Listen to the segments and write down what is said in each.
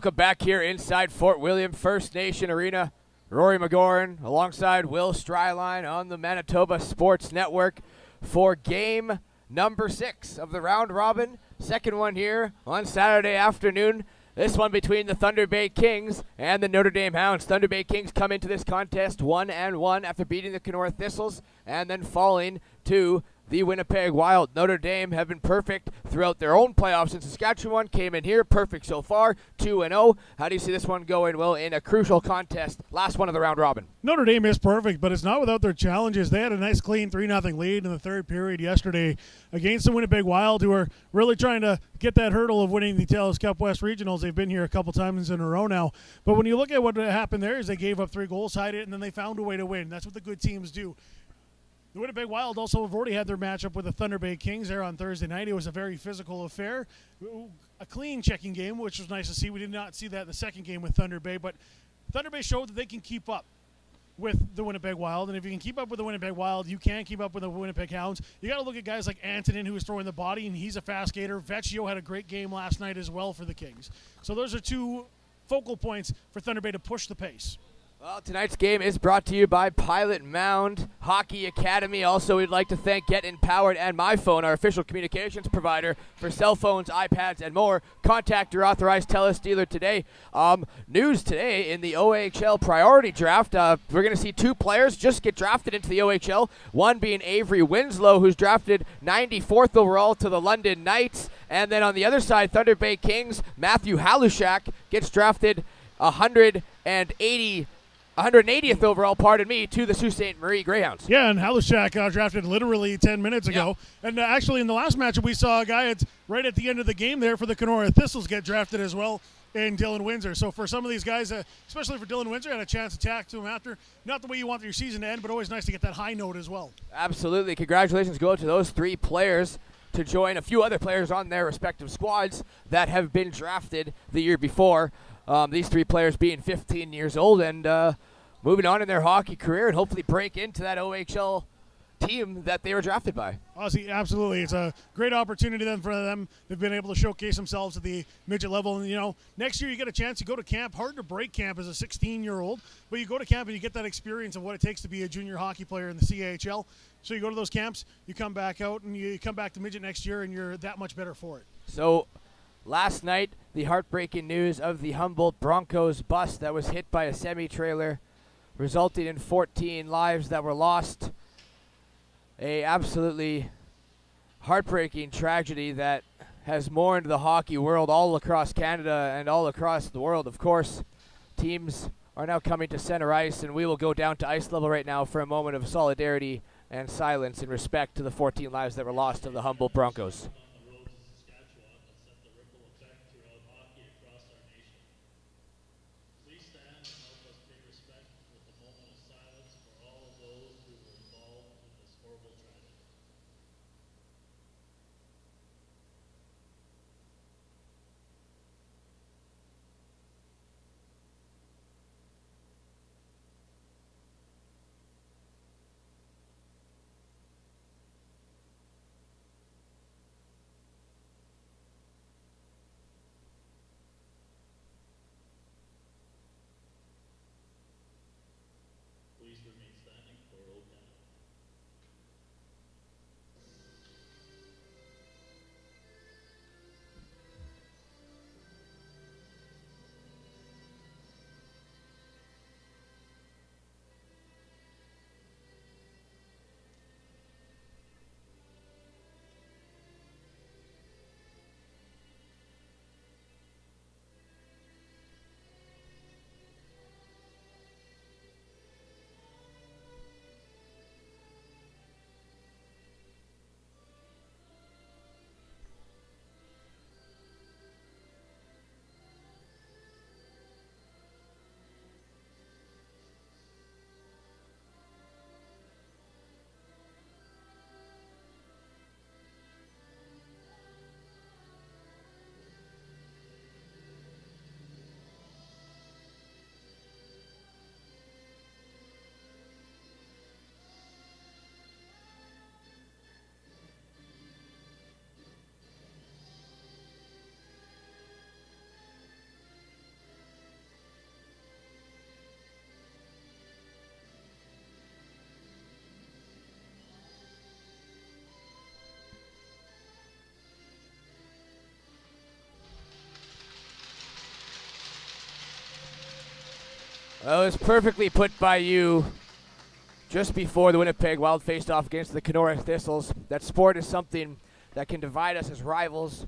Welcome back here inside Fort William First Nation Arena. Rory McGoran alongside Will Stryline on the Manitoba Sports Network for game number 6 of the round robin. Second one here on Saturday afternoon. This one between the Thunder Bay Kings and the Notre Dame Hounds. Thunder Bay Kings come into this contest 1-1 after beating the Kenora Thistles and then falling to the Winnipeg Wild. Notre Dame have been perfect throughout their own playoffs in Saskatchewan. Came in here perfect so far, 2-0. How do you see this one going, Will, in a crucial contest, last one of the round robin? Notre Dame is perfect, but it's not without their challenges. They had a nice, clean 3-0 lead in the third period yesterday against the Winnipeg Wild, who are really trying to get that hurdle of winning the Telus Cup West Regionals. They've been here a couple times in a row now. But when you look at what happened there is they gave up 3 goals, tied it, and then they found a way to win. That's what the good teams do. The Winnipeg Wild also have already had their matchup with the Thunder Bay Kings there on Thursday night. It was a very physical affair, a clean checking game, which was nice to see. We did not see that in the second game with Thunder Bay, but Thunder Bay showed that they can keep up with the Winnipeg Wild, and if you can keep up with the Winnipeg Wild, you can keep up with the Winnipeg Hounds. You got to look at guys like Antonin, who is throwing the body, and he's a fast skater. Vecchio had a great game last night as well for the Kings. So those are 2 focal points for Thunder Bay to push the pace. Well, tonight's game is brought to you by Pilot Mound Hockey Academy. Also, we'd like to thank Get Empowered and MyPhone, our official communications provider for cell phones, iPads, and more. Contact your authorized Telus dealer today. News today in the OHL priority draft. We're going to see 2 players just get drafted into the OHL. One being Avery Winslow, who's drafted 94th overall to the London Knights. And then on the other side, Thunder Bay Kings, Matthew Halushak gets drafted 180th overall, to the Sault Ste. Marie Greyhounds. Yeah, and Halushak drafted literally 10 minutes ago. Yeah. And actually in the last matchup, we saw a guy right at the end of the game there for the Kenora Thistles get drafted as well in Dylan Windsor. So for some of these guys, especially for Dylan Windsor, had a chance to tack to him after. Not the way you want your season to end, but always nice to get that high note as well. Absolutely. Congratulations go to those 3 players to join a few other players on their respective squads that have been drafted the year before. These 3 players being 15 years old and moving on in their hockey career and hopefully break into that OHL team that they were drafted by. Honestly, absolutely. It's a great opportunity then for them. They've been able to showcase themselves at the midget level. And, next year you get a chance to go to camp. Hard to break camp as a 16-year-old, but you go to camp and you get that experience of what it takes to be a junior hockey player in the CAHL. So you go to those camps, you come back out, and you come back to midget next year, and you're that much better for it. So last night, the heartbreaking news of the Humboldt Broncos bus that was hit by a semi-trailer, resulting in 14 lives that were lost. A absolutely heartbreaking tragedy that has mourned the hockey world all across Canada and all across the world, of course. Teams are now coming to center ice, and we will go down to ice level right now for a moment of solidarity and silence in respect to the 14 lives that were lost of the Humboldt Broncos. Well, it was perfectly put by you just before the Winnipeg Wild faced off against the Kenora Thistles. That sport is something that can divide us as rivals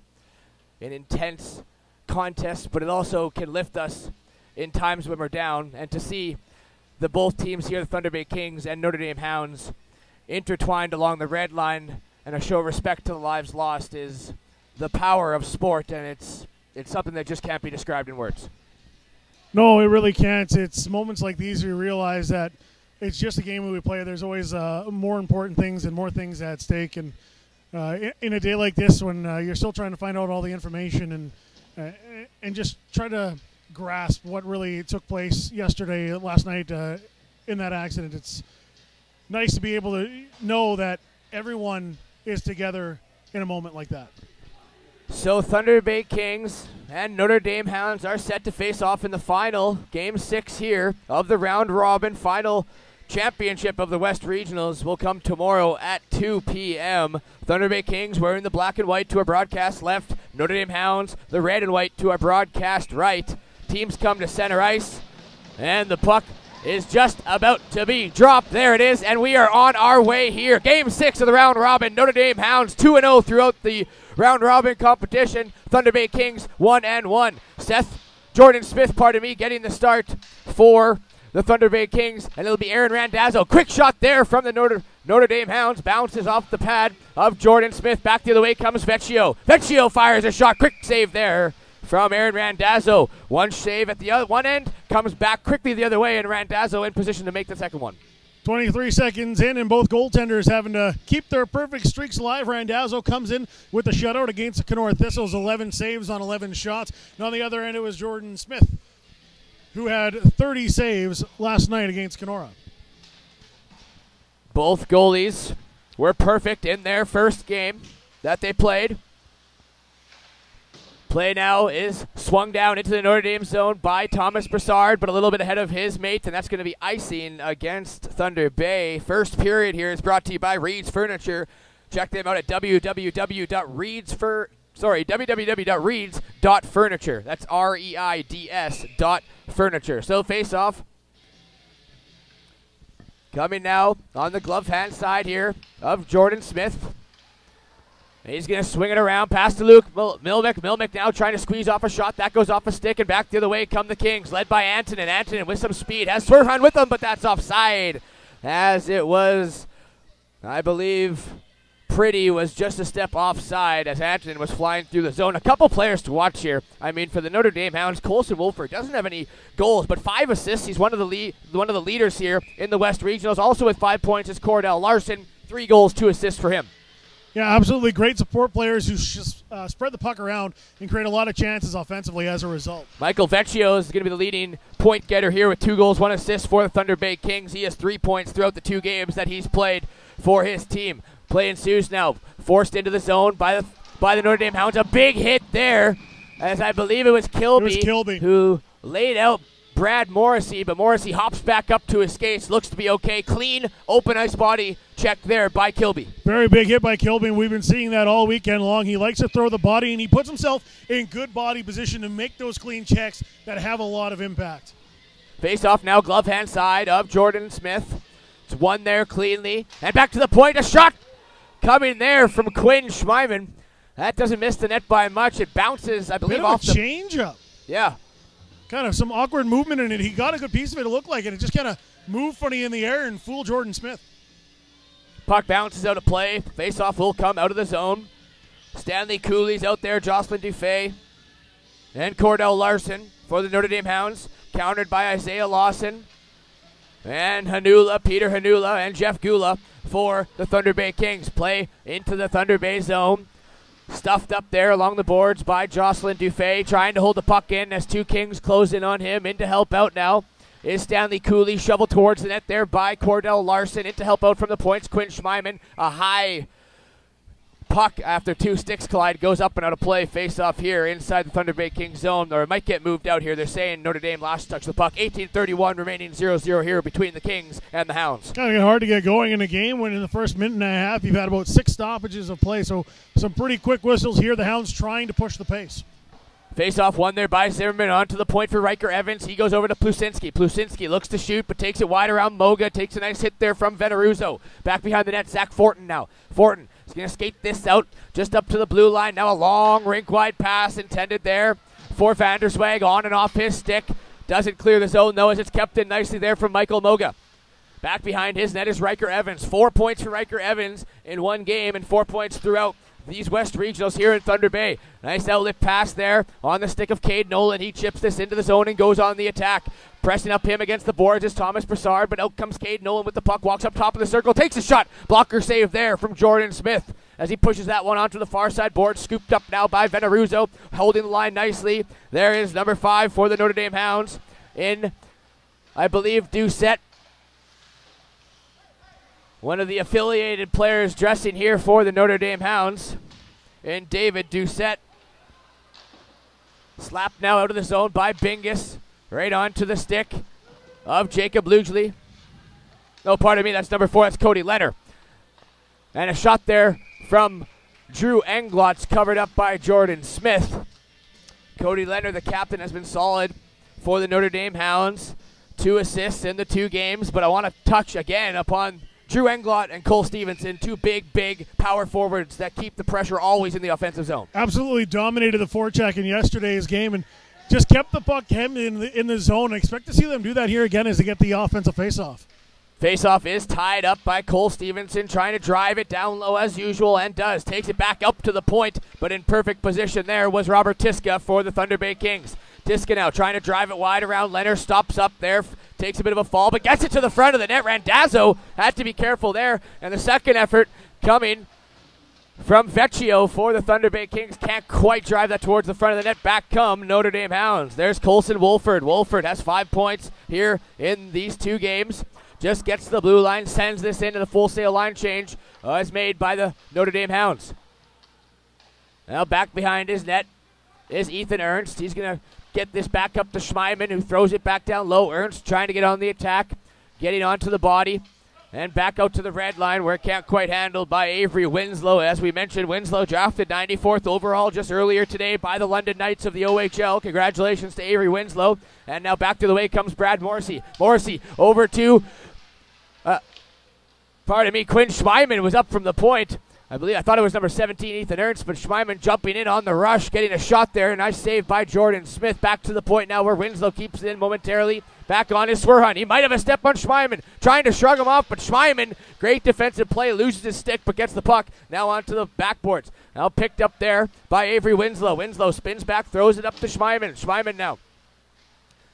in intense contests, but it also can lift us in times when we're down. And to see the both teams here, the Thunder Bay Kings and Notre Dame Hounds, intertwined along the red line and a show of respect to the lives lost is the power of sport, and it's something that just can't be described in words. No, it really can't. It's moments like these where you realize that it's just a game we play. There's always more important things and more things at stake. And in a day like this, when you're still trying to find out all the information and just try to grasp what really took place last night in that accident, it's nice to be able to know that everyone is together in a moment like that. So Thunder Bay Kings and Notre Dame Hounds are set to face off in the final Game 6 here of the round robin. Final championship of the West Regionals will come tomorrow at 2 p.m. Thunder Bay Kings wearing the black and white to our broadcast left. Notre Dame Hounds, the red and white to our broadcast right. Teams come to center ice, and the puck is just about to be dropped. There it is, and we are on our way here. Game 6 of the round robin. Notre Dame Hounds 2-0 throughout the round robin competition. Thunder Bay Kings 1-1. Jordan Smith, getting the start for the Thunder Bay Kings, and it'll be Aaron Randazzo. Quick shot there from the Notre Dame Hounds. Bounces off the pad of Jordan Smith. Back the other way comes Vecchio. Vecchio fires a shot. Quick save there from Aaron Randazzo. One save at the other one end, comes back quickly the other way, and Randazzo in position to make the second one. 23 seconds in, and both goaltenders having to keep their perfect streaks alive. Randazzo comes in with a shutout against the Kenora Thistles, 11 saves on 11 shots. And on the other end, it was Jordan Smith, who had 30 saves last night against Kenora. Both goalies were perfect in their first game that they played. Play now is swung down into the Notre Dame zone by Thomas Broussard, but a little bit ahead of his mate, and that's going to be icing against Thunder Bay. First period here is brought to you by Reed's Furniture. Check them out at www.reeds.furniture. That's REIDS.furniture. So face off. Coming now on the glove hand side here of Jordan Smith. He's going to swing it around past to Luke Milnick. Milnick now trying to squeeze off a shot. That goes off a stick, and back the other way come the Kings, led by Antonin. Antonin with some speed. Has Swerhan with him, but that's offside. As it was, I believe, Pretty was just a step offside as Antonin was flying through the zone. A couple players to watch here. I mean, for the Notre Dame Hounds, Colson Wolford doesn't have any goals, but 5 assists. He's one of the leaders here in the West Regionals. Also with 5 points is Cordell Larson. 3 goals, 2 assists for him. Yeah, absolutely great support players who just spread the puck around and create a lot of chances offensively as a result. Michael Vecchio is going to be the leading point getter here with 2 goals, 1 assist for the Thunder Bay Kings. He has 3 points throughout the 2 games that he's played for his team. Play ensues now, forced into the zone by the Notre Dame Hounds. A big hit there, as I believe it was Kilby who laid out Brad Morrissey, but Morrissey hops back up to his skates, looks to be okay. Clean, open ice body check there by Kilby. Very big hit by Kilby, and we've been seeing that all weekend long. He likes to throw the body, and he puts himself in good body position to make those clean checks that have a lot of impact. Face off now, glove hand side of Jordan Smith. It's won there cleanly, and back to the point, a shot coming there from Quinn Schmeiman. That doesn't miss the net by much. It bounces, I believe, off the change-up. Yeah. Kind of some awkward movement in it. He got a good piece of it, it looked like, and it just kind of moved funny in the air and fooled Jordan Smith. Puck bounces out of play. Face-off will come out of the zone. Stanley Cooley's out there, Jocelyn Dufay, and Cordell Larson for the Notre Dame Hounds. Countered by Isaiah Lawson and Peter Hanula, and Jeff Gula for the Thunder Bay Kings. Play into the Thunder Bay zone. Stuffed up there along the boards by Jocelyn Dufay, trying to hold the puck in as 2 Kings close in on him. In to help out now is Stanley Cooley, shoveled towards the net there by Cordell Larson. In to help out from the points, Quinn Schmeiman. A high puck after 2 sticks collide goes up and out of play. Face off here inside the Thunder Bay Kings zone, or it might get moved out here. They're saying Notre Dame last touch the puck. 18:31 remaining, 0-0 here between the Kings and the Hounds. Kind of hard to get going in a game when in the first minute and a half you've had about 6 stoppages of play, so some pretty quick whistles here. The Hounds trying to push the pace. Face-off won there by Zimmerman. On to the point for Riker Evans. He goes over to Plusinski. Plusinski looks to shoot, but takes it wide around Moga. Takes a nice hit there from Veneruzzo. Back behind the net, Zach Fortin now. Fortin is going to skate this out just up to the blue line. Now a long rink-wide pass intended there for Vanderswag. On and off his stick. Doesn't clear the zone, though, as it's kept in nicely there from Michael Moga. Back behind his net is Riker Evans. 4 points for Riker Evans in one game and 4 points throughout these West Regionals here in Thunder Bay. Nice outlet pass there on the stick of Cade Nolan. He chips this into the zone and goes on the attack. Pressing up him against the boards is Thomas Broussard, but out comes Cade Nolan with the puck, walks up top of the circle, takes a shot. Blocker save there from Jordan Smith as he pushes that one onto the far side board. Scooped up now by Veneruzzo, holding the line nicely. There is number 5 for the Notre Dame Hounds in, I believe, Doucette. One of the affiliated players dressing here for the Notre Dame Hounds in David Doucette. Slapped now out of the zone by Bingus. Right onto the stick of Jacob Lugely. No, pardon me, that's number 4. That's Cody Leonard. And a shot there from Drew Englotz, covered up by Jordan Smith. Cody Leonard, the captain, has been solid for the Notre Dame Hounds. 2 assists in the 2 games, but I want to touch again upon Drew Englot and Cole Stevenson, 2 big power forwards that keep the pressure always in the offensive zone. Absolutely dominated the forecheck in yesterday's game and just kept the puck hemmed in the zone. I expect to see them do that here again as they get the offensive faceoff. Faceoff is tied up by Cole Stevenson, trying to drive it down low as usual, and does. Takes it back up to the point, but in perfect position there was Robert Tiska for the Thunder Bay Kings. Tiska now trying to drive it wide around Leonard, stops up there, takes a bit of a fall, but gets it to the front of the net. Randazzo had to be careful there, and the second effort coming from Vecchio for the Thunder Bay Kings. Can't quite drive that towards the front of the net. Back come Notre Dame Hounds. There's Colson Wolford. Wolford has 5 points here in these 2 games. Just gets to the blue line, sends this into the full sail line change as made by the Notre Dame Hounds. Now back behind his net is Ethan Ernst. He's going to get this back up to Schmeiman, who throws it back down low. Ernst trying to get on the attack, getting onto the body, and back out to the red line where it can't quite handled by Avery Winslow. As we mentioned, Winslow drafted 94th overall just earlier today by the London Knights of the OHL. Congratulations to Avery Winslow. And now back to the way comes Brad Morrissey. Morrissey over to, Quinn Schmeiman was up from the point. I thought it was number 17, Ethan Ernst, but Schmeiman jumping in on the rush, getting a shot there. Nice save by Jordan Smith. Back to the point now where Winslow keeps it in momentarily. Back on is Swerhunt. He might have a step on Schmeiman, trying to shrug him off, but Schmeiman, great defensive play, loses his stick, but gets the puck now onto the backboards. Now picked up there by Avery Winslow. Winslow spins back, throws it up to Schmeiman. Schmeiman now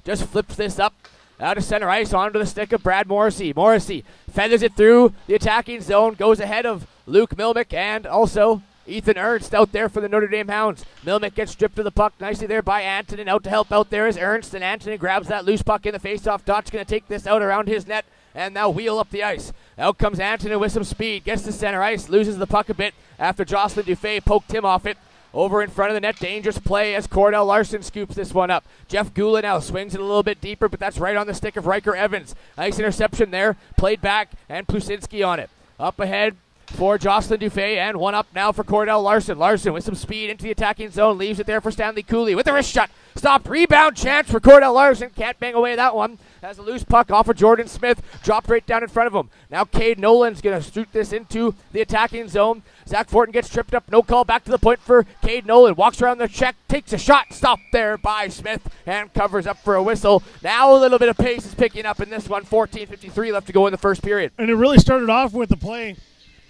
just flips this up out of center ice onto the stick of Brad Morrissey. Morrissey feathers it through the attacking zone, goes ahead of Luke Milmick and also Ethan Ernst out there for the Notre Dame Hounds. Milmick gets stripped of the puck nicely there by Antonin. Out to help out there is Ernst, and Antonin grabs that loose puck in the faceoff. Dot's going to take this out around his net and now wheel up the ice. Out comes Antonin with some speed, gets to center ice, loses the puck a bit after Jocelyn Dufay poked him off it. Over in front of the net, dangerous play as Cordell Larson scoops this one up. Jeff Gula now swings it a little bit deeper, but that's right on the stick of Riker Evans. Nice interception there, played back, and Plusinski on it. Up ahead for Jocelyn Dufay, and one up now for Cordell Larson. Larson with some speed into the attacking zone, leaves it there for Stanley Cooley with a wrist shot. Stopped, rebound chance for Cordell Larson. Can't bang away that one. Has a loose puck off of Jordan Smith, dropped right down in front of him. Now Cade Nolan's going to shoot this into the attacking zone. Zach Fortin gets tripped up, no call, back to the point for Cade Nolan. Walks around the check, takes a shot, stopped there by Smith, and covers up for a whistle. Now a little bit of pace is picking up in this one. 14:53 left to go in the first period. And it really started off with the play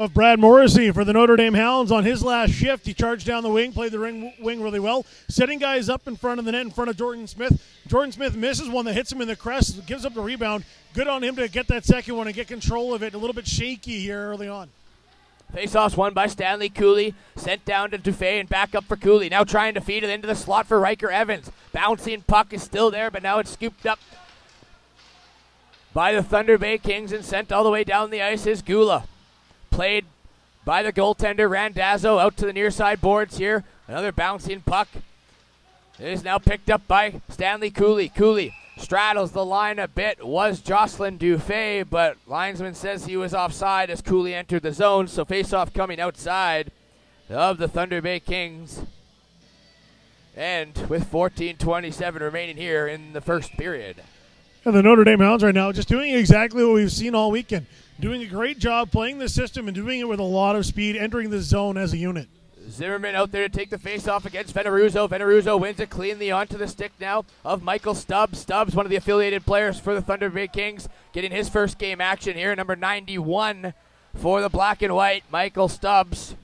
of Brad Morrissey for the Notre Dame Hounds on his last shift. He charged down the wing, played the wing really well, setting guys up in front of the net in front of Jordan Smith. Jordan Smith misses one that hits him in the crest, gives up the rebound. Good on him to get that second one and get control of it. A little bit shaky here early on. Faceoffs won by Stanley Cooley, sent down to Dufay and back up for Cooley. Now trying to feed it into the slot for Riker Evans. Bouncing puck is still there, but now it's scooped up by the Thunder Bay Kings and sent all the way down the ice is Gula. Played by the goaltender Randazzo out to the near side boards here. Another bouncing puck. It is now picked up by Stanley Cooley. Cooley straddles the line a bit. Was Jocelyn Dufay, but linesman says he was offside as Cooley entered the zone. So face-off coming outside of the Thunder Bay Kings. And with 14:27 remaining here in the first period. And the Notre Dame Hounds right now just doing exactly what we've seen all weekend. Doing a great job playing the system and doing it with a lot of speed, entering the zone as a unit. Zimmerman out there to take the face-off against Veneruzzo. Veneruzzo wins it cleanly onto the stick now of Michael Stubbs. Stubbs, one of the affiliated players for the Thunder Bay Kings, getting his first game action here. Number 91 for the black and white, Michael Stubbs.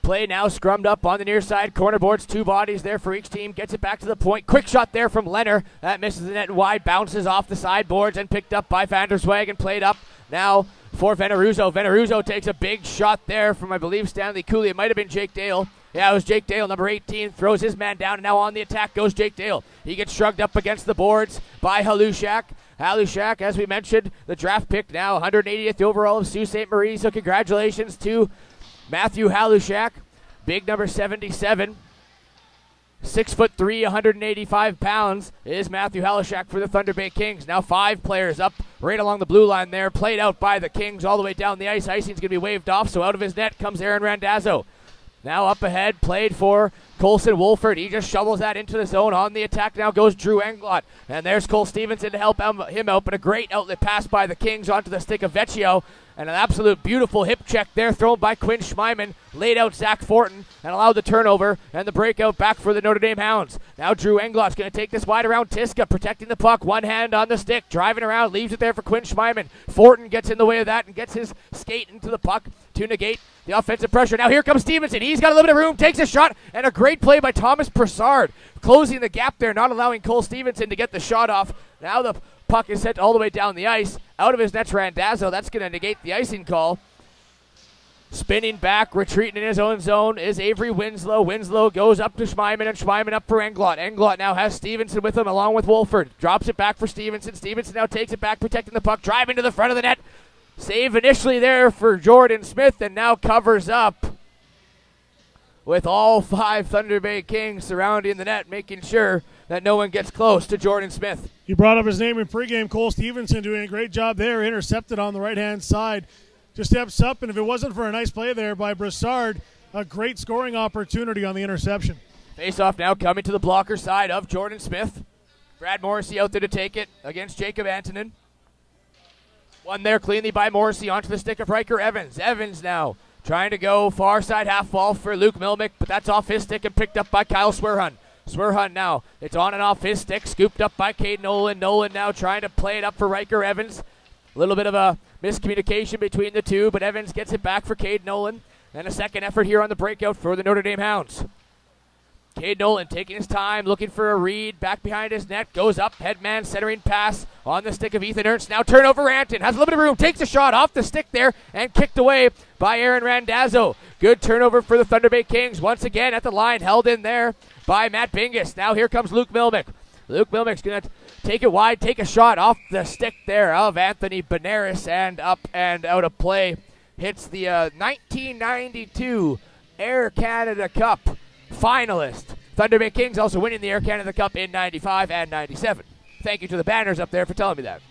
Play now scrummed up on the near side. Corner boards, two bodies there for each team. Gets it back to the point. Quick shot there from Leonard. That misses the net wide. Bounces off the sideboards and picked up by Vanderswag and played up now for Veneruzzo. Veneruzzo takes a big shot there from, I believe, Stanley Cooley. It might have been Jake Dale. Yeah, it was Jake Dale, number 18. Throws his man down, and now on the attack goes Jake Dale. He gets shrugged up against the boards by Halushak. Halushak, as we mentioned, the draft pick now, 180th overall of Sault Ste. Marie. So congratulations to Matthew Halushak, big number 77, 6'3", 185 pounds is Matthew Halushak for the Thunder Bay Kings. Now 5 players up right along the blue line there, played out by the Kings all the way down the ice. Icing's going to be waved off, so out of his net comes Aaron Randazzo. Now up ahead, played for Colson Wolford. He just shovels that into the zone. On the attack now goes Drew Englot. And there's Cole Stevenson to help him out, but a great outlet pass by the Kings onto the stick of Vecchio. And an absolute beautiful hip check there thrown by Quinn Schmeiman. Laid out Zach Fortin and allowed the turnover and the breakout back for the Notre Dame Hounds. Now Drew Englot's going to take this wide around Tiska, protecting the puck. One hand on the stick, driving around, leaves it there for Quinn Schmeiman. Fortin gets in the way of that and gets his skate into the puck to negate the offensive pressure. Now here comes Stevenson. He's got a little bit of room, takes a shot, and a great play by Thomas Broussard, closing the gap there, not allowing Cole Stevenson to get the shot off. Now the puck is sent all the way down the ice. Out of his net's Randazzo. That's going to negate the icing call. Spinning back, retreating in his own zone is Avery Winslow. Winslow goes up to Schmeiman, and Schmeiman up for Englot. Englot now has Stevenson with him along with Wolford. Drops it back for Stevenson. Stevenson now takes it back, protecting the puck, driving to the front of the net. Save initially there for Jordan Smith, and now covers up with all 5 Thunder Bay Kings surrounding the net, making sure that no one gets close to Jordan Smith. You brought up his name in pregame. Cole Stevenson doing a great job there, intercepted on the right-hand side. Just steps up, and if it wasn't for a nice play there by Broussard, a great scoring opportunity on the interception. Face-off now coming to the blocker side of Jordan Smith. Brad Morrissey out there to take it against Jacob Antonin. Won there cleanly by Morrissey onto the stick of Riker Evans. Evans now trying to go far side half wall for Luke Milmick, but that's off his stick and picked up by Kyle Swerhun. Swerhun now, it's on and off his stick, scooped up by Cade Nolan. Nolan now trying to play it up for Riker Evans. A little bit of a miscommunication between the two, but Evans gets it back for Cade Nolan. And a second effort here on the breakout for the Notre Dame Hounds. Cade Nolan taking his time, looking for a read, back behind his net, goes up, headman, centering pass on the stick of Ethan Ernst. Now turnover, Anton has a little bit of room, takes a shot off the stick there, and kicked away by Aaron Randazzo. Good turnover for the Thunder Bay Kings, once again at the line, held in there by Matt Bingus. Now here comes Luke Milmick. Luke Milmick's going to take it wide, take a shot off the stick there of Anthony Benares, and up and out of play. Hits the 1992 Air Canada Cup finalist. Thunder Bay Kings also winning the Air Canada Cup in 95 and 97. Thank you to the banners up there for telling me that.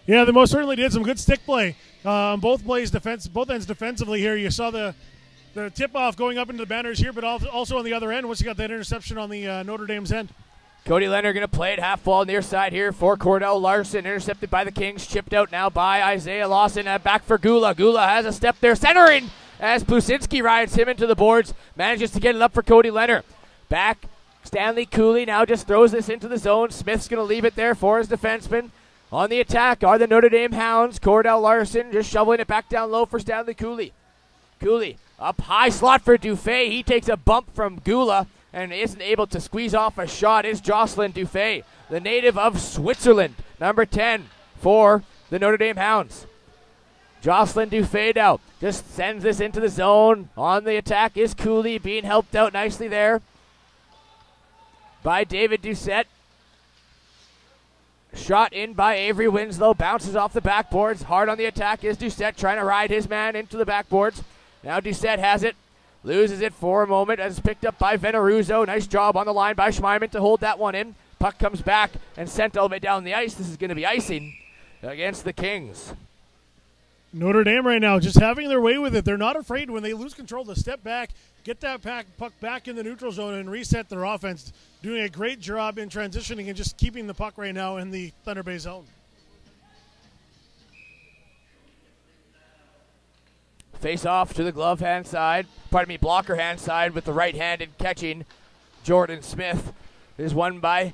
Yeah, they most certainly did some good stick play on both ends defensively here. You saw the tip-off going up into the banners here, but also on the other end once you got that interception on the Notre Dame's end. Cody Leonard going to play it half ball near side here for Cordell Larson. Intercepted by the Kings. Chipped out now by Isaiah Lawson. Back for Gula. Gula has a step there. Centering as Plusinski rides him into the boards. Manages to get it up for Cody Leonard. Back. Stanley Cooley now just throws this into the zone. Smith's going to leave it there for his defenseman. On the attack are the Notre Dame Hounds. Cordell Larson just shoveling it back down low for Stanley Cooley. Cooley up high slot for Dufay. He takes a bump from Gula and isn't able to squeeze off a shot. Is Jocelyn Dufay, the native of Switzerland, number 10 for the Notre Dame Hounds. Jocelyn Dufay now just sends this into the zone. On the attack is Cooley, being helped out nicely there by David Doucette. Shot in by Avery Winslow, bounces off the backboards. Hard on the attack is Doucette, trying to ride his man into the backboards. Now Doucette has it. Loses it for a moment as it's picked up by Veneruzzo. Nice job on the line by Schmeiman to hold that one in. Puck comes back and sent all the way down the ice. This is going to be icing against the Kings. Notre Dame right now just having their way with it. They're not afraid when they lose control to step back, get that puck back in the neutral zone, and reset their offense. Doing a great job in transitioning and just keeping the puck right now in the Thunder Bay zone. Face off to the blocker hand side with the right-handed catching. Jordan Smith is won by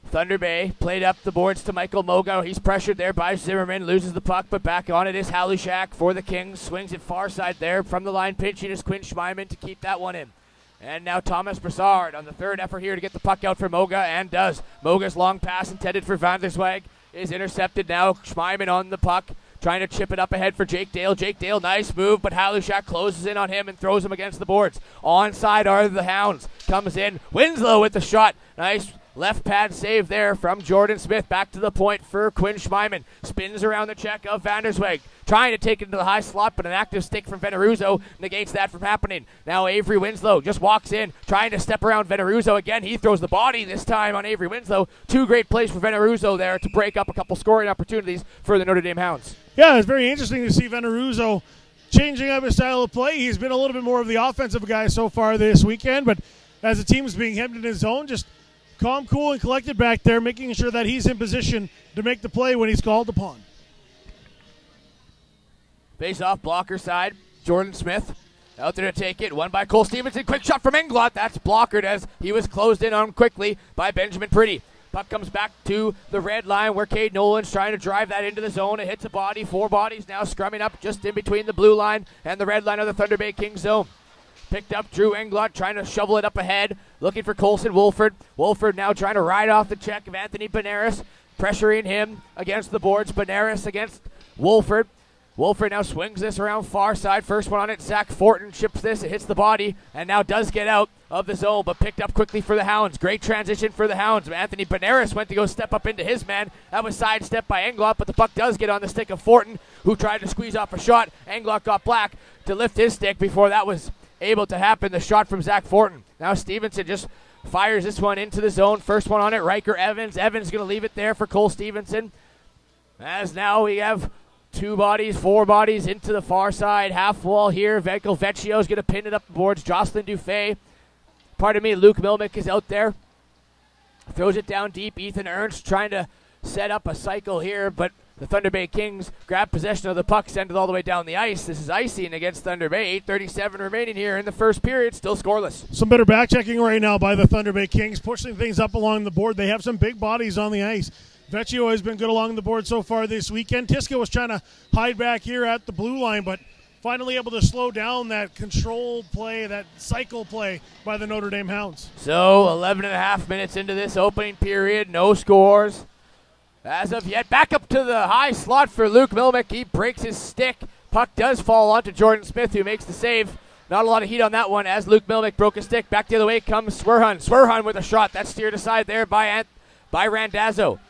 Thunder Bay. Played up the boards to Michael Moga. He's pressured there by Zimmerman. Loses the puck, but back on it is Halushak for the Kings. Swings it far side there. From the line, pinching is Quinn Schmeiman to keep that one in. And now Thomas Brassard on the third effort here to get the puck out for Moga, and does. Moga's long pass intended for Van der Zweg is intercepted now. Schmeiman on the puck, trying to chip it up ahead for Jake Dale. Jake Dale, nice move, but Halushak closes in on him and throws him against the boards. Onside are the Hounds. Comes in. Winslow with the shot. Nice left pad save there from Jordan Smith. Back to the point for Quinn Schmeiman. Spins around the check of Van der Zweg. Trying to take it into the high slot, but an active stick from Veneruzzo negates that from happening. Now Avery Winslow just walks in, trying to step around Veneruzzo again. He throws the body this time on Avery Winslow. Two great plays for Veneruzzo there to break up a couple scoring opportunities for the Notre Dame Hounds. Yeah, it's very interesting to see Veneruzzo changing up his style of play. He's been a little bit more of the offensive guy so far this weekend, but as the team's being hemmed in his zone, just calm, cool, and collected back there, making sure that he's in position to make the play when he's called upon. Face off blocker side. Jordan Smith out there to take it. Won by Cole Stevenson. Quick shot from Englot. That's blockered as he was closed in on quickly by Benjamin Pretty. Puck comes back to the red line where Cade Nolan's trying to drive that into the zone. It hits a body. Four bodies now scrumming up just in between the blue line and the red line of the Thunder Bay Kings zone. Picked up Drew Englot, trying to shovel it up ahead. Looking for Colson Wolford. Wolford now trying to ride off the check of Anthony Benares. Pressuring him against the boards. Benares against Wolford. Wolford now swings this around far side. First one on it, Zach Fortin chips this. It hits the body and now does get out of the zone, but picked up quickly for the Hounds. Great transition for the Hounds. Anthony Benares went to go step up into his man. That was sidestepped by Englot, but the puck does get on the stick of Fortin, who tried to squeeze off a shot. Englot got black to lift his stick before that was able to happen. The shot from Zach Fortin. Now Stevenson just fires this one into the zone. First one on it, Riker Evans. Evans going to leave it there for Cole Stevenson. As now we have four bodies into the far side. Half wall here. Venkel Vecchio is going to pin it up the boards. Jocelyn Dufay. Luke Milmick is out there. Throws it down deep. Ethan Ernst trying to set up a cycle here, but the Thunder Bay Kings grab possession of the puck, send it all the way down the ice. This is icing against Thunder Bay. 8:37 remaining here in the first period. Still scoreless. Some better back checking right now by the Thunder Bay Kings, pushing things up along the board. They have some big bodies on the ice. Vecchio has been good along the board so far this weekend. Tiska was trying to hide back here at the blue line, but finally able to slow down that controlled play, that cycle play by the Notre Dame Hounds. So 11 and a half minutes into this opening period. No scores as of yet. Back up to the high slot for Luke Milmick. He breaks his stick. Puck does fall onto Jordan Smith, who makes the save. Not a lot of heat on that one as Luke Milmick broke his stick. Back the other way comes Swerhan. Swerhan with a shot. That's steered aside there by Randazzo.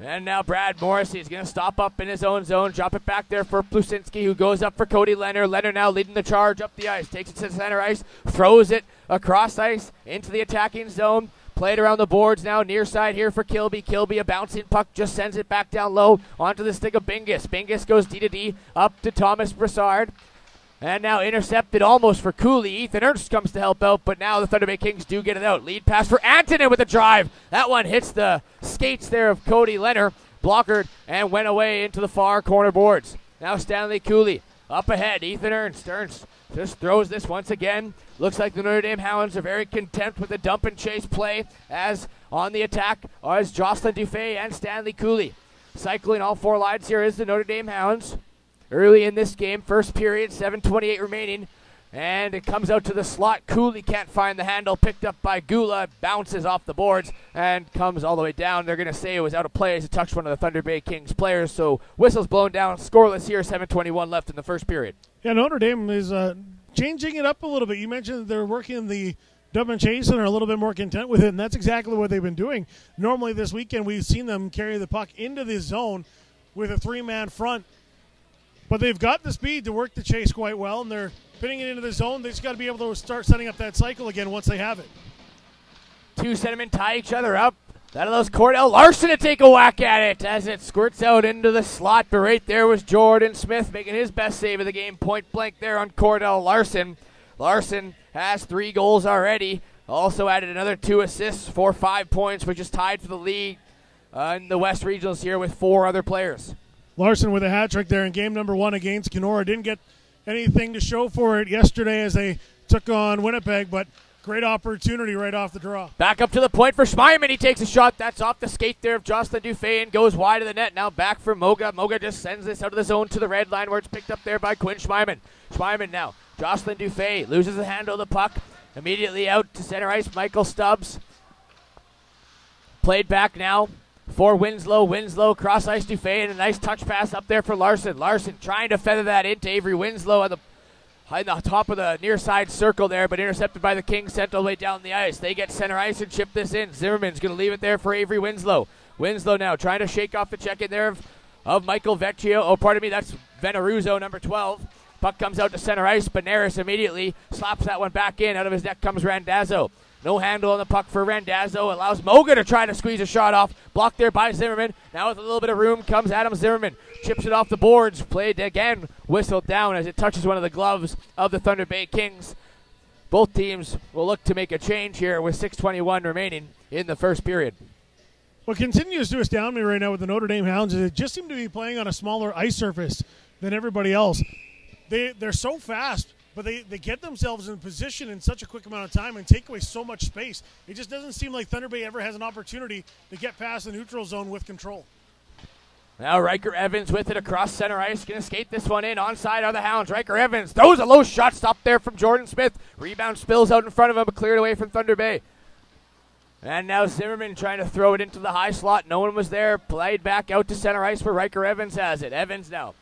And now Brad Morrissey is going to stop up in his own zone, drop it back there for Plusinski, who goes up for Cody Leonard. Leonard now leading the charge up the ice, takes it to the center ice, throws it across ice into the attacking zone. Played around the boards now, near side here for Kilby. Kilby, a bouncing puck, just sends it back down low onto the stick of Bingus. Bingus goes D-to-D up to Thomas Brassard. And now intercepted almost for Cooley. Ethan Ernst comes to help out, but now the Thunder Bay Kings do get it out. Lead pass for Antonin with a drive. That one hits the skates there of Cody Leonard. Blockered and went away into the far corner boards. Now Stanley Cooley up ahead. Ethan Ernst. Ernst just throws this once again. Looks like the Notre Dame Hounds are very content with the dump and chase play, as on the attack are Jocelyn Dufay and Stanley Cooley. Cycling all four lines here is the Notre Dame Hounds. Early in this game, first period, 7:28 remaining, and it comes out to the slot. Cooley can't find the handle, picked up by Gula, bounces off the boards, and comes all the way down. They're going to say it was out of play as it touched one of the Thunder Bay Kings players, so whistle's blown down, scoreless here, 7:21 left in the first period. Yeah, Notre Dame is changing it up a little bit. You mentioned they're working the dump and chase and are a little bit more content with it, and that's exactly what they've been doing. Normally this weekend we've seen them carry the puck into the zone with a three-man front, but they've got the speed to work the chase quite well, and they're pinning it into the zone. They just got to be able to start setting up that cycle again once they have it. Two centermen tie each other up. That allows Cordell Larson to take a whack at it as it squirts out into the slot. But right there was Jordan Smith making his best save of the game. Point blank there on Cordell Larson. Larson has 3 goals already. Also added another 2 assists for 5 points, which is tied for the league in the West Regionals here with 4 other players. Larson with a hat trick there in game number 1 against Kenora. Didn't get anything to show for it yesterday as they took on Winnipeg, but great opportunity right off the draw. Back up to the point for Schmeiman. He takes a shot. That's off the skate there of Jocelyn Dufay and goes wide of the net. Now back for Moga. Moga just sends this out of the zone to the red line where it's picked up there by Quinn Schmeiman. Schmeiman now. Jocelyn Dufay loses the handle of the puck. Immediately out to center ice, Michael Stubbs. Played back now for Winslow. Winslow cross ice Dufay and a nice touch pass up there for Larson. Larson trying to feather that into Avery Winslow on the top of the near side circle there, but intercepted by the Kings, sent all the way down the ice. They get center ice and chip this in. Zimmerman's going to leave it there for Avery Winslow. Winslow now trying to shake off the check in there of Michael Vecchio. Oh, pardon me, that's Veneruzzo, number 12. Puck comes out to center ice. Benares immediately slaps that one back in. Out of his net comes Randazzo. No handle on the puck for Randazzo. Allows Moga to try to squeeze a shot off. Blocked there by Zimmerman. Now with a little bit of room comes Adam Zimmerman. Chips it off the boards. Played again. Whistled down as it touches one of the gloves of the Thunder Bay Kings. Both teams will look to make a change here with 6:21 remaining in the first period. What continues to astound me right now with the Notre Dame Hounds is they just seem to be playing on a smaller ice surface than everybody else. They're so fast, but they get themselves in position in such a quick amount of time and take away so much space. It just doesn't seem like Thunder Bay ever has an opportunity to get past the neutral zone with control. Now Riker Evans with it across center ice. Going to skate this one in. Onside are the Hounds. Riker Evans throws a low shot. Stopped there from Jordan Smith. Rebound spills out in front of him, but cleared away from Thunder Bay. And now Zimmerman trying to throw it into the high slot. No one was there. Played back out to center ice where Riker Evans has it. Evans now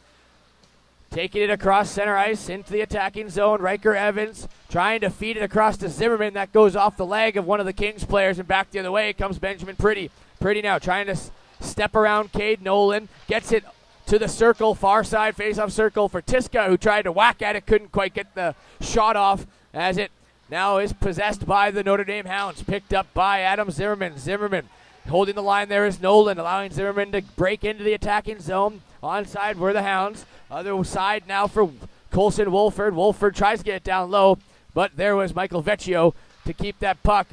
taking it across center ice into the attacking zone. Riker Evans trying to feed it across to Zimmerman. That goes off the leg of one of the Kings players and back the other way comes Benjamin Pretty. Pretty now trying to step around Cade Nolan. Gets it to the circle, far side face-off circle for Tiska, who tried to whack at it. Couldn't quite get the shot off as it now is possessed by the Notre Dame Hounds. Picked up by Adam Zimmerman. Zimmerman holding the line there is Nolan, allowing Zimmerman to break into the attacking zone. Onside were the Hounds. Other side now for Colson Wolford. Wolford tries to get it down low, but there was Michael Vecchio to keep that puck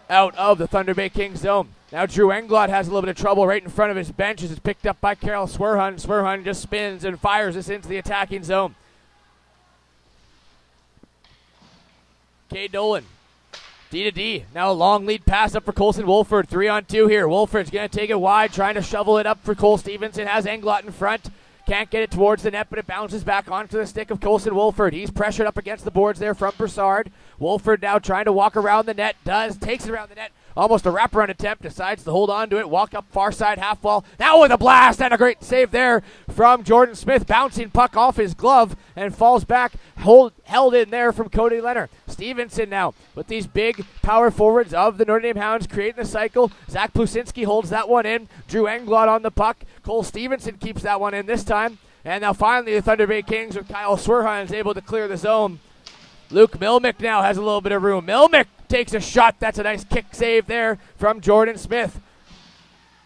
out of the Thunder Bay Kings zone. Now Drew Englot has a little bit of trouble right in front of his bench as it's picked up by Carol Swerhun. Swerhun just spins and fires this into the attacking zone. Cade Nolan. D to D. Now a long lead pass up for Colson Wolford. 3-on-2 here. Wolford's going to take it wide, trying to shovel it up for Cole Stevenson. Has Englot in front. Can't get it towards the net, but it bounces back onto the stick of Colson Wolford. He's pressured up against the boards there from Broussard. Wolford now trying to walk around the net. Takes it around the net. Almost a wraparound attempt. Decides to hold on to it. Walk up far side half wall. Now with a blast and a great save there from Jordan Smith. Bouncing puck off his glove and falls back. Held in there from Cody Leonard. Stevenson now with these big power forwards of the Notre Dame Hounds creating the cycle. Zach Plusinski holds that one in. Drew Englot on the puck. Cole Stevenson keeps that one in this time. And now finally the Thunder Bay Kings with Kyle Swerhun is able to clear the zone. Luke Milmick now has a little bit of room. Milmick takes a shot. That's a nice kick save there from Jordan Smith.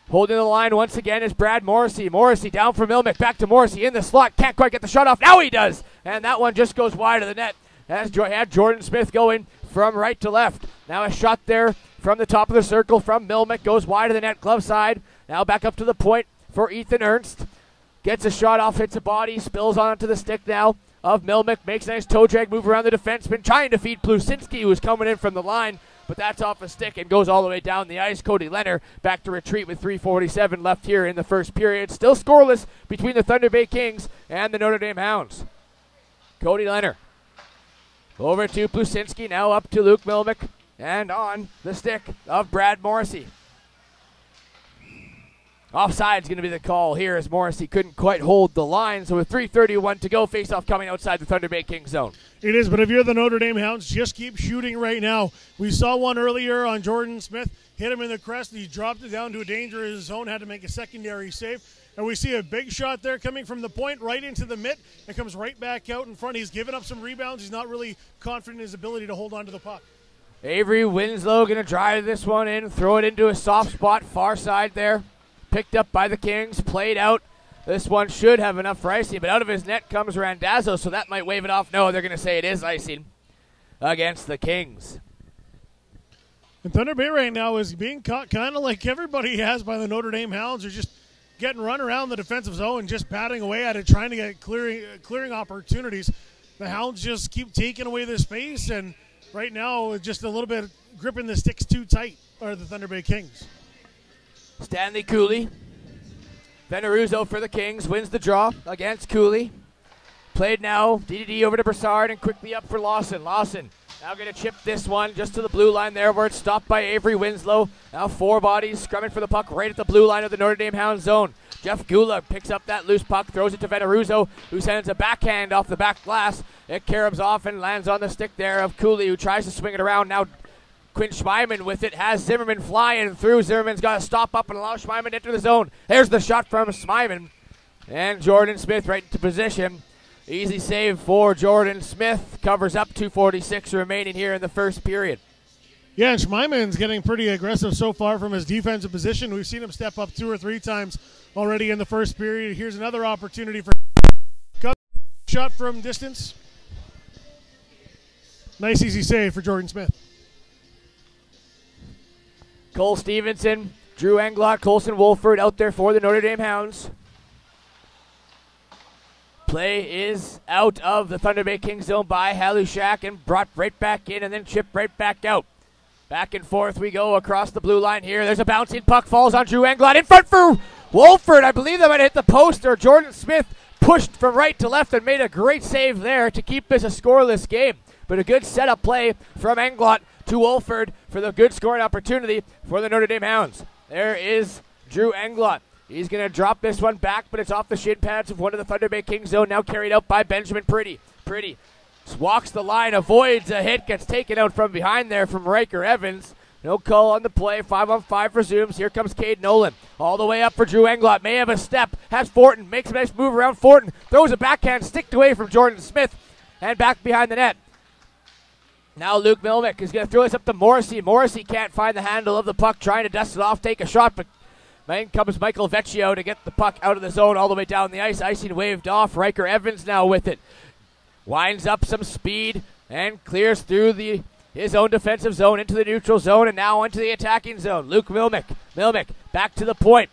Holding the line once again is Brad Morrissey. Morrissey down for Milmick. Back to Morrissey in the slot. Can't quite get the shot off. Now he does. And that one just goes wide of the net. Has had Jordan Smith going from right to left. Now a shot there from the top of the circle from Milmick. Goes wide of the net, glove side. Now back up to the point for Ethan Ernst. Gets a shot off, hits a body, spills onto the stick now of Milmick. Makes a nice toe drag move around the defenseman. Trying to feed Plusinski, who's coming in from the line. But that's off a stick and goes all the way down the ice. Cody Leonard back to retreat with 3:47 left here in the first period. Still scoreless between the Thunder Bay Kings and the Notre Dame Hounds. Cody Leonard over to Plusinski, now up to Luke Milmick, and on the stick of Brad Morrissey. Offside's going to be the call here as Morrissey couldn't quite hold the line. So with 3:31 to go, face-off coming outside the Thunder Bay Kings zone. It is, but if you're the Notre Dame Hounds, just keep shooting right now. We saw one earlier on Jordan Smith, hit him in the crest, and he dropped it down to a dangerous zone, had to make a secondary save. And we see a big shot there coming from the point right into the mitt and comes right back out in front. He's given up some rebounds. He's not really confident in his ability to hold on to the puck. Avery Winslow going to drive this one in, throw it into a soft spot, far side there. Picked up by the Kings, played out. This one should have enough for icing, but out of his net comes Randazzo, so that might wave it off. No, they're going to say it is icing against the Kings. And Thunder Bay right now is being caught kind of like everybody has by the Notre Dame Hounds. They're just getting run around the defensive zone, just batting away at it, trying to get clearing opportunities. The Hounds just keep taking away the space, and right now just a little bit gripping the sticks too tight are the Thunder Bay Kings. Stanley Cooley. Veneruzzo for the Kings wins the draw against Cooley. Played now, DDD over to Broussard and quickly up for Lawson. Lawson now going to chip this one just to the blue line there where it's stopped by Avery Winslow. Now four bodies scrumming for the puck right at the blue line of the Notre Dame Hounds zone. Jeff Gula picks up that loose puck, throws it to Veneruzzo, who sends a backhand off the back glass. It carabs off and lands on the stick there of Cooley, who tries to swing it around. Now Quinn Schmeiman with it, has Zimmerman flying through. Zimmerman's got to stop up and allow Schmeiman to enter the zone. There's the shot from Schmeiman. And Jordan Smith right into position. Easy save for Jordan Smith. Covers up 2:46 remaining here in the first period. Yeah, and Schmeiman's getting pretty aggressive so far from his defensive position. We've seen him step up 2 or 3 times already in the first period. Here's another opportunity for shot from distance. Nice easy save for Jordan Smith. Cole Stevenson, Drew Englot, Colson Wolford out there for the Notre Dame Hounds. Play is out of the Thunder Bay Kings zone by Halushak and brought right back in and then chipped right back out. Back and forth we go across the blue line here. There's a bouncing puck, falls on Drew Englot. In front for Wolford. I believe that might hit the post, or Jordan Smith pushed from right to left and made a great save there to keep this a scoreless game. But a good setup play from Englot to Wolford for the good scoring opportunity for the Notre Dame Hounds. There is Drew Englot. He's going to drop this one back, but it's off the shin pads of one of the Thunder Bay Kings zone, now carried out by Benjamin Pretty. Pretty walks the line, avoids a hit, gets taken out from behind there from Riker Evans. No call on the play. 5-on-5 resumes. Here comes Cade Nolan. All the way up for Drew Englot. May have a step. Has Fortin. Makes a nice move around Fortin. Throws a backhand sticked away from Jordan Smith and back behind the net. Now Luke Milmick is going to throw this up to Morrissey. Morrissey can't find the handle of the puck, trying to dust it off, take a shot, but then comes Michael Vecchio to get the puck out of the zone all the way down the ice. Icing waved off. Riker Evans now with it. Winds up some speed and clears through his own defensive zone into the neutral zone and now into the attacking zone. Luke Milmick. Milmick back to the point.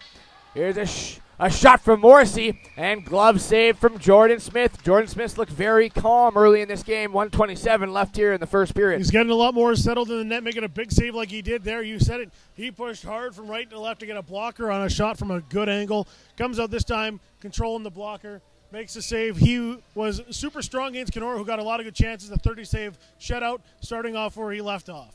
Here's a shot from Morrissey and glove save from Jordan Smith. Jordan Smith looked very calm early in this game. 1:27 left here in the first period. He's getting a lot more settled in the net, making a big save like he did there. You said it. He pushed hard from right to left to get a blocker on a shot from a good angle. Comes out this time, controlling the blocker. Makes a save. He was super strong against Kenora, who got a lot of good chances. A 30-save shutout, starting off where he left off.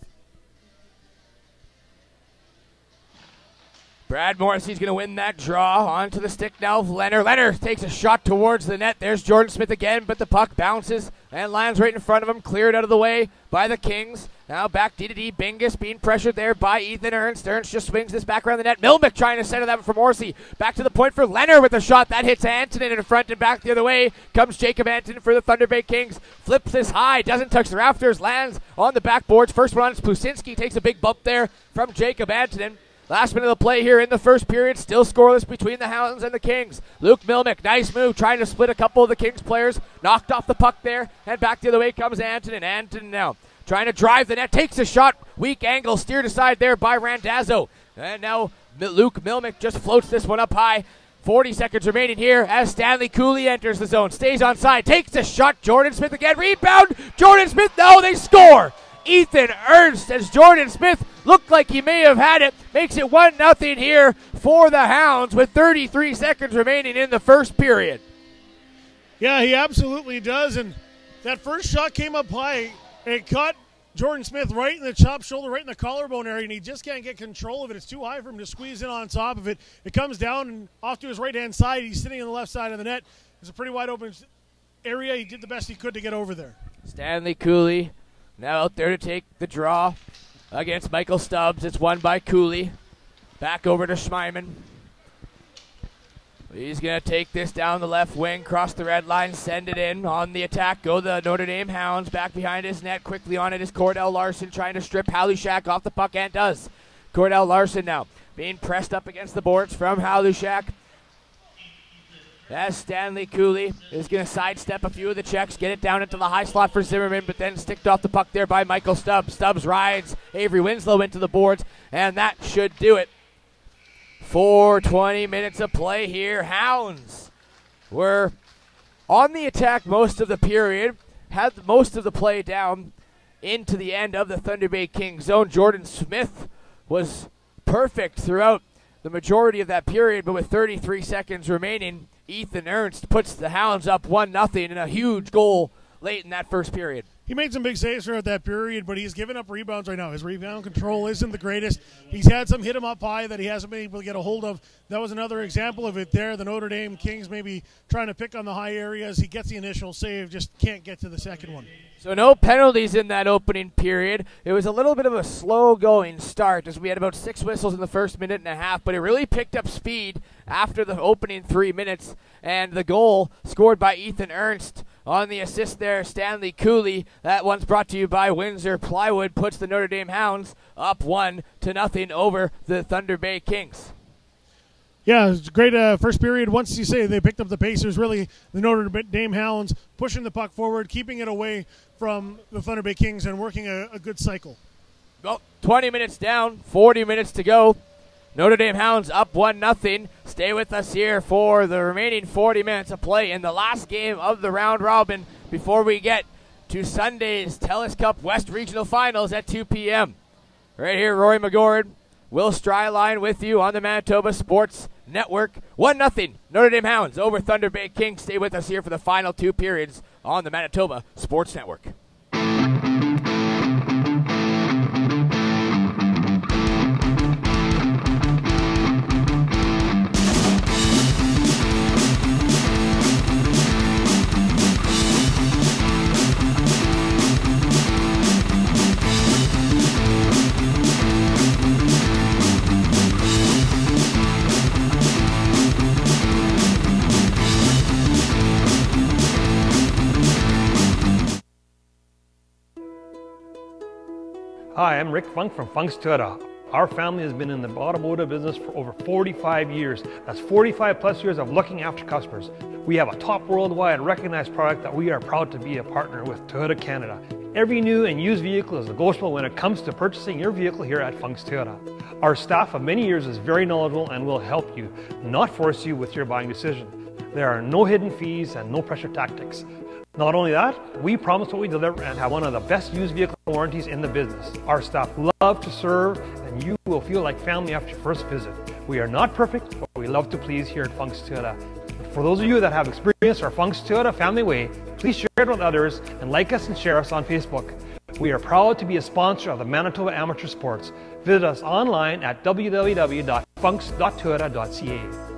Brad Morrissey's going to win that draw. Onto the stick now of Leonard. Leonard takes a shot towards the net. There's Jordan Smith again, but the puck bounces and lands right in front of him. Cleared out of the way by the Kings. Now back D-to-D. Bingus being pressured there by Ethan Ernst. Ernst just swings this back around the net. Milmick trying to center that one for Morrissey. Back to the point for Leonard with a shot. That hits Antonin in front and back the other way. Comes Jacob Antonin for the Thunder Bay Kings. Flips this high. Doesn't touch the rafters. Lands on the backboards. First one on is Pusinski. Takes a big bump there from Jacob Antonin. Last minute of the play here in the first period. Still scoreless between the Hounds and the Kings. Luke Milmick, nice move, trying to split a couple of the Kings players. Knocked off the puck there, and back the other way comes Antonin. Antonin now trying to drive the net. Takes a shot. Weak angle, steered aside there by Randazzo. And now Luke Milmick just floats this one up high. 40 seconds remaining here as Stanley Cooley enters the zone. Stays on side. Takes a shot. Jordan Smith again. Rebound. Jordan Smith. No, they score. Ethan Ernst, as Jordan Smith looked like he may have had it, makes it 1-0 here for the Hounds with 33 seconds remaining in the first period. Yeah, he absolutely does, and that first shot came up high. It caught Jordan Smith right in the chop shoulder, right in the collarbone area, and he just can't get control of it. It's too high for him to squeeze in on top of it. It comes down and off to his right-hand side. He's sitting on the left side of the net. It's a pretty wide open area. He did the best he could to get over there. Stanley Cooley now out there to take the draw against Michael Stubbs. It's won by Cooley. Back over to Schmeiman. He's going to take this down the left wing, cross the red line, send it in. On the attack go the Notre Dame Hounds. Back behind his net, quickly on it is Cordell Larson trying to strip Halushak off the puck, and does. Cordell Larson now being pressed up against the boards from Halushak. As Stanley Cooley is going to sidestep a few of the checks, get it down into the high slot for Zimmerman, but then sticked off the puck there by Michael Stubbs. Stubbs rides Avery Winslow into the boards, and that should do it. 4:20 minutes of play here. Hounds were on the attack most of the period, had most of the play down into the end of the Thunder Bay Kings zone. Jordan Smith was perfect throughout the majority of that period, but with 33 seconds remaining, Ethan Ernst puts the Hounds up 1-0 in a huge goal late in that first period. He made some big saves throughout that period, but he's giving up rebounds right now. His rebound control isn't the greatest. He's had some hit him up high that he hasn't been able to get a hold of. That was another example of it there. The Notre Dame Kings maybe trying to pick on the high areas. He gets the initial save, just can't get to the second one. So no penalties in that opening period. It was a little bit of a slow-going start as we had about 6 whistles in the first minute and a half, but it really picked up speed after the opening 3 minutes, and the goal scored by Ethan Ernst. On the assist there, Stanley Cooley. That one's brought to you by Windsor Plywood, puts the Notre Dame Hounds up 1-0 over the Thunder Bay Kings. Yeah, it was a great first period. Once you say they picked up the pace, it was really the Notre Dame Hounds pushing the puck forward, keeping it away from the Thunder Bay Kings, and working a good cycle. Well, 20 minutes down, 40 minutes to go. Notre Dame Hounds up 1-0. Stay with us here for the remaining 40 minutes of play in the last game of the round robin before we get to Sunday's Telus Cup West Regional Finals at 2 p.m. Right here, Rory McGorn, Will Stryline with you on the Manitoba Sports Network. 1-0 Notre Dame Hounds over Thunder Bay Kings. Stay with us here for the final 2 periods on the Manitoba Sports Network. Hi, I'm Rick Funk from Funk's Toyota. Our family has been in the automotive business for over 45 years. That's 45 plus years of looking after customers. We have a top worldwide recognized product that we are proud to be a partner with Toyota Canada. Every new and used vehicle is negotiable when it comes to purchasing your vehicle here at Funk's Toyota. Our staff of many years is very knowledgeable and will help you, not force you with your buying decision. There are no hidden fees and no pressure tactics. Not only that, we promise what we deliver and have one of the best used vehicle warranties in the business. Our staff love to serve, and you will feel like family after your first visit. We are not perfect, but we love to please here at Funk's Toyota. For those of you that have experienced our Funk's Toyota family way, please share it with others and like us and share us on Facebook. We are proud to be a sponsor of the Manitoba Amateur Sports. Visit us online at www.funks.toyota.ca.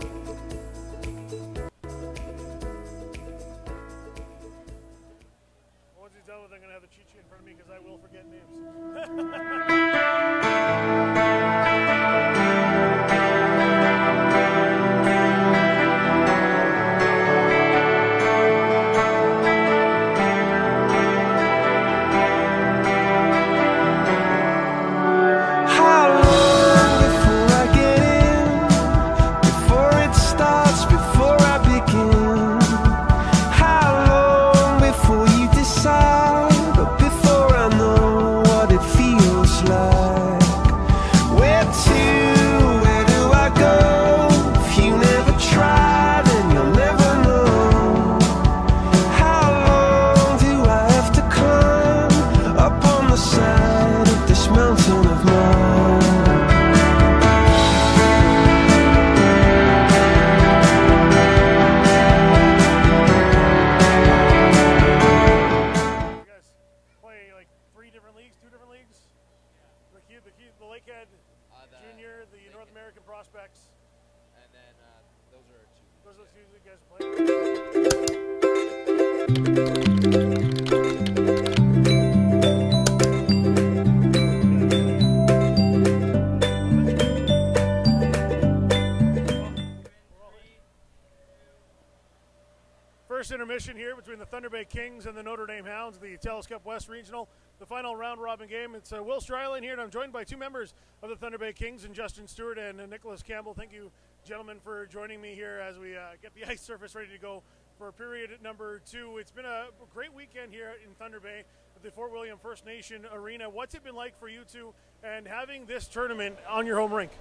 First intermission here between the Thunder Bay Kings and the Notre Dame Hounds, the Telus Cup West Regional, the final round-robin game. It's Will Stryline here, and I'm joined by two members of the Thunder Bay Kings, and Justin Stewart and Nicholas Campbell. Thank you, gentlemen, for joining me here as we get the ice surface ready to go for period number 2. It's been a great weekend here in Thunder Bay at the Fort William First Nation Arena. What's it been like for you two and having this tournament on your home rink?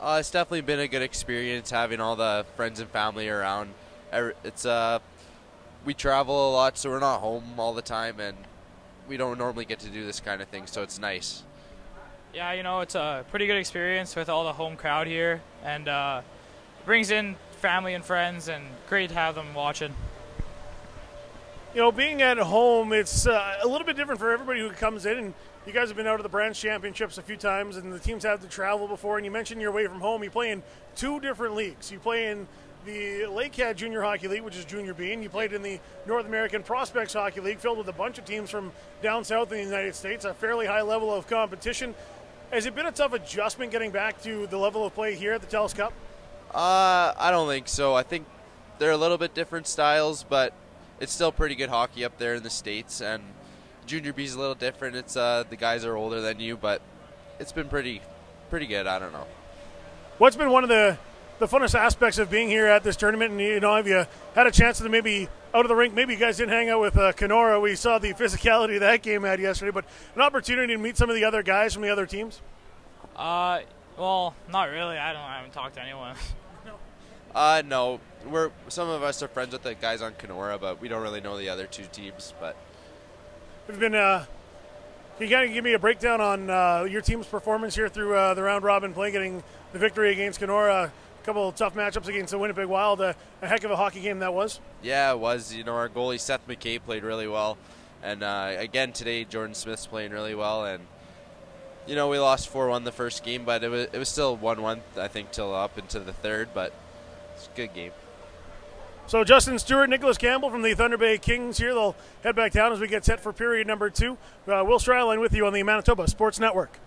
It's definitely been a good experience having all the friends and family around. It's we travel a lot, so we're not home all the time, and we don't normally get to do this kind of thing, so it's nice. Yeah, you know, it's a pretty good experience with all the home crowd here, and brings in family and friends, and great to have them watching. You know, being at home, it's a little bit different for everybody who comes in, and you guys have been out of the Branch Championships a few times, and the teams have to travel before, and you mentioned you're away from home. You play in 2 different leagues. You play in the Lake Cat Junior Hockey League, which is Junior B, and you played in the North American Prospects Hockey League, filled with a bunch of teams from down south in the United States, a fairly high level of competition. Has it been a tough adjustment getting back to the level of play here at the Telus Cup? I don't think so. I think they're a little bit different styles, but it's still pretty good hockey up there in the States, and Junior B is a little different. It's the guys are older than you, but it's been pretty good. I don't know. What's been one of the funnest aspects of being here at this tournament? And, you know, have you had a chance to maybe out of the rink, maybe you guys didn't hang out with Kenora. We saw the physicality that game had yesterday, but an opportunity to meet some of the other guys from the other teams? Well, not really. I haven't talked to anyone. No. Some of us are friends with the guys on Kenora, but we don't really know the other 2 teams. But can you kind of give me a breakdown on your team's performance here through the round-robin play, getting the victory against Kenora? A couple of tough matchups against the Winnipeg Wild. A heck of a hockey game that was. Yeah, it was. You know, our goalie Seth McKay played really well, and again today Jordan Smith's playing really well. And you know, we lost 4-1 the first game, but it was still 1-1 I think till up into the third. But it's a good game. So Justin Stewart, Nicholas Campbell from the Thunder Bay Kings here. They'll head back down as we get set for period number 2. Will Stryline with you on the Manitoba Sports Network.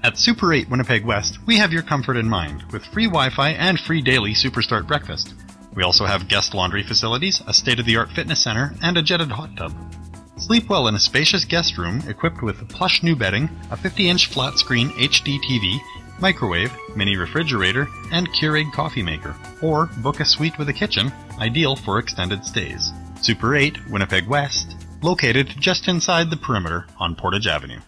At Super 8 Winnipeg West, we have your comfort in mind, with free Wi-Fi and free daily Superstart breakfast. We also have guest laundry facilities, a state-of-the-art fitness center, and a jetted hot tub. Sleep well in a spacious guest room equipped with plush new bedding, a 50-inch flat-screen HD TV, microwave, mini refrigerator, and Keurig coffee maker. Or book a suite with a kitchen, ideal for extended stays. Super 8 Winnipeg West, located just inside the perimeter on Portage Avenue.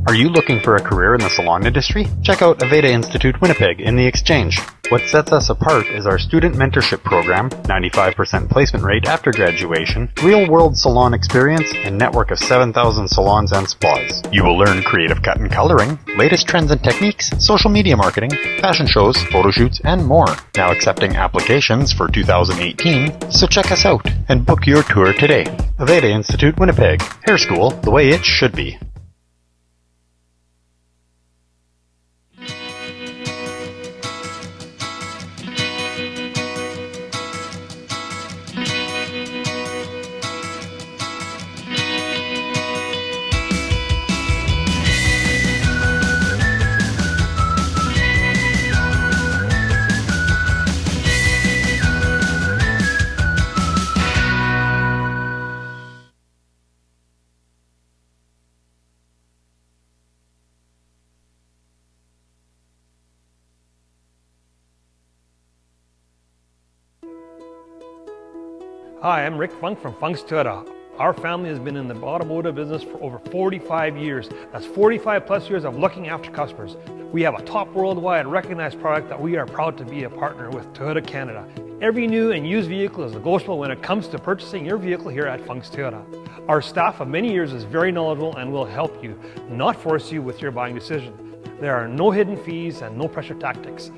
Are you looking for a career in the salon industry? Check out Aveda Institute Winnipeg in the Exchange. What sets us apart is our student mentorship program, 95% placement rate after graduation, real-world salon experience, and network of 7,000 salons and spas. You will learn creative cut and coloring, latest trends and techniques, social media marketing, fashion shows, photo shoots, and more. Now accepting applications for 2018, so check us out and book your tour today. Aveda Institute Winnipeg. Hair school the way it should be. Hi, I'm Rick Funk from Funk's Toyota. Our family has been in the automotive business for over 45 years. That's 45 plus years of looking after customers. We have a top worldwide recognized product that we are proud to be a partner with Toyota Canada. Every new and used vehicle is negotiable when it comes to purchasing your vehicle here at Funk's Toyota. Our staff of many years is very knowledgeable and will help you, not force you with your buying decision. There are no hidden fees and no pressure tactics.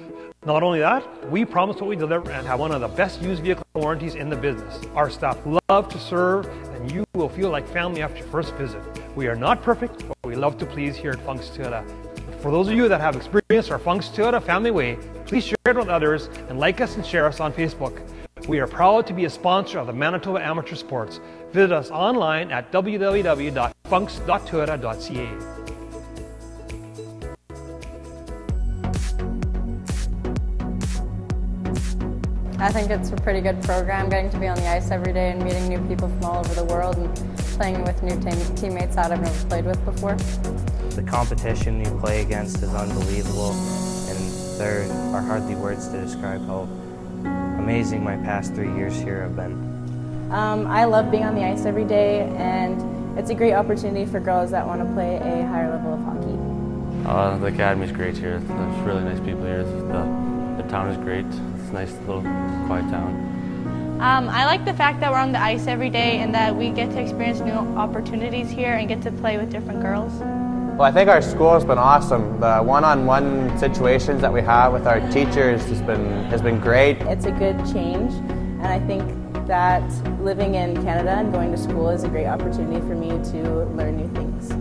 Not only that, we promise what we deliver and have one of the best used vehicle warranties in the business. Our staff love to serve and you will feel like family after your first visit. We are not perfect, but we love to please here at Funk's Toyota. For those of you that have experienced our Funk's Toyota family way, please share it with others and like us and share us on Facebook. We are proud to be a sponsor of the Manitoba Amateur Sports. Visit us online at www.funks.toyota.ca. I think it's a pretty good program, getting to be on the ice every day and meeting new people from all over the world and playing with new teammates that I've never played with before. The competition you play against is unbelievable, and there are hardly words to describe how amazing my past 3 years here have been. I love being on the ice every day, and it's a great opportunity for girls that want to play a higher level of hockey. The academy's great here. There's really nice people here. The town is great. It's a nice little quiet town. I like the fact that we're on the ice every day and that we get to experience new opportunities here and get to play with different girls. Well, I think our school has been awesome. The one-on-one situations that we have with our teachers has been great. It's a good change, and I think that living in Canada and going to school is a great opportunity for me to learn new things.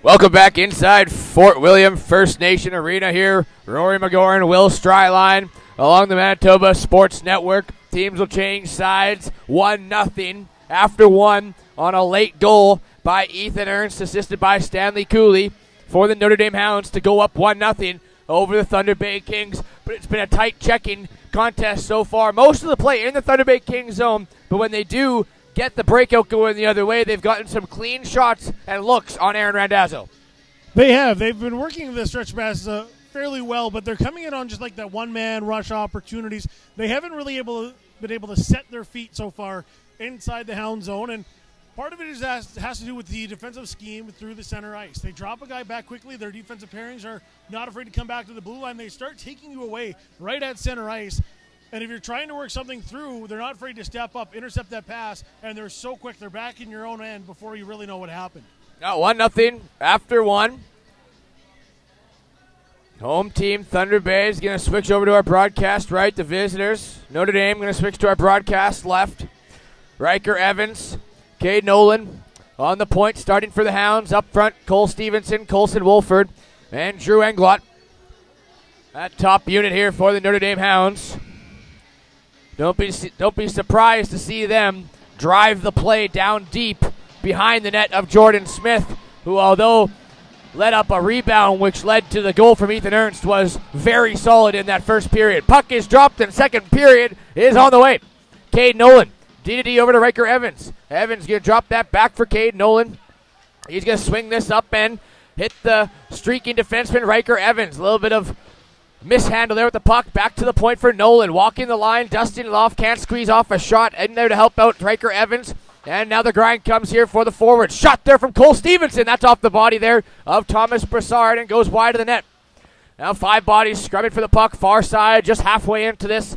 Welcome back inside Fort William First Nation Arena here. Rory McGoran, Will Stryline along the Manitoba Sports Network. Teams will change sides 1-0 after one on a late goal by Ethan Ernst, assisted by Stanley Cooley for the Notre Dame Hounds to go up 1-0 over the Thunder Bay Kings. But it's been a tight checking contest so far. Most of the play in the Thunder Bay Kings zone, but when they do get the breakout going the other way, they've gotten some clean shots and looks on Aaron Randazzo. They have. They've been working the stretch pass fairly well, but they're coming in on just like that one-man rush opportunities. They haven't really been able to set their feet so far inside the Hound zone, and part of it has to do with the defensive scheme through the center ice. They drop a guy back quickly. Their defensive pairings are not afraid to come back to the blue line. They start taking you away right at center ice. And if you're trying to work something through, they're not afraid to step up, intercept that pass, and they're so quick. They're back in your own end before you really know what happened. Now 1-0 after one. Home team Thunder Bay is going to switch over to our broadcast right. The visitors, Notre Dame, going to switch to our broadcast left. Riker Evans, Cade Nolan on the point, starting for the Hounds. Up front, Cole Stevenson, Colson Wolford, and Drew Englot. That top unit here for the Notre Dame Hounds. Don't be surprised to see them drive the play down deep behind the net of Jordan Smith, who, although let up a rebound which led to the goal from Ethan Ernst, was very solid in that first period. Puck is dropped and second period is on the way. Cade Nolan, D-to-D over to Riker Evans. Evans going to drop that back for Cade Nolan. He's going to swing this up and hit the streaking defenseman Riker Evans. A little bit of mishandle there with the puck. Back to the point for Nolan. Walking the line, dusting it off, can't squeeze off a shot in there to help out Riker Evans. And now the grind comes here for the forward. Shot there from Cole Stevenson. That's off the body there of Thomas Brassard and goes wide of the net. Now 5 bodies scrumming for the puck. Far side, just halfway into this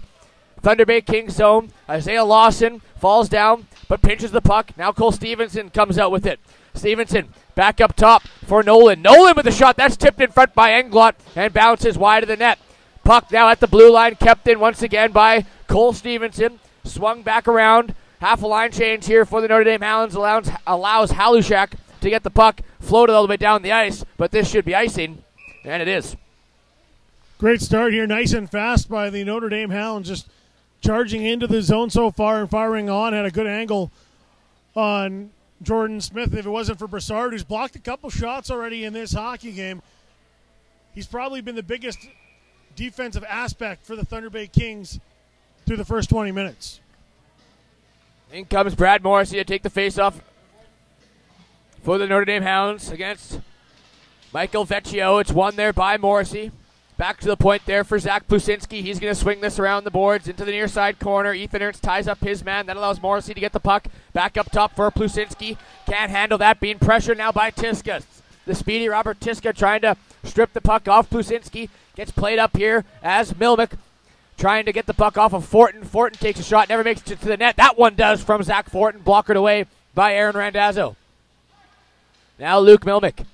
Thunder Bay Kings zone. Isaiah Lawson falls down but pinches the puck. Now Cole Stevenson comes out with it. Stevenson back up top for Nolan. Nolan with a shot. That's tipped in front by Englot and bounces wide of the net. Puck now at the blue line, kept in once again by Cole Stevenson. Swung back around. Half a line change here for the Notre Dame Hounds allows Halushak to get the puck, floated all the way down the ice, but this should be icing, and it is. Great start here, nice and fast by the Notre Dame Hounds, just charging into the zone so far and firing on. Had a good angle on Jordan Smith. If it wasn't for Brassard, who's blocked a couple shots already in this hockey game, he's probably been the biggest defensive aspect for the Thunder Bay Kings through the first 20 minutes. In comes Brad Morrissey to take the face-off for the Notre Dame Hounds against Michael Vecchio. It's won there by Morrissey. Back to the point there for Zach Plusinski. He's going to swing this around the boards into the near side corner. Ethan Ernst ties up his man. That allows Morrissey to get the puck back up top for Plusinski. Can't handle that, being pressured now by Tiska. The speedy Robert Tiska trying to strip the puck off Plusinski. Gets played up here as Milmick trying to get the puck off of Fortin. Fortin takes a shot, never makes it to the net. That one does from Zach Fortin, blockered away by Aaron Randazzo. Now Luke Milmick.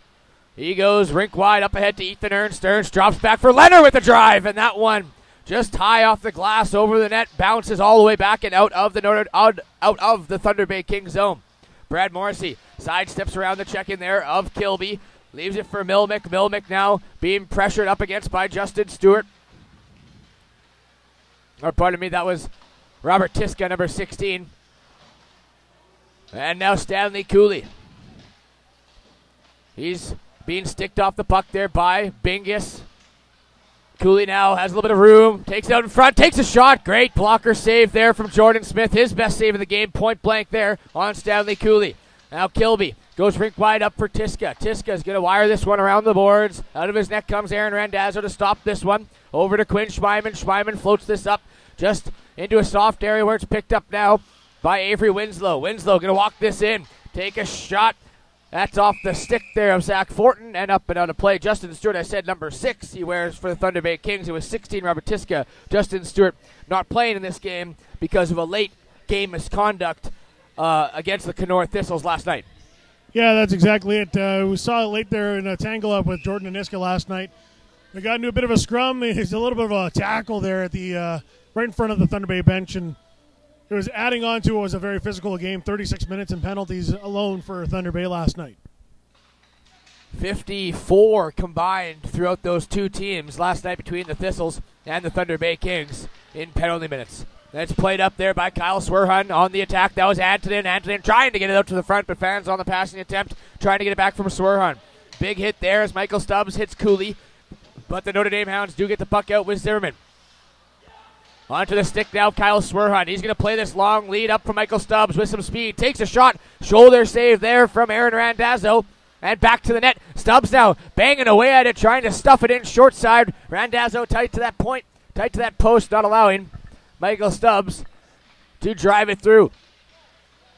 He goes rink wide up ahead to Ethan Ernst. Ernst drops back for Leonard with the drive, and that one just high off the glass over the net, bounces all the way back and out of the Thunder Bay Kings zone. Brad Morrissey sidesteps around the check in there of Kilby, leaves it for Milmick. Milmick now being pressured up against by Justin Stewart. Or pardon me, that was Robert Tiska, number 16. And now Stanley Cooley. He's being sticked off the puck there by Bingus. Cooley now has a little bit of room, takes it out in front, takes a shot. Great blocker save there from Jordan Smith. His best save of the game, point blank there on Stanley Cooley. Now Kilby goes rink wide up for Tiska. Tiska's going to wire this one around the boards. Out of his net comes Aaron Randazzo to stop this one. Over to Quinn Schmeiman. Schmeiman floats this up just into a soft area where it's picked up now by Avery Winslow. Winslow going to walk this in, take a shot. That's off the stick there of Zach Fortin and up and out of play. Justin Stewart, I said number 6 he wears for the Thunder Bay Kings. It was 16, Robert Tiska. Justin Stewart not playing in this game because of a late game misconduct against the Kenora Thistles last night. Yeah, that's exactly it. We saw it late there in a tangle up with Jordan Aniska last night. They got into a bit of a scrum. There's a little bit of a tackle there at the right in front of the Thunder Bay bench, and it was adding on to what was a very physical game. 36 minutes and penalties alone for Thunder Bay last night. 54 combined throughout those two teams last night between the Thistles and the Thunder Bay Kings in penalty minutes. That's played up there by Kyle Swerhun on the attack. That was Antonin. Antonin trying to get it out to the front, but fans on the passing attempt trying to get it back from Swerhun. Big hit there as Michael Stubbs hits Cooley, but the Notre Dame Hounds do get the puck out with Zimmerman. Onto the stick now, Kyle Swerhun. He's going to play this long lead up from Michael Stubbs with some speed. Takes a shot. Shoulder save there from Aaron Randazzo. And back to the net. Stubbs now banging away at it, trying to stuff it in short side. Randazzo tight to that point, tight to that post, not allowing Michael Stubbs to drive it through.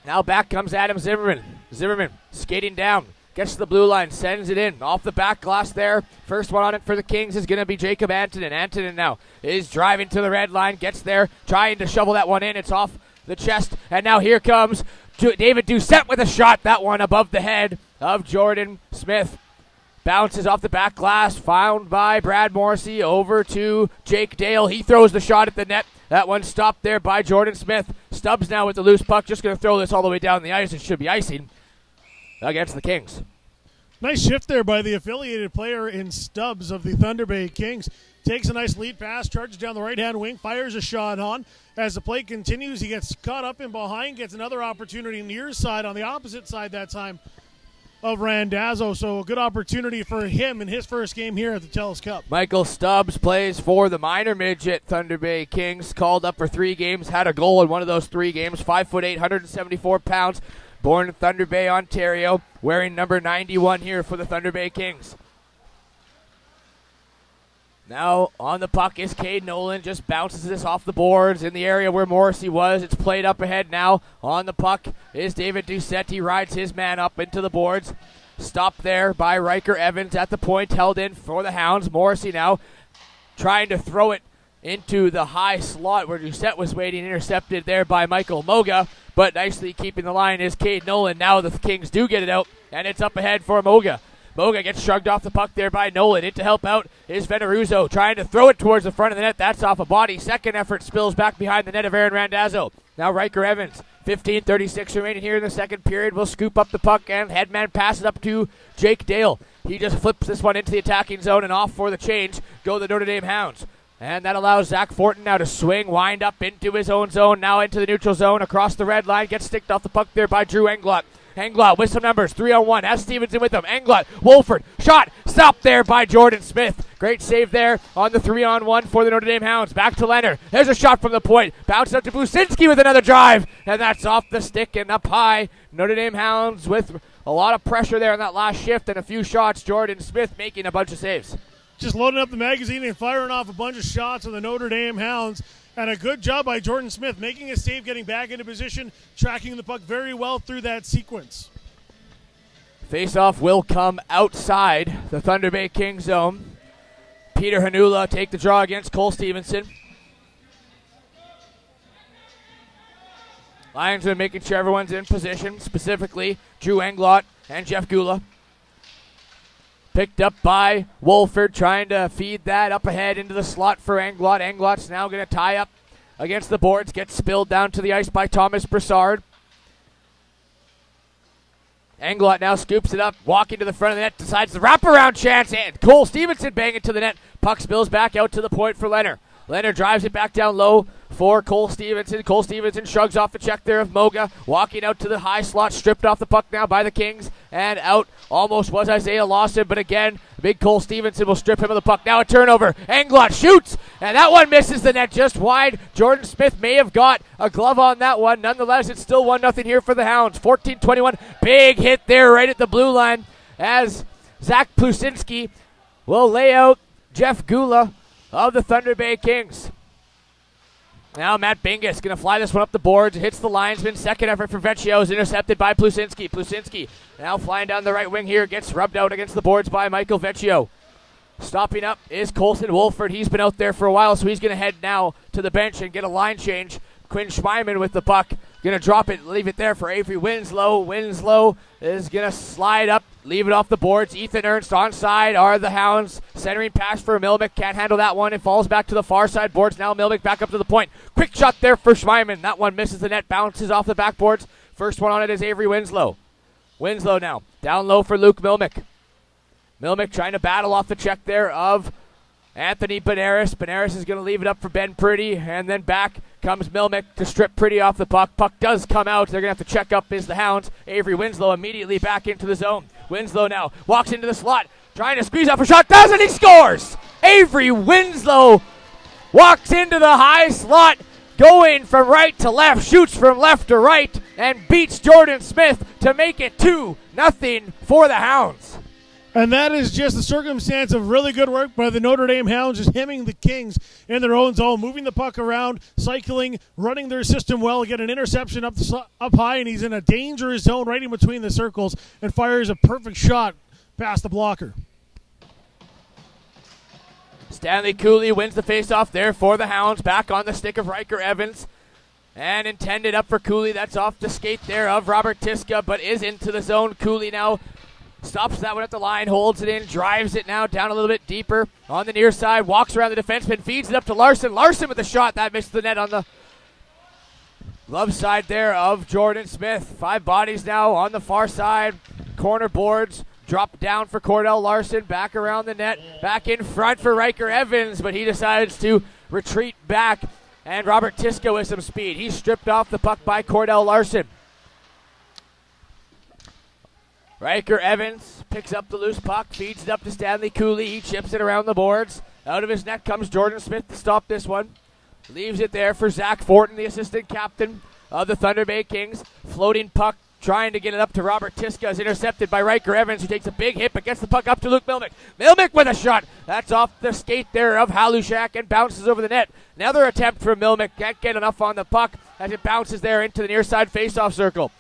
Now back comes Adam Zimmerman. Zimmerman skating down, gets to the blue line, sends it in. Off the back glass there. First one on it for the Kings is going to be Jacob Antonin. Antonin now is driving to the red line, gets there, trying to shovel that one in. It's off the chest, and now here comes David Doucette with a shot. That one above the head of Jordan Smith. Bounces off the back glass, found by Brad Morrissey, over to Jake Dale. He throws the shot at the net. That one stopped there by Jordan Smith. Stubbs now with the loose puck, just going to throw this all the way down the ice. It should be icing against the Kings. Nice shift there by the affiliated player in Stubbs of the Thunder Bay Kings. Takes a nice lead pass, charges down the right-hand wing, fires a shot on. As the play continues, he gets caught up in behind, gets another opportunity near side on the opposite side that time of Randazzo. So a good opportunity for him in his first game here at the Telus Cup. Michael Stubbs plays for the minor midget Thunder Bay Kings. Called up for 3 games, had a goal in one of those 3 games. 5'8", 174 pounds. Born in Thunder Bay, Ontario. Wearing number 91 here for the Thunder Bay Kings. Now on the puck is Cade Nolan. Just bounces this off the boards in the area where Morrissey was. It's played up ahead now. On the puck is David Doucette. He rides his man up into the boards. Stopped there by Riker Evans at the point. Held in for the Hounds. Morrissey now trying to throw it into the high slot where Doucette was waiting. Intercepted there by Michael Moga. But nicely keeping the line is Cade Nolan. Now the Kings do get it out. And it's up ahead for Moga. Moga gets shrugged off the puck there by Nolan. In to help out is Veneruzzo trying to throw it towards the front of the net. That's off a body. Second effort spills back behind the net of Aaron Randazzo. Now Riker Evans. 15:36 remaining here in the second period. Will scoop up the puck and headman passes up to Jake Dale. He just flips this one into the attacking zone, and off for the change go the Notre Dame Hounds. And that allows Zach Fortin now to swing, wind up into his own zone, now into the neutral zone, across the red line. Gets sticked off the puck there by Drew Englot. Englot with some numbers, 3-on-1, has Stevenson with him. Englot, Wolford, shot, stopped there by Jordan Smith. Great save there on the 3-on-1 for the Notre Dame Hounds. Back to Leonard. There's a shot from the point. Bounces up to Businski with another drive, and that's off the stick and up high. Notre Dame Hounds with a lot of pressure there on that last shift and a few shots. Jordan Smith making a bunch of saves. Just loading up the magazine and firing off a bunch of shots on the Notre Dame Hounds. And a good job by Jordan Smith, making a save, getting back into position, tracking the puck very well through that sequence. Face-off will come outside the Thunder Bay King zone. Peter Hanula take the draw against Cole Stevenson. Linesman making sure everyone's in position, specifically Drew Englot and Jeff Gula. Picked up by Wolford, trying to feed that up ahead into the slot for Englot. Englot's now going to tie up against the boards, gets spilled down to the ice by Thomas Broussard. Englot now scoops it up, walking to the front of the net, decides the wraparound chance, and Cole Stevenson banging to the net. Puck spills back out to the point for Leonard. Leonard drives it back down low for Cole Stevenson. Cole Stevenson shrugs off the check there of Moga, walking out to the high slot, stripped off the puck now by the Kings, and out almost was Isaiah Lawson, but again, big Cole Stevenson will strip him of the puck. Now a turnover. Englot shoots, and that one misses the net just wide. Jordan Smith may have got a glove on that one. Nonetheless, it's still 1-0 here for the Hounds. 14-21. Big hit there right at the blue line as Zach Plusinski will lay out Jeff Gula of the Thunder Bay Kings. Now Matt Bingus going to fly this one up the boards. It hits the linesman. Second effort for Vecchio is intercepted by Plusinski. Plusinski now flying down the right wing here. Gets rubbed out against the boards by Michael Vecchio. Stopping up is Colson Wolford. He's been out there for a while, so he's going to head now to the bench and get a line change. Quinn Schmeiman with the puck. Going to drop it, leave it there for Avery Winslow. Winslow is going to slide up, leave it off the boards. Ethan Ernst onside are the Hounds. Centering pass for Milmick. Can't handle that one. It falls back to the far side boards. Now Milmick back up to the point. Quick shot there for Schmeiman. That one misses the net, bounces off the backboards. First one on it is Avery Winslow. Winslow now down low for Luke Milmick. Milmick trying to battle off the check there of Anthony Benares. Benares is going to leave it up for Ben Priddy, and then back comes Milmick to strip Priddy off the puck. Puck does come out. They're going to have to check up is the Hounds. Avery Winslow immediately back into the zone. Winslow now walks into the slot, trying to squeeze off a shot. Does it? He scores! Avery Winslow walks into the high slot, going from right to left, shoots from left to right, and beats Jordan Smith to make it 2-0 for the Hounds. And that is just a circumstance of really good work by the Notre Dame Hounds, just hemming the Kings in their own zone, moving the puck around, cycling, running their system well, get an interception up high, and he's in a dangerous zone right in between the circles and fires a perfect shot past the blocker. Stanley Cooley wins the faceoff there for the Hounds, back on the stick of Riker Evans, and intended up for Cooley. That's off the skate there of Robert Tiska, but is into the zone. Cooley now stops that one at the line, holds it in, drives it now down a little bit deeper on the near side, walks around the defenseman, feeds it up to Larson. Larson with a shot that missed the net on the glove side there of Jordan Smith. 5 bodies now on the far side, corner boards. Drop down for Cordell Larson, back around the net, back in front for Riker Evans, but he decides to retreat back, and Robert Tiska with some speed. He's stripped off the puck by Cordell Larson. Riker Evans picks up the loose puck, feeds it up to Stanley Cooley. He chips it around the boards. Out of his net comes Jordan Smith to stop this one. Leaves it there for Zach Fortin, the assistant captain of the Thunder Bay Kings. Floating puck, trying to get it up to Robert Tiska, is intercepted by Riker Evans, who takes a big hit but gets the puck up to Luke Milmick. Milmick with a shot. That's off the skate there of Halushak and bounces over the net. Another attempt from Milmick. Can't get enough on the puck as it bounces there into the near side faceoff circle.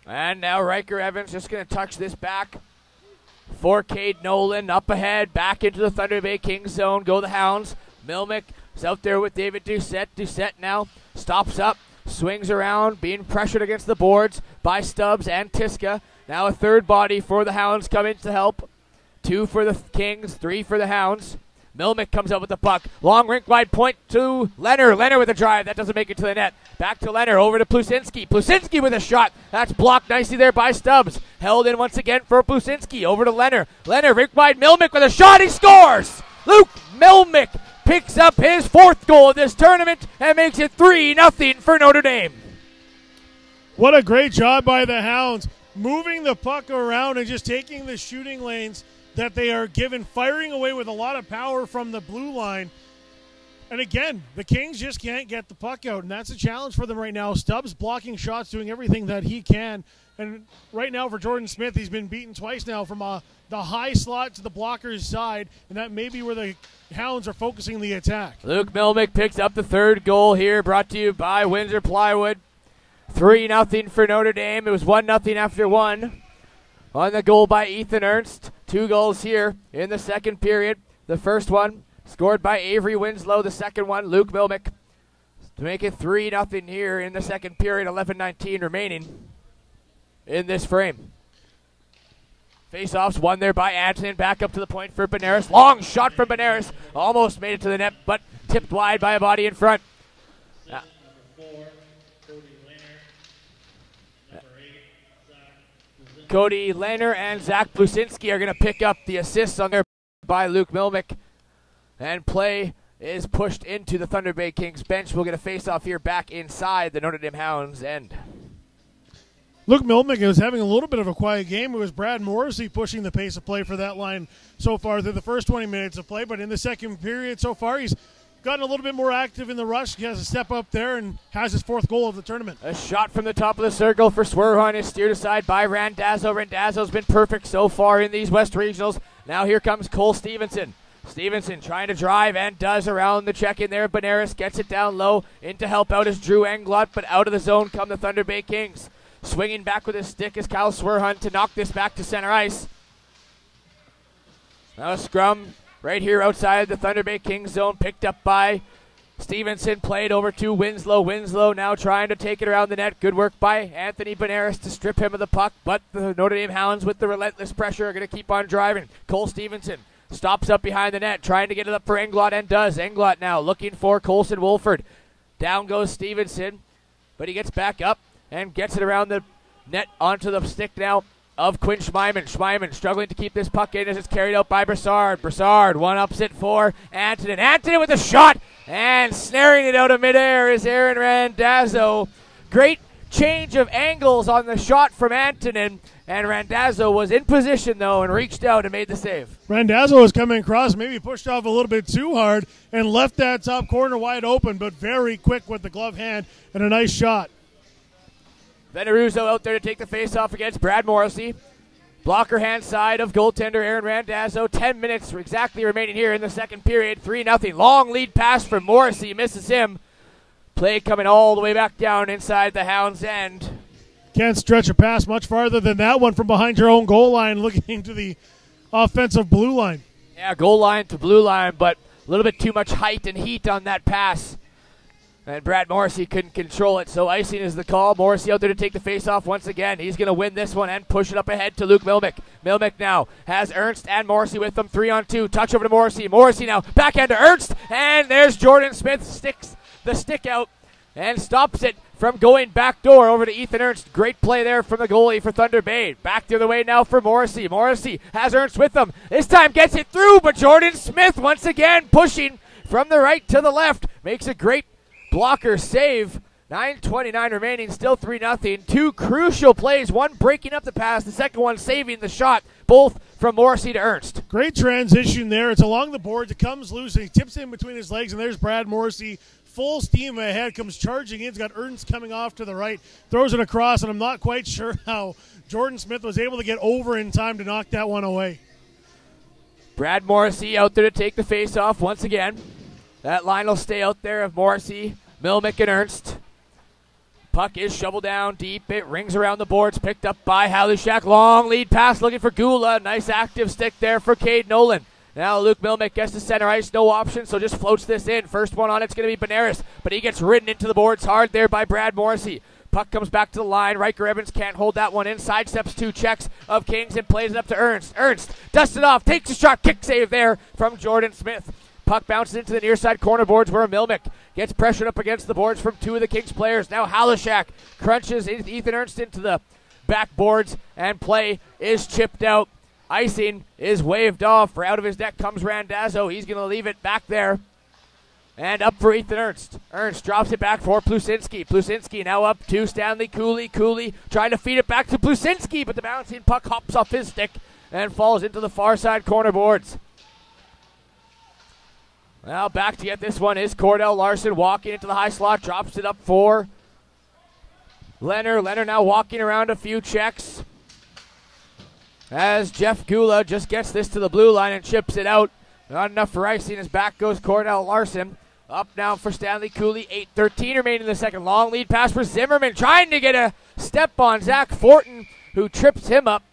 And now Riker Evans just going to touch this back for Cade Nolan. Up ahead, back into the Thunder Bay Kings zone. Go the Hounds. Milmick is out there with David Doucette. Doucette now stops up, swings around, being pressured against the boards by Stubbs and Tiska. Now a third body for the Hounds come in to help. 2 for the Kings, 3 for the Hounds. Milmick comes up with the puck. Long rink wide point to Leonard. Leonard with a drive. That doesn't make it to the net. Back to Leonard. Over to Plusinski. Plusinski with a shot. That's blocked nicely there by Stubbs. Held in once again for Plusinski. Over to Leonard. Leonard rink wide. Milmick with a shot. He scores! Luke Milmick picks up his 4th goal of this tournament and makes it 3-0 for Notre Dame. What a great job by the Hounds, moving the puck around and just taking the shooting lanes that they are given, firing away with a lot of power from the blue line. And again, the Kings just can't get the puck out, and that's a challenge for them right now. Stubbs blocking shots, doing everything that he can. And right now for Jordan Smith, he's been beaten twice now from the high slot to the blocker's side, and that may be where the Hounds are focusing the attack. Luke Milmick picks up the 3rd goal here, brought to you by Windsor Plywood. 3-0 for Notre Dame. It was 1-0 after 1. On the goal by Ethan Ernst. 2 goals here in the second period. The first one scored by Avery Winslow. The second one, Luke Milmick. To make it 3-0 here in the second period. 11:19 remaining in this frame. Face-offs won there by Antonin. Back up to the point for Benares. Long shot from Benares. Almost made it to the net, but tipped wide by a body in front. Cody Lehner and Zach Plusinski are going to pick up the assists on there by Luke Milmick. And play is pushed into the Thunder Bay Kings bench. We'll get a face-off here back inside the Notre Dame Hounds end. Luke Milmick is having a little bit of a quiet game. It was Brad Morrissey pushing the pace of play for that line so far through the first 20 minutes of play. But in the second period so far, he's gotten a little bit more active in the rush. He has a step up there and has his 4th goal of the tournament. A shot from the top of the circle for Swerhon is steered aside by Randazzo. Randazzo's been perfect so far in these West Regionals. Now here comes Cole Stevenson. Stevenson trying to drive and does around the check-in there. Benares gets it down low. In to help out is Drew Englot, but out of the zone come the Thunder Bay Kings. Swinging back with his stick is Kyle Swerhun to knock this back to center ice. Now a scrum right here outside the Thunder Bay Kings zone, picked up by Stevenson, played over to Winslow. Winslow now trying to take it around the net. Good work by Anthony Benares to strip him of the puck, but the Notre Dame Hounds with the relentless pressure are going to keep on driving. Cole Stevenson stops up behind the net, trying to get it up for Englot and does. Englot now looking for Colson Wolford. Down goes Stevenson, but he gets back up and gets it around the net onto the stick now of Quinn Schmeiman. Schmeiman struggling to keep this puck in as it's carried out by Brassard. Brassard one-ups it for Antonin. Antonin with a shot, and snaring it out of midair is Aaron Randazzo. Great change of angles on the shot from Antonin, and Randazzo was in position, though, and reached out and made the save. Randazzo was coming across, maybe pushed off a little bit too hard, and left that top corner wide open, but very quick with the glove hand, and a nice shot. Veneruso out there to take the face-off against Brad Morrissey. Blocker hand side of goaltender Aaron Randazzo. 10 minutes exactly remaining here in the second period. 3-0. Long lead pass from Morrissey. Misses him. Play coming all the way back down inside the Hounds' end. Can't stretch a pass much farther than that one from behind your own goal line looking to the offensive blue line. Yeah, goal line to blue line, but a little bit too much height and heat on that pass. And Brad Morrissey couldn't control it, so icing is the call. Morrissey out there to take the face-off once again. He's going to win this one and push it up ahead to Luke Milmick. Milmick now has Ernst and Morrissey with them, 3-on-2. Touch over to Morrissey. Morrissey now backhand to Ernst, and there's Jordan Smith, sticks the stick out and stops it from going backdoor over to Ethan Ernst. Great play there from the goalie for Thunder Bay. Back the other way now for Morrissey. Morrissey has Ernst with them. This time gets it through, but Jordan Smith once again pushing from the right to the left. Makes a great blocker save. 9:29 remaining, still 3-0. Two crucial plays, one breaking up the pass, the second one saving the shot, both from Morrissey to Ernst. Great transition there. It's along the boards. It comes loose, and he tips in between his legs, and there's Brad Morrissey. Full steam ahead, comes charging in. He's got Ernst coming off to the right, throws it across, and I'm not quite sure how Jordan Smith was able to get over in time to knock that one away. Brad Morrissey out there to take the face-off once again. That line will stay out there of Morrissey, Milmick, and Ernst. Puck is shoveled down deep. It rings around the boards, picked up by Halushak. Long lead pass looking for Gula. Nice active stick there for Cade Nolan. Now Luke Milmick gets to center ice, no option, so just floats this in. First one on it's going to be Benares, but he gets ridden into the boards hard there by Brad Morrissey. Puck comes back to the line. Riker Evans can't hold that one in. Sidesteps two checks of Kings and plays it up to Ernst. Ernst dusts it off, takes a shot, kick save there from Jordan Smith. Puck bounces into the near side corner boards where Milmick gets pressured up against the boards from two of the Kings players. Now Halushak crunches Ethan Ernst into the backboards, and play is chipped out. Icing is waved off. For out of his net comes Randazzo. He's going to leave it back there. And up for Ethan Ernst. Ernst drops it back for Plusinski. Plusinski now up to Stanley Cooley. Cooley trying to feed it back to Plusinski, but the bouncing puck hops off his stick and falls into the far side corner boards. Now back to get this one is Cordell Larson walking into the high slot. Drops it up for Leonard. Leonard now walking around a few checks, as Jeff Gula just gets this to the blue line and chips it out. Not enough for icing as back goes Cordell Larson. Up now for Stanley Cooley. 8:13 remaining in the second. Long lead pass for Zimmerman, trying to get a step on Zach Fortin, who trips him up.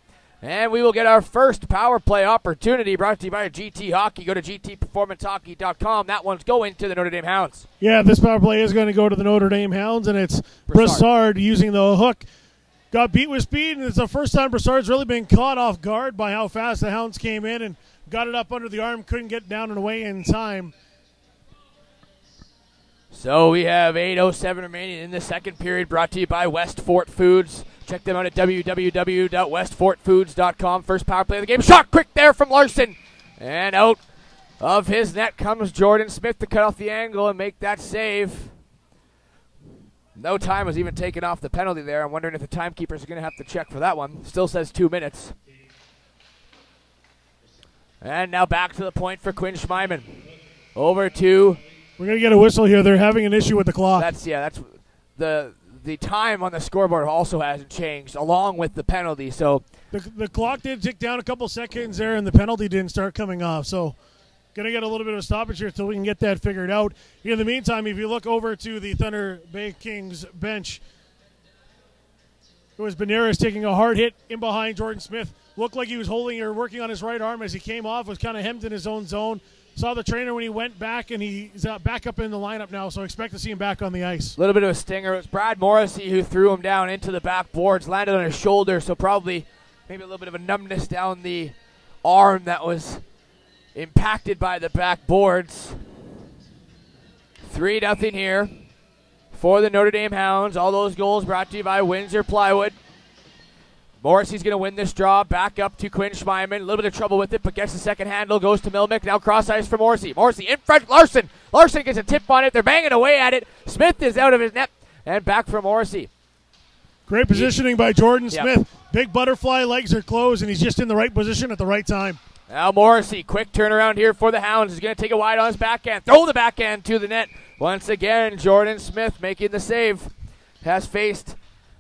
And we will get our first power play opportunity, brought to you by GT Hockey. Go to gtperformancehockey.com. That one's going to the Notre Dame Hounds. Yeah, this power play is going to go to the Notre Dame Hounds, and it's Brassard using the hook. Got beat with speed, and it's the first time Brassard's really been caught off guard by how fast the Hounds came in and got it up under the arm, couldn't get down and away in time. So we have 8:07 remaining in the second period, brought to you by West Fort Foods. Check them out at www.westfortfoods.com. First power play of the game. Shot quick there from Larson. And out of his net comes Jordan Smith to cut off the angle and make that save. No time was even taken off the penalty there. I'm wondering if the timekeepers are going to have to check for that one. Still says 2 minutes. And now back to the point for Quinn Schmeiman. Over to... We're going to get a whistle here. They're having an issue with the clock. That's the time on the scoreboard also hasn't changed, along with the penalty. So the clock did tick down a couple seconds there, and the penalty didn't start coming off. So going to get a little bit of a stoppage here until we can get that figured out. In the meantime, if you look over to the Thunder Bay Kings bench, it was Benares taking a hard hit in behind Jordan Smith. Looked like he was holding or working on his right arm as he came off, was kind of hemmed in his own zone. Saw the trainer when he went back, and he's back up in the lineup now, so expect to see him back on the ice. A little bit of a stinger. It was Brad Morrissey who threw him down into the backboards, landed on his shoulder, so probably maybe a little bit of a numbness down the arm that was impacted by the backboards. 3-0 here for the Notre Dame Hounds. All those goals brought to you by Windsor Plywood. Morrissey's going to win this draw. Back up to Quinn Schmeiman. A little bit of trouble with it, but gets the second handle. Goes to Milmick. Now cross ice for Morrissey. Morrissey in front. Larson. Larson gets a tip on it. They're banging away at it. Smith is out of his net. And back for Morrissey. Great positioning by Jordan Smith. Big butterfly, legs are closed, and he's just in the right position at the right time. Now Morrissey, quick turnaround here for the Hounds. He's going to take it wide on his backhand. Throw the backhand to the net. Once again, Jordan Smith making the save. Has faced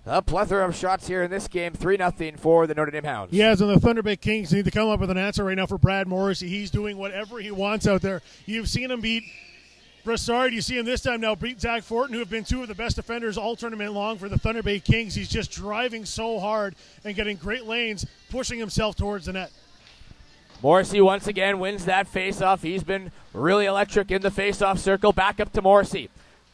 a plethora of shots here in this game. 3-0 for the Notre Dame Hounds. Yes, and the Thunder Bay Kings need to come up with an answer right now for Brad Morrissey. He's doing whatever he wants out there. You've seen him beat Brassard. You see him this time now beat Zach Fortin, who have been two of the best defenders all tournament long for the Thunder Bay Kings. He's just driving so hard and getting great lanes, pushing himself towards the net. Morrissey once again wins that faceoff. He's been really electric in the faceoff circle. Back up to Morrissey.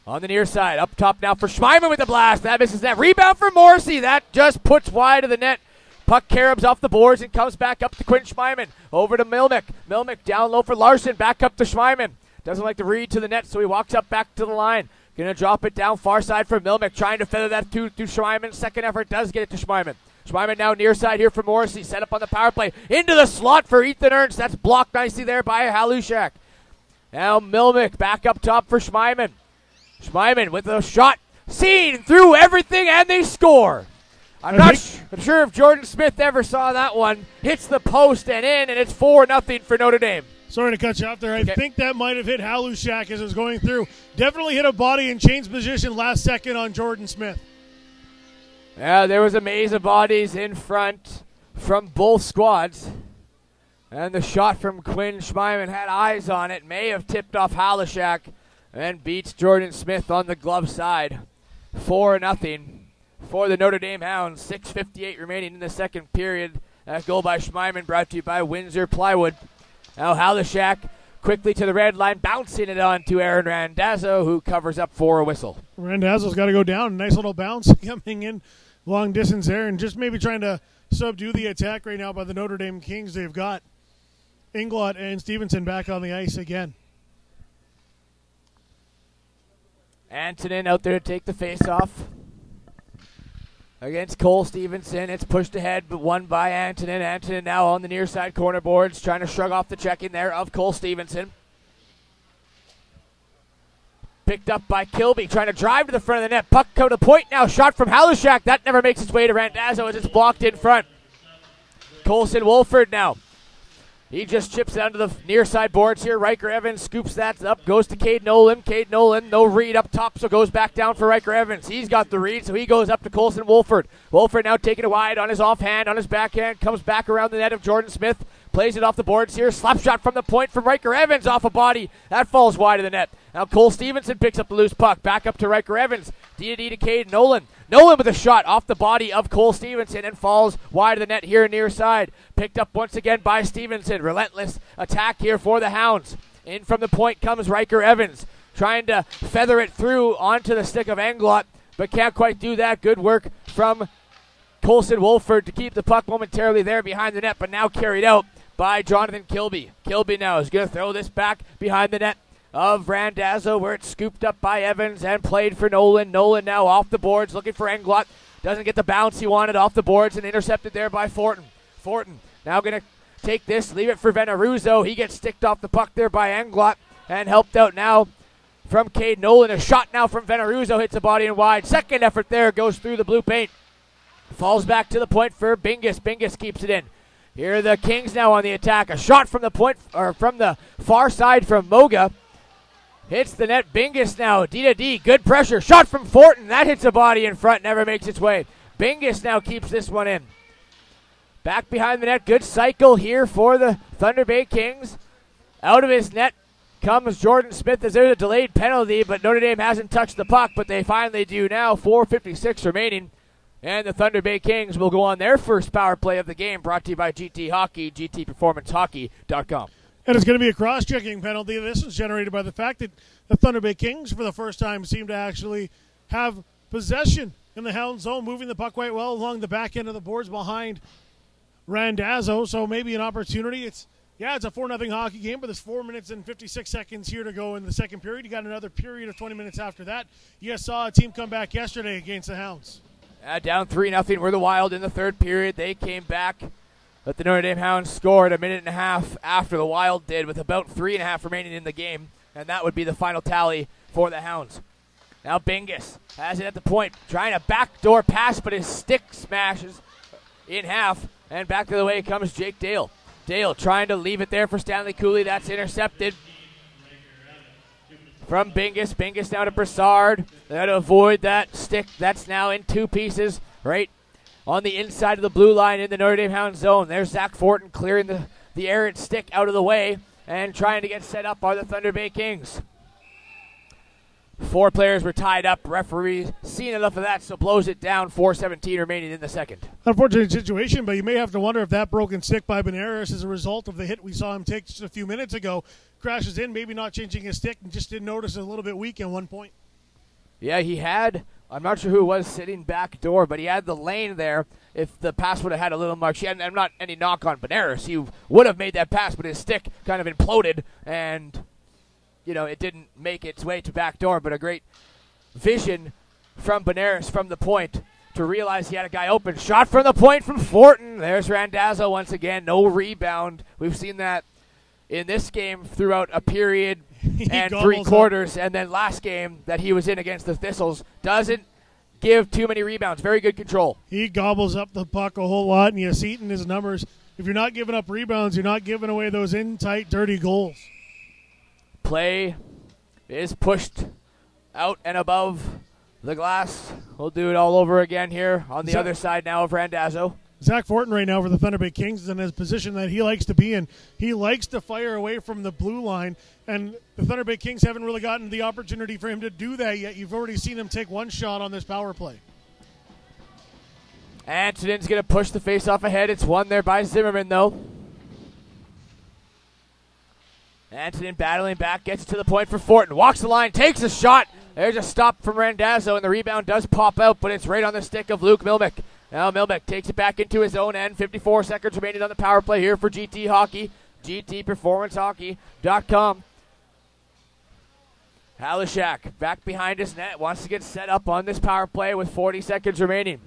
On the near side, up top now for Schmeiman with the blast. That misses that. Rebound for Morrissey. That just puts wide of the net. Puck carobs off the boards and comes back up to Quinn Schmeiman. Over to Milmick. Milmick down low for Larson. Back up to Schmeiman. Doesn't like to read to the net, so he walks up back to the line. Going to drop it down far side for Milmick. Trying to feather that to Schmeiman. Second effort does get it to Schmeiman. Schmeiman now near side here for Morrissey. Set up on the power play. Into the slot for Ethan Ernst. That's blocked nicely there by Halushak. Now Milmick back up top for Schmeiman. Schmeiman with a shot, seen through everything, and they score. I'm sure if Jordan Smith ever saw that one. Hits the post and in, and it's 4-0 for Notre Dame. Sorry to cut you off there. I think that might have hit Halushak as it was going through. Definitely hit a body and changed position last second on Jordan Smith. Yeah, there was a maze of bodies in front from both squads. And the shot from Quinn Schmeiman had eyes on it. May have tipped off Halushak. And beats Jordan Smith on the glove side. 4-0 for the Notre Dame Hounds. 6:58 remaining in the second period. That goal by Schmeiman brought to you by Windsor Plywood. Now Halushak quickly to the red line, bouncing it on to Aaron Randazzo, who covers up for a whistle. Randazzo's got to go down. Nice little bounce coming in long distance there, and just maybe trying to subdue the attack right now by the Notre Dame Kings. They've got Inglot and Stevenson back on the ice again. Antonin out there to take the face-off against Cole Stevenson. It's pushed ahead, but won by Antonin. Antonin now on the near side corner boards, trying to shrug off the check-in there of Cole Stevenson. Picked up by Kilby, trying to drive to the front of the net. Puck go to point now. Shot from Halushak. That never makes its way to Randazzo as it's blocked in front. Colson Wolford now. He just chips down to the near side boards here. Riker Evans scoops that up, goes to Cade Nolan. Cade Nolan, no read up top, so goes back down for Riker Evans. He's got the read, so he goes up to Colson Wolford. Wolford now taking it wide on his offhand, on his backhand, comes back around the net of Jordan Smith. Plays it off the boards here. Slap shot from the point from Riker Evans off a body. That falls wide of the net. Now Cole Stevenson picks up the loose puck. Back up to Riker Evans. D to Cade Nolan. Nolan with a shot off the body of Cole Stevenson and falls wide of the net here near side. Picked up once again by Stevenson. Relentless attack here for the Hounds. In from the point comes Riker Evans. Trying to feather it through onto the stick of Englot, but can't quite do that. Good work from Colson Wolford to keep the puck momentarily there behind the net, but now carried out by Jonathan Kilby. Kilby now is going to throw this back behind the net of Randazzo, where it's scooped up by Evans and played for Nolan. Nolan now off the boards, looking for Englot. Doesn't get the bounce he wanted off the boards, and intercepted there by Fortin. Fortin now going to take this, leave it for Veneruzzo. He gets sticked off the puck there by Englot, and helped out now from Cade Nolan. A shot now from Veneruzzo, hits a body and wide. Second effort there, goes through the blue paint. Falls back to the point for Bingus. Bingus keeps it in. Here are the Kings now on the attack. A shot from the point, or from the far side from Moga. Hits the net. Bingus now. D. Good pressure. Shot from Fortin. That hits a body in front. Never makes its way. Bingus now keeps this one in. Back behind the net. Good cycle here for the Thunder Bay Kings. Out of his net comes Jordan Smith as there's a delayed penalty, but Notre Dame hasn't touched the puck, but they finally do now. 4:56 remaining. And the Thunder Bay Kings will go on their first power play of the game, brought to you by GT Hockey, GTPerformanceHockey.com. And it's going to be a cross-checking penalty. This is generated by the fact that the Thunder Bay Kings, for the first time, seem to actually have possession in the Hound zone, moving the puck quite well along the back end of the boards behind Randazzo. So maybe an opportunity. It's a 4-0 hockey game, but there's 4 minutes and 56 seconds here to go in the second period. You got another period of 20 minutes after that. You guys saw a team come back yesterday against the Hounds. Down 3-0 were the Wild in the third period. They came back, but the Notre Dame Hounds scored a minute and a half after the Wild did, with about 3.5 remaining in the game, and that would be the final tally for the Hounds. Now Bingus has it at the point, trying a backdoor pass, but his stick smashes in half, and back to the way comes Jake Dale. Dale trying to leave it there for Stanley Cooley. That's intercepted from Bingus. Bingus now to Brassard. They got to avoid that stick. That's now in two pieces right on the inside of the blue line in the Notre Dame Hound zone. There's Zach Fortin clearing the errant stick out of the way and trying to get set up by the Thunder Bay Kings. 4 players were tied up. Referee seen enough of that, so blows it down. 4:17 remaining in the second. Unfortunate situation, but you may have to wonder if that broken stick by Benares is a result of the hit we saw him take just a few minutes ago. Crashes in, maybe not changing his stick, and just didn't notice it a little bit weak at one point. Yeah, he had, I'm not sure who it was sitting back door, but he had the lane there. If the pass would have had a little mark, I'm not any knock on Benares. He would have made that pass, but his stick kind of imploded, and it didn't make its way to back door, but a great vision from Benares from the point to realize he had a guy open. Shot from the point from Fortin. There's Randazzo once again. No rebound. We've seen that in this game throughout a period and 3 quarters, and then last game that he was in against the Thistles. Doesn't give too many rebounds. Very good control. He gobbles up the puck a whole lot, and you see it in his numbers. If you're not giving up rebounds, you're not giving away those in-tight, dirty goals. Play is pushed out and above the glass. We'll do it all over again here on the other side now of Randazzo. Zach Fortin right now for the Thunder Bay Kings is in his position that he likes to be in. He likes to fire away from the blue line, and the Thunder Bay Kings haven't really gotten the opportunity for him to do that yet. You've already seen him take one shot on this power play. Antonen's going to push the face-off ahead. It's won there by Zimmerman, though. Antonen battling back, gets to the point for Fortin. Walks the line, takes a shot. There's a stop from Randazzo, and the rebound does pop out, but it's right on the stick of Luke Milmick. Now Milmick takes it back into his own end. 54 seconds remaining on the power play here for GT Hockey. GTPerformanceHockey.com. Halishak back behind his net. Wants to get set up on this power play with 40 seconds remaining.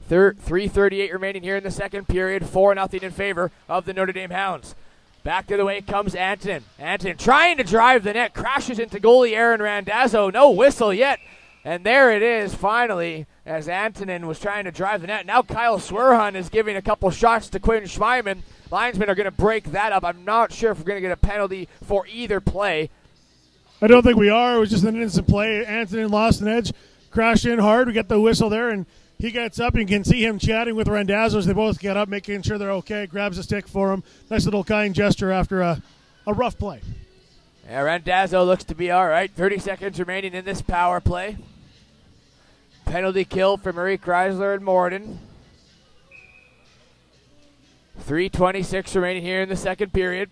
3:38 remaining here in the second period. 4-0 in favor of the Notre Dame Hounds. Back to the way comes Antonen. Antonen trying to drive the net. Crashes into goalie Aaron Randazzo. No whistle yet. And there it is finally as Antonen was trying to drive the net. Now Kyle Swerhan is giving a couple shots to Quinn Schmeiman. Linesmen are going to break that up. I'm not sure if we're going to get a penalty for either play. I don't think we are. It was just an innocent play. Antonen lost an edge, crashed in hard. We get the whistle there, and he gets up. You can see him chatting with Randazzo as they both get up, making sure they're okay. Grabs a stick for him. Nice little kind gesture after a rough play. Yeah, Randazzo looks to be all right. 30 seconds remaining in this power play. Penalty kill for Murray Chrysler and Morden. 3:26 remaining here in the second period.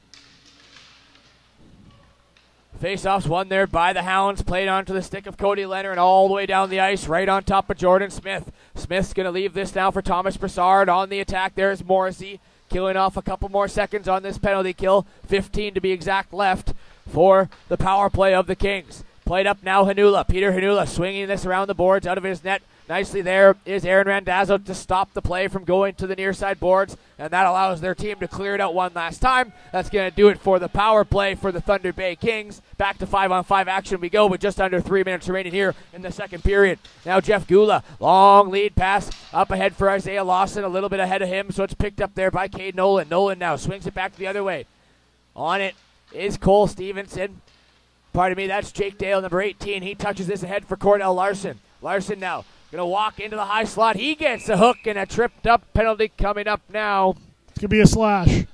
Face-offs won there by the Hounds. Played onto the stick of Cody Leonard and all the way down the ice, right on top of Jordan Smith. Smith's going to leave this now for Thomas Brassard. On the attack, there's Morrissey. Killing off a couple more seconds on this penalty kill. 15 to be exact left for the power play of the Kings. Played up now Hanula. Peter Hanula swinging this around the boards out of his net. Nicely there is Aaron Randazzo to stop the play from going to the near side boards, and that allows their team to clear it out one last time. That's going to do it for the power play for the Thunder Bay Kings. Back to 5-on-5 action we go with just under 3 minutes remaining here in the second period. Now Jeff Gula, long lead pass up ahead for Isaiah Lawson, a little bit ahead of him, so it's picked up there by Cade Nolan. Nolan now swings it back the other way. On it is Cole Stevenson. Pardon me, that's Jake Dale, number 18. He touches this ahead for Cordell Larson. Larson now going to walk into the high slot. He gets a hook and a tripped up penalty coming up now. It's going to be a slash.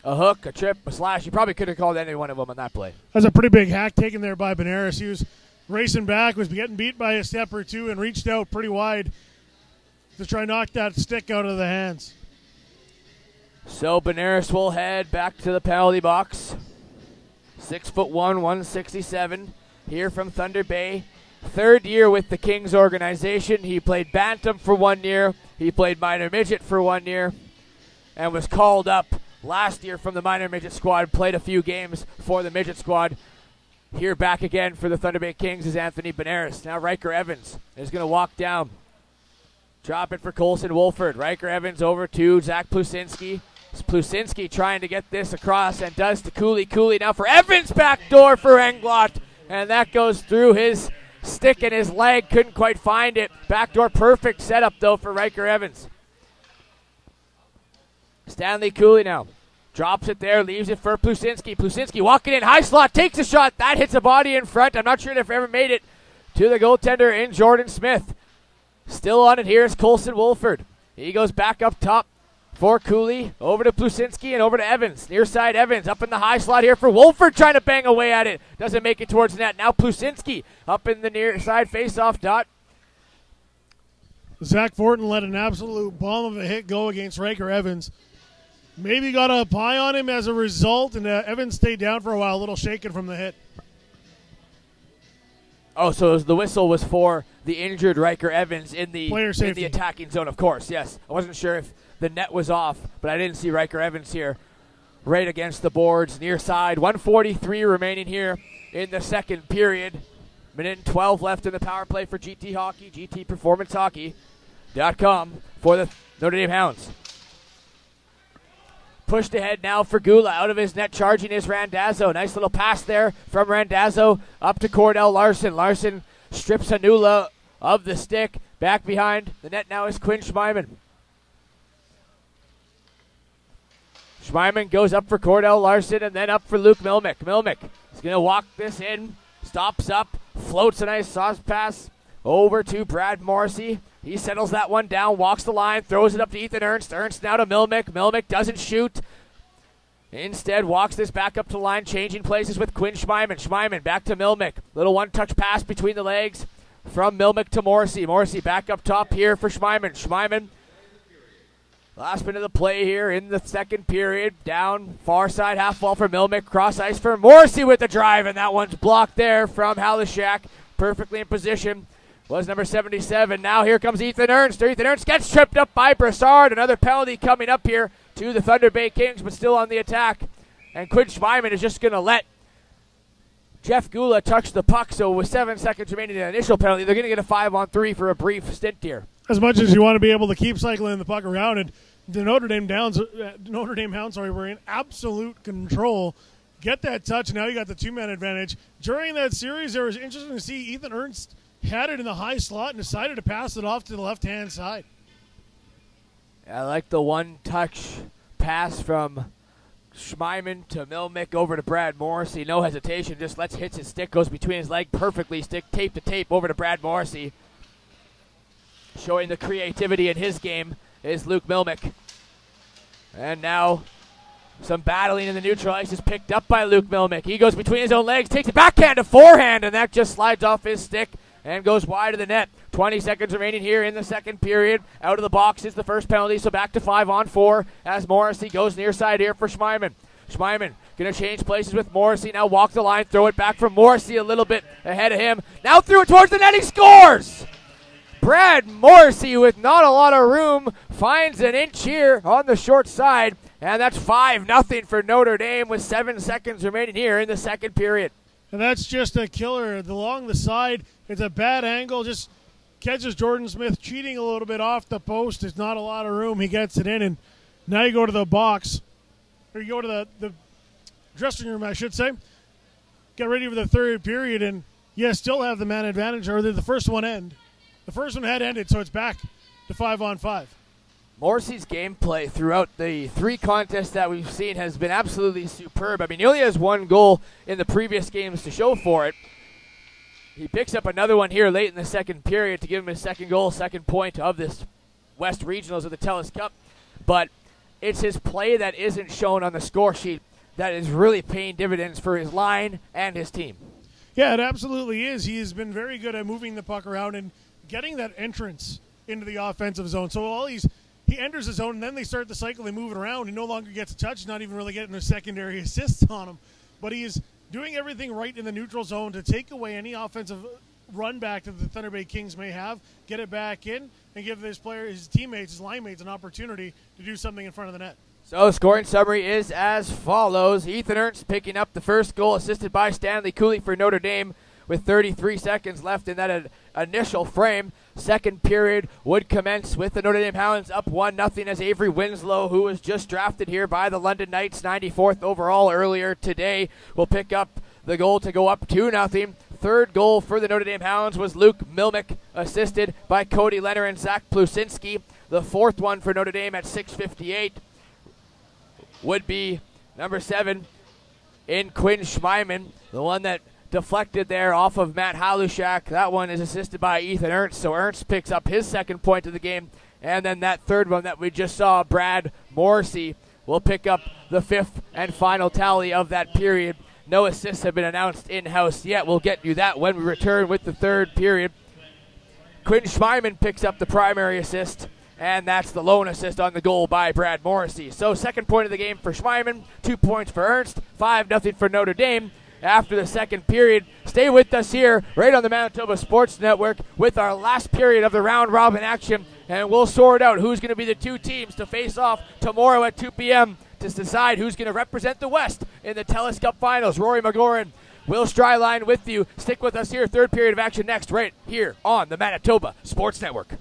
A hook, a trip, a slash. You probably could have called any one of them on that play. That's a pretty big hack taken there by Benares. He was racing back, was getting beat by a step or two, and reached out pretty wide to try and knock that stick out of the hands. So Benares will head back to the penalty box. 6'1", 167 here from Thunder Bay. Third year with the Kings organization. He played Bantam for 1 year. He played minor midget for 1 year and was called up last year from the minor midget squad. Played a few games for the midget squad. Here back again for the Thunder Bay Kings is Anthony Benares. Now Riker Evans is going to walk down Drop it for Colson Wolford. Riker Evans over to Zach Plusinski. Plusinski trying to get this across and does to Cooley. Cooley now for Evans, backdoor for Englot. And that goes through his stick and his leg. Couldn't quite find it. Backdoor perfect setup though for Riker Evans. Stanley Cooley now. Drops it there, leaves it for Plusinski. Plusinski walking in, high slot, takes a shot. That hits a body in front. I'm not sure if ever made it to the goaltender in Jordan Smith. Still on it here is Colson Wolford. He goes back up top for Cooley. Over to Plusinski and over to Evans. Near side Evans up in the high slot here for Wolford, trying to bang away at it. Doesn't make it towards the net. Now Plusinski up in the near side face-off dot. Zach Fortin let an absolute bomb of a hit go against Riker Evans. Maybe got a pie on him as a result, and Evans stayed down for a while, a little shaken from the hit. Oh, so the whistle was for the injured Riker Evans in the safety. attacking zone, of course, yes. I wasn't sure if the net was off, but I didn't see Riker Evans here right against the boards, near side. 1:43 remaining here in the second period. Minute and 12 left in the power play for GT Hockey, GTPerformanceHockey.com for the Notre Dame Hounds. Pushed ahead now for Gula. Out of his net, charging is Randazzo. Nice little pass there from Randazzo up to Cordell Larson. Larson strips Hanula of the stick. Back behind the net now is Quinn Schmeiman. Schmeiman goes up for Cordell Larson and then up for Luke Milmick. Milmick is going to walk this in. Stops up. Floats a nice sauce pass over to Brad Morrissey. He settles that one down, walks the line, throws it up to Ethan Ernst. Ernst now to Milmick. Milmick doesn't shoot. Instead, walks this back up to line, changing places with Quinn Schmeiman. Schmeiman back to Milmick. Little one-touch pass between the legs from Milmick to Morrissey. Morrissey back up top here for Schmeiman. Schmeiman, last minute of the play here in the second period. Down, far side, half wall for Milmick. Cross ice for Morrissey with the drive, and that one's blocked there from Halishak. Perfectly in position was number 77. Now here comes Ethan Ernst. Ethan Ernst gets tripped up by Brassard. Another penalty coming up here to the Thunder Bay Kings, but still on the attack. And Quinn Schmeiman is just going to let Jeff Gula touch the puck. So with 7 seconds remaining in the initial penalty, they're going to get a 5-on-3 for a brief stint here. As much as you want to be able to keep cycling the puck around, and the Notre Dame Hounds were in absolute control. Get that touch. Now you got the two-man advantage. During that series, it was interesting to see Ethan Ernst had it in the high slot and decided to pass it off to the left-hand side. I like the one-touch pass from Schmeiman to Milmick over to Brad Morrissey. No hesitation, just hits his stick, goes between his leg perfectly, stick tape to tape over to Brad Morrissey. Showing the creativity in his game is Luke Milmick. And now some battling in the neutral ice is picked up by Luke Milmick. He goes between his own legs, takes a backhand to forehand, and that just slides off his stick and goes wide of the net. 20 seconds remaining here in the second period. Out of the box is the first penalty, so back to 5-on-4 as Morrissey goes near side here for Schmeiman. Schmeiman going to change places with Morrissey. Now walk the line, throw it back from Morrissey a little bit ahead of him. Now threw it towards the net, he scores! Brad Morrissey with not a lot of room finds an inch here on the short side, and that's 5-0 for Notre Dame with 7 seconds remaining here in the second period. And that's just a killer. Along the side, it's a bad angle. Just catches Jordan Smith cheating a little bit off the post. There's not a lot of room. He gets it in, and now you go to the box. Or you go to the dressing room, I should say. Get ready for the third period, and you still have the man advantage, or did the first one end? The first one had ended, so it's back to 5-on-5. Morrissey's gameplay throughout the 3 contests that we've seen has been absolutely superb. I mean, he only has 1 goal in the previous games to show for it. He picks up another one here late in the second period to give him his second goal, second point of this West Regionals of the Telus Cup. But it's his play that isn't shown on the score sheet that is really paying dividends for his line and his team. Yeah, it absolutely is. He has been very good at moving the puck around and getting that entrance into the offensive zone. So all he enters the zone, and then they start the cycle. They move it around. He no longer gets a touch, not even really getting a secondary assist on him. But he is doing everything right in the neutral zone to take away any offensive run back that the Thunder Bay Kings may have, get it back in, and give his teammates, his line mates, an opportunity to do something in front of the net. So scoring summary is as follows. Ethan Ernst picking up the first goal, assisted by Stanley Cooley for Notre Dame, with 33 seconds left in that initial frame. Second period would commence with the Notre Dame Hounds up 1-0 as Avery Winslow, who was just drafted here by the London Knights, 94th overall earlier today, will pick up the goal to go up 2-0. Third goal for the Notre Dame Hounds was Luke Milmick, assisted by Cody Leonard and Zach Plusinski. The fourth one for Notre Dame at 6:58 would be number 7 in Quinn Schmeiman, the one that deflected there off of Matt Halushak. That one is assisted by Ethan Ernst, so Ernst picks up his second point of the game. And then that third one that we just saw, Brad Morrissey, will pick up the fifth and final tally of that period. No assists have been announced in-house yet. We'll get you that when we return with the third period. Quinn Schmeiman picks up the primary assist, and that's the lone assist on the goal by Brad Morrissey. So second point of the game for Schmeiman, 2 points for Ernst, 5-0 for Notre Dame. After the second period, stay with us here right on the Manitoba Sports Network with our last period of the round-robin action, and we'll sort out who's going to be the two teams to face off tomorrow at 2 p.m. to decide who's going to represent the West in the Telus Cup Finals. Rory McGoran, Will Stryline with you. Stick with us here. Third period of action next, right here on the Manitoba Sports Network.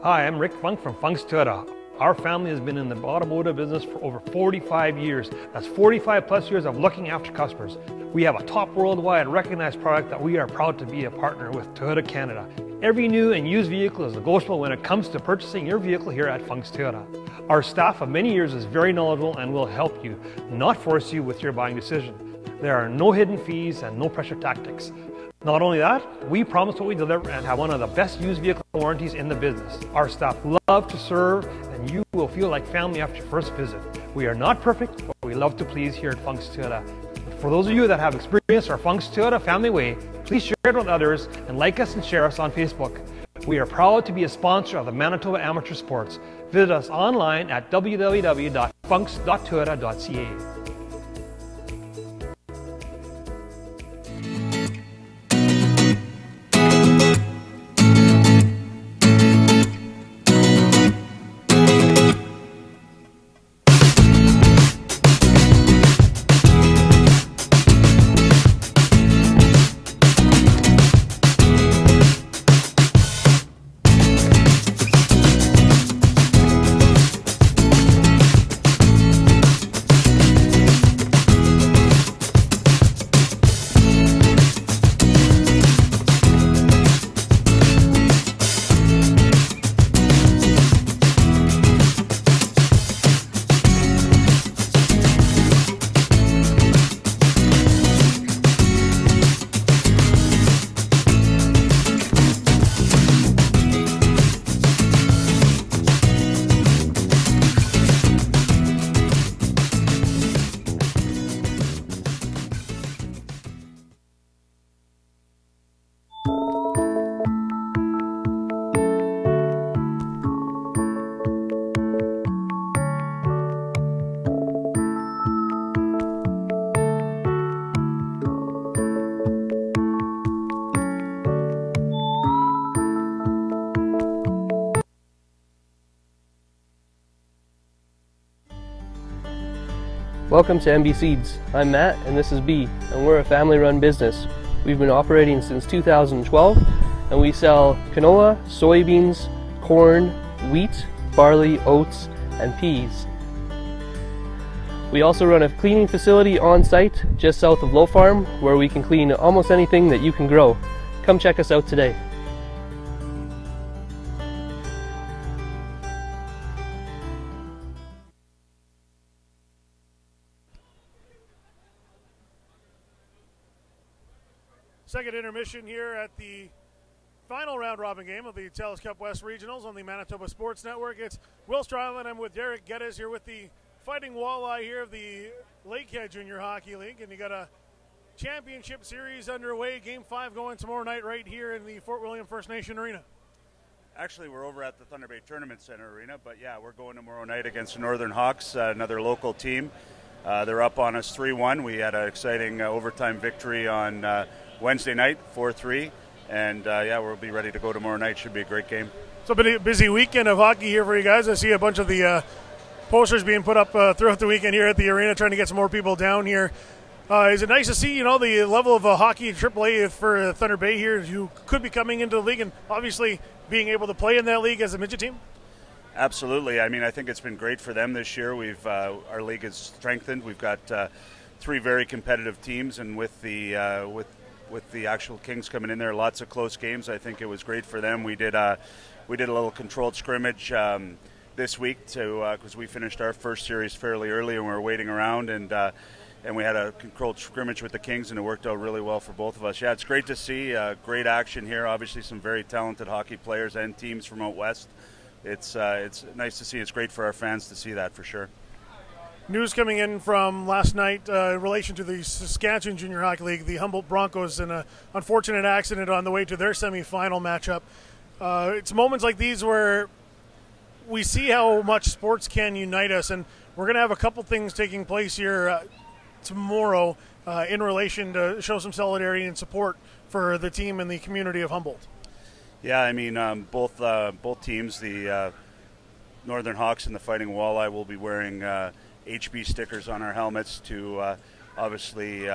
Hi, I'm Rick Funk from Funk's Toyota. Our family has been in the automotive business for over 45 years. That's 45 plus years of looking after customers. We have a top worldwide recognized product that we are proud to be a partner with Toyota Canada. Every new and used vehicle is negotiable when it comes to purchasing your vehicle here at Funk's Toyota. Our staff of many years is very knowledgeable and will help you, not force you with your buying decision. There are no hidden fees and no pressure tactics. Not only that, we promise what we deliver and have one of the best used vehicle warranties in the business. Our staff love to serve, and you will feel like family after your first visit. We are not perfect, but we love to please here at Funk's Toyota. For those of you that have experienced our Funk's Toyota family way, please share it with others and like us and share us on Facebook. We are proud to be a sponsor of the Manitoba Amateur Sports. Visit us online at www.funks.toyota.ca. Welcome to MB Seeds. I'm Matt and this is B, and we're a family-run business. We've been operating since 2012 and we sell canola, soybeans, corn, wheat, barley, oats, and peas. We also run a cleaning facility on site just south of Low Farm where we can clean almost anything that you can grow. Come check us out today. Second intermission here at the final round-robin game of the Telus Cup West Regionals on the Manitoba Sports Network. It's Will Stryland. I'm with Derek Geddes here with the Fighting Walleye here of the Lakehead Junior Hockey League, and you got a championship series underway. Game 5 going tomorrow night right here in the Fort William First Nation Arena. Actually, we're over at the Thunder Bay Tournament Center Arena, but yeah, we're going tomorrow night against the Northern Hawks, another local team. They're up on us 3-1. We had an exciting overtime victory on Wednesday night, 4-3, and yeah, we'll be ready to go tomorrow night. Should be a great game. So been a busy weekend of hockey here for you guys. I see a bunch of the posters being put up throughout the weekend here at the arena, trying to get some more people down here. Is it nice to see, the level of hockey in AAA for Thunder Bay here, who could be coming into the league and obviously being able to play in that league as a midget team? Absolutely. I mean, I think it's been great for them this year. Our league has strengthened. We've got 3 very competitive teams, and with the actual Kings coming in there, lots of close games. I think it was great for them. We did a little controlled scrimmage this week because we finished our first series fairly early and we were waiting around, and we had a controlled scrimmage with the Kings, and it worked out really well for both of us. Yeah, it's great to see great action here. Obviously, some very talented hockey players and teams from out west. It's nice to see. It's great for our fans to see that for sure. News coming in from last night in relation to the Saskatchewan Junior Hockey League, the Humboldt Broncos, in an unfortunate accident on the way to their semifinal matchup. It's moments like these where we see how much sports can unite us, and we're going to have a couple things taking place here tomorrow in relation to show some solidarity and support for the team and the community of Humboldt. Yeah, I mean, both teams, the Northern Hawks and the Fighting Walleye, will be wearing HB stickers on our helmets to obviously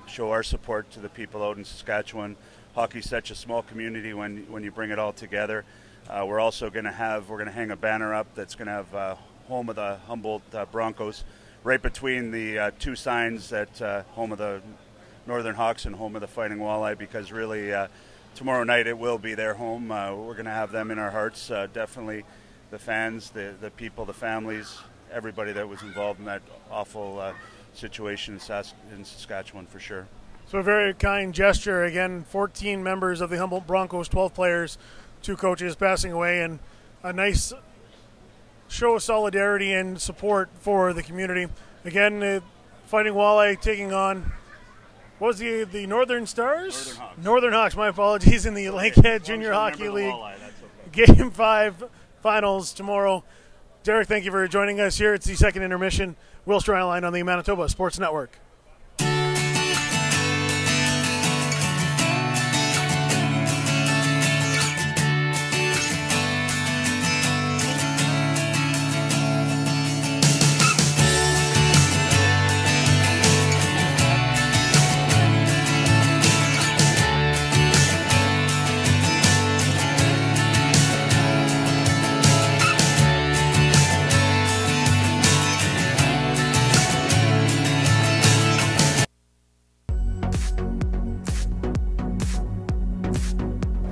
show our support to the people out in Saskatchewan. Hockey's such a small community when you bring it all together. We're also going to hang a banner up that's going to have home of the Humboldt Broncos right between the 2 signs that home of the Northern Hawks and home of the Fighting Walleye, because really tomorrow night it will be their home. We're going to have them in our hearts. Definitely the fans, the people, the families, everybody that was involved in that awful situation in Saskatchewan for sure. So a very kind gesture. Again, 14 members of the Humboldt Broncos, 12 players, 2 coaches passing away, and a nice show of solidarity and support for the community. Again, Fighting Walleye taking on, what was the Northern Stars? Northern Hawks, my apologies, in the Lakehead Junior Hockey League. Game 5 finals tomorrow. Derek, thank you for joining us here. It's the second intermission. Will Stryline on the Manitoba Sports Network.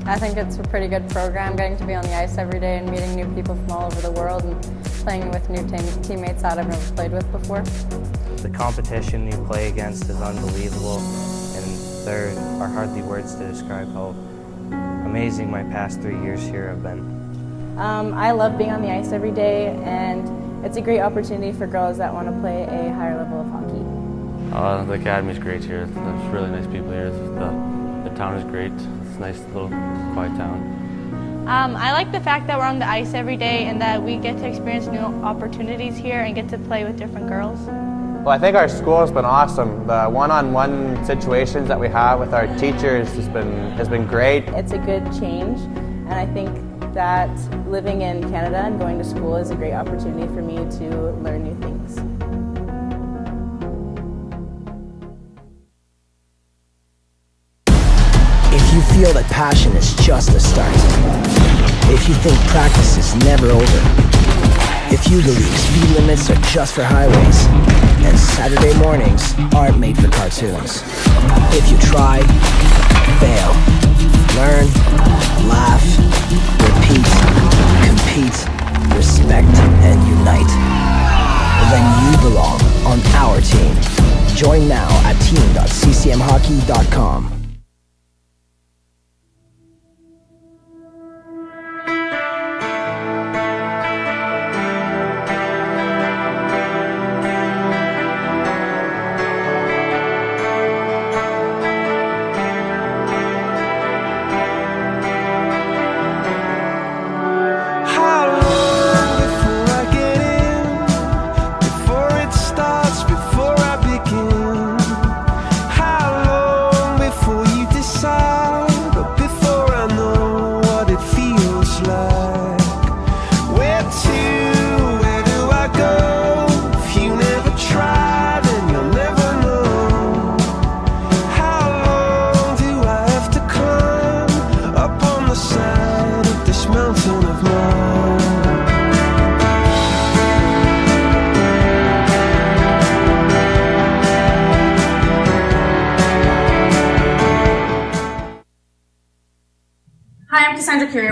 I think it's a pretty good program, getting to be on the ice every day and meeting new people from all over the world and playing with new teammates that I've never played with before. The competition you play against is unbelievable, and there are hardly words to describe how amazing my past 3 years here have been. I love being on the ice every day, and it's a great opportunity for girls that want to play a higher level of hockey. The academy's great here. There's really nice people here. The town is great. It's a nice little quiet town. I like the fact that we're on the ice every day and that we get to experience new opportunities here and get to play with different girls. Well, I think our school has been awesome. The one-on-one situations that we have with our teachers has been great. It's a good change, and I think that living in Canada and going to school is a great opportunity for me to learn new things. feel that passion is just the start. If you think practice is never over. If you believe speed limits are just for highways, and Saturday mornings aren't made for cartoons. If you try, fail, learn, laugh, repeat, compete, respect, and unite, then you belong on our team. Join now at team.ccmhockey.com.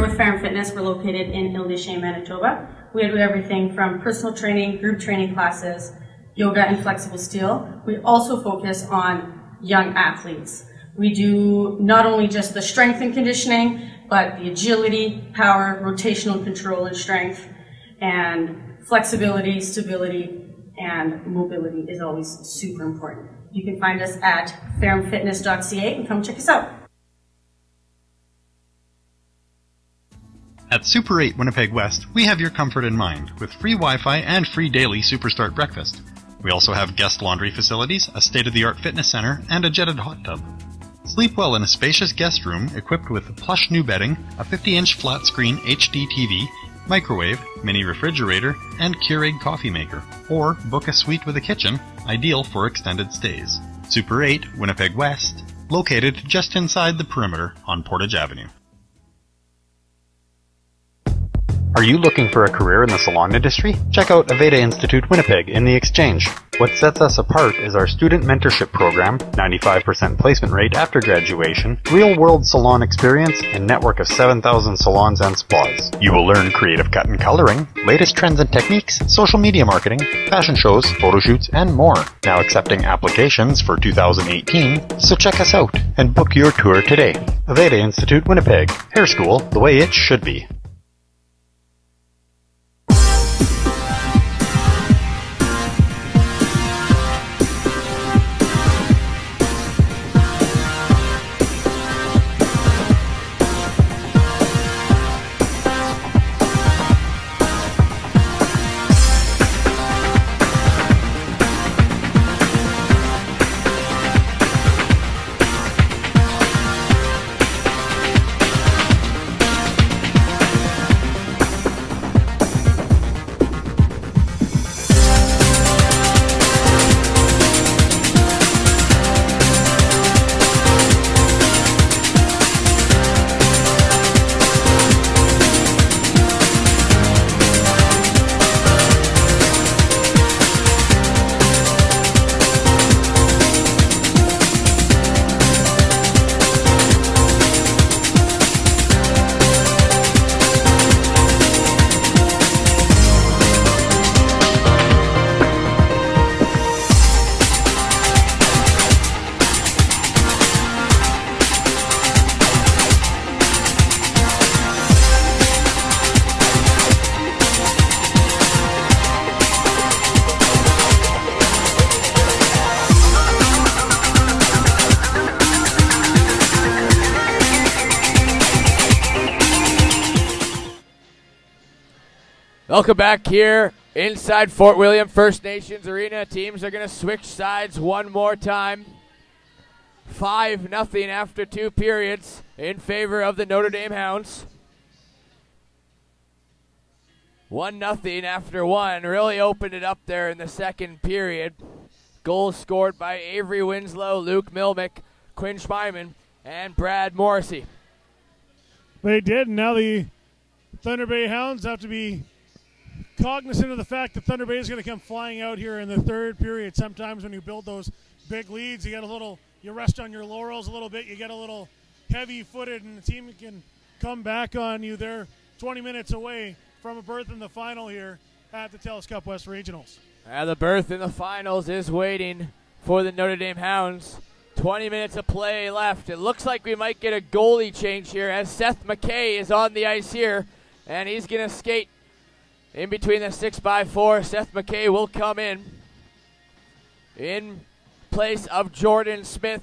With Farm Fitness, we're located in Ile-des-Chênes, Manitoba. We do everything from personal training, group training classes, yoga and flexible steel. We also focus on young athletes. We do not only just the strength and conditioning, but the agility, power, rotational control and strength, and flexibility, stability, and mobility is always super important. You can find us at farmfitness.ca and come check us out. At Super 8 Winnipeg West, we have your comfort in mind, with free Wi-Fi and free daily Superstart breakfast. We also have guest laundry facilities, a state-of-the-art fitness center, and a jetted hot tub. Sleep well in a spacious guest room equipped with plush new bedding, a 50-inch flat-screen HD TV, microwave, mini refrigerator, and Keurig coffee maker. Or book a suite with a kitchen, ideal for extended stays. Super 8 Winnipeg West, located just inside the perimeter on Portage Avenue. Are you looking for a career in the salon industry? Check out Aveda Institute Winnipeg in the Exchange. What sets us apart is our student mentorship program, 95% placement rate after graduation, real-world salon experience, and network of 7,000 salons and spas. You will learn creative cut and coloring, latest trends and techniques, social media marketing, fashion shows, photo shoots, and more. Now accepting applications for 2018, so check us out and book your tour today. Aveda Institute Winnipeg. Hair school the way it should be. Welcome back here inside Fort William First Nations Arena. Teams are going to switch sides one more time. 5-0 after 2 periods in favor of the Notre Dame Hounds. 1-0 after 1. Really opened it up there in the second period. Goals scored by Avery Winslow, Luke Milmick, Quinn Schmeiman, and Brad Morrissey. They did, and now the Thunder Bay Hounds have to be cognizant of the fact that Thunder Bay is going to come flying out here in the third period. Sometimes when you build those big leads, you rest on your laurels a little bit, you get a little heavy-footed, and the team can come back on you. They're 20 minutes away from a berth in the final here at the Telus Cup West Regionals. The berth in the finals is waiting for the Notre Dame Hounds. 20 minutes of play left. It looks like we might get a goalie change here as Seth McKay is on the ice here, and he's going to skate in between the 6x4. Seth McKay will come in place of Jordan Smith,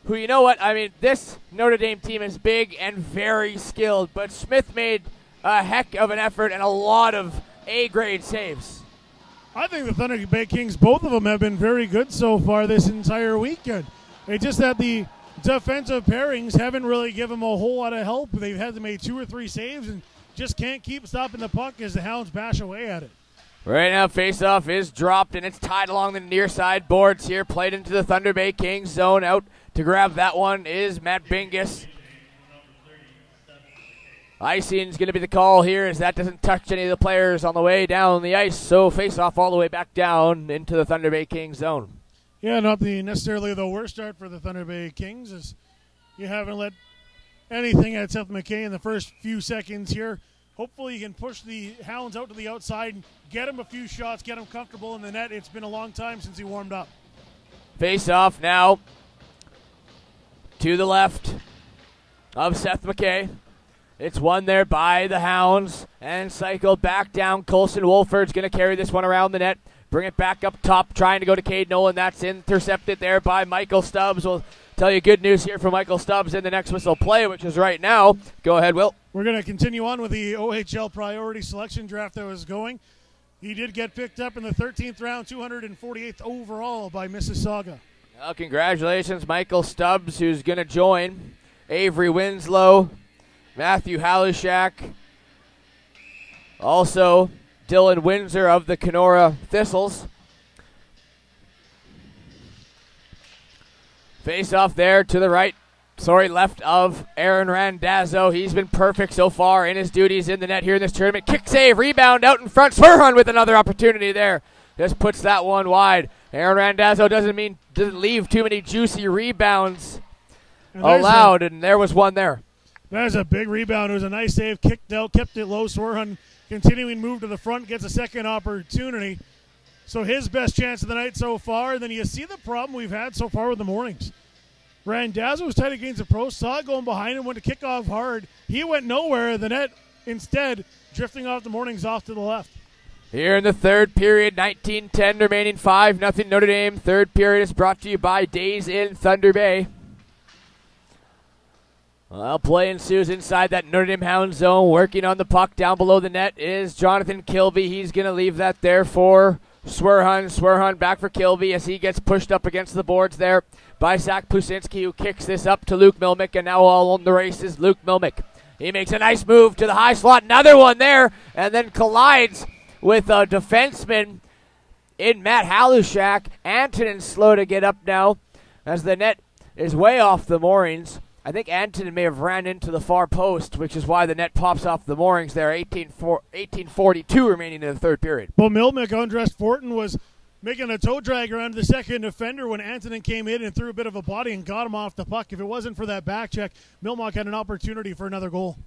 who, you know what, I mean, this Notre Dame team is big and very skilled, but Smith made a heck of an effort and a lot of A-grade saves. I think the Thunder Bay Kings, both of them have been very good so far this entire weekend. It's just that the defensive pairings haven't really given them a whole lot of help. They've had to make 2 or 3 saves and just can't keep stopping the puck as the Hounds bash away at it. Right now, faceoff is dropped, and it's tied along the near side boards here. Played into the Thunder Bay Kings zone. Out to grab that one is Matt Bingus. Icing is going to be the call here as that doesn't touch any of the players on the way down the ice. So faceoff all the way back down into the Thunder Bay Kings zone. Yeah, not necessarily the worst start for the Thunder Bay Kings, as you haven't let anything at Seth McKay in the first few seconds here. Hopefully you can push the Hounds out to the outside and get him a few shots, get him comfortable in the net. It's been a long time since he warmed up. Face off now to the left of Seth McKay. It's won there by the Hounds and cycled back down. Colson Wolford's going to carry this one around the net. Bring it back up top, trying to go to Cade Nolan. That's intercepted there by Michael Stubbs. We'll tell you good news here for Michael Stubbs in the next whistle play, which is right now. Go ahead, Will. We're going to continue on with the OHL priority selection draft that was going. He did get picked up in the 13th round, 248th overall by Mississauga. Well, congratulations, Michael Stubbs, who's going to join Avery Winslow, Matthew Halushak, also Dylan Windsor of the Kenora Thistles. Face off there to the left of Aaron Randazzo. He's been perfect so far in his duties in the net here in this tournament. Kick save, rebound out in front. Swerhan with another opportunity there. Just puts that one wide. Aaron Randazzo doesn't leave too many juicy rebounds allowed, and there was one there. That was a big rebound. It was a nice save, kicked out, kept it low. Swerhan continuing move to the front, gets a second opportunity. So his best chance of the night so far. Then you see the problem we've had so far with the Mornings. Randazzo was tight against the pro, saw it going behind him, went to kick off hard. He went nowhere. The net instead drifting off the Mornings off to the left. Here in the third period, 19-10 remaining, 5-0 Notre Dame. Third period is brought to you by Days Inn Thunder Bay. Well, play ensues inside that Notre Dame Hound zone. Working on the puck down below the net is Jonathan Kilby. He's going to leave that there for Swerhan. Swerhan back for Kilby as he gets pushed up against the boards there by Zach Pusinski, who kicks this up to Luke Milmick, and now all on the race is Luke Milmick. He makes a nice move to the high slot. Another one there, and then collides with a defenseman in Matt Halushak. Antonin slow to get up now as the net is way off the moorings. I think Antonin may have ran into the far post, which is why the net pops off the moorings there. 18:42 remaining in the third period. Well, Milmick, undressed Fortin, was making a toe drag around the second defender when Antonin came in and threw a bit of a body and got him off the puck. If it wasn't for that back check, Milmick had an opportunity for another goal.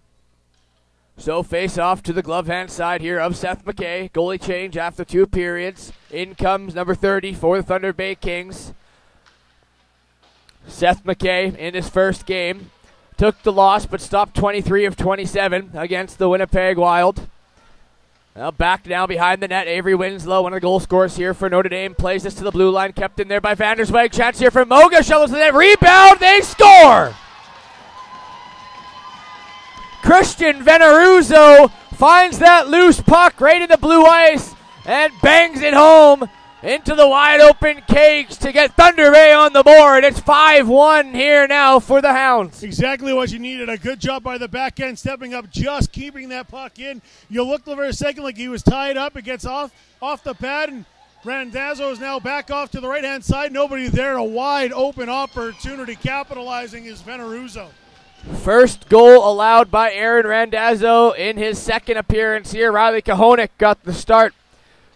So face off to the glove hand side here of Seth McKay. Goalie change after 2 periods. In comes number 30 for the Thunder Bay Kings. Seth McKay in his first game took the loss but stopped 23 of 27 against the Winnipeg Wild. Well, back now behind the net, Avery Winslow, one of the goal scorers here for Notre Dame, plays this to the blue line, kept in there by Vandersweg. Chance here for Moga, shovels the net, rebound, they score! Christian Veneruzzo finds that loose puck right in the blue ice and bangs it home into the wide open cage to get Thunder Bay on the board. It's 5-1 here now for the Hounds. Exactly what you needed. A good job by the back end, stepping up, just keeping that puck in. You looked over a second like he was tied up. It gets off the pad, and Randazzo is now back off to the right-hand side. Nobody there. A wide open opportunity. Capitalizing is Veneruzzo. First goal allowed by Aaron Randazzo in his second appearance here. Riley Kahonik got the start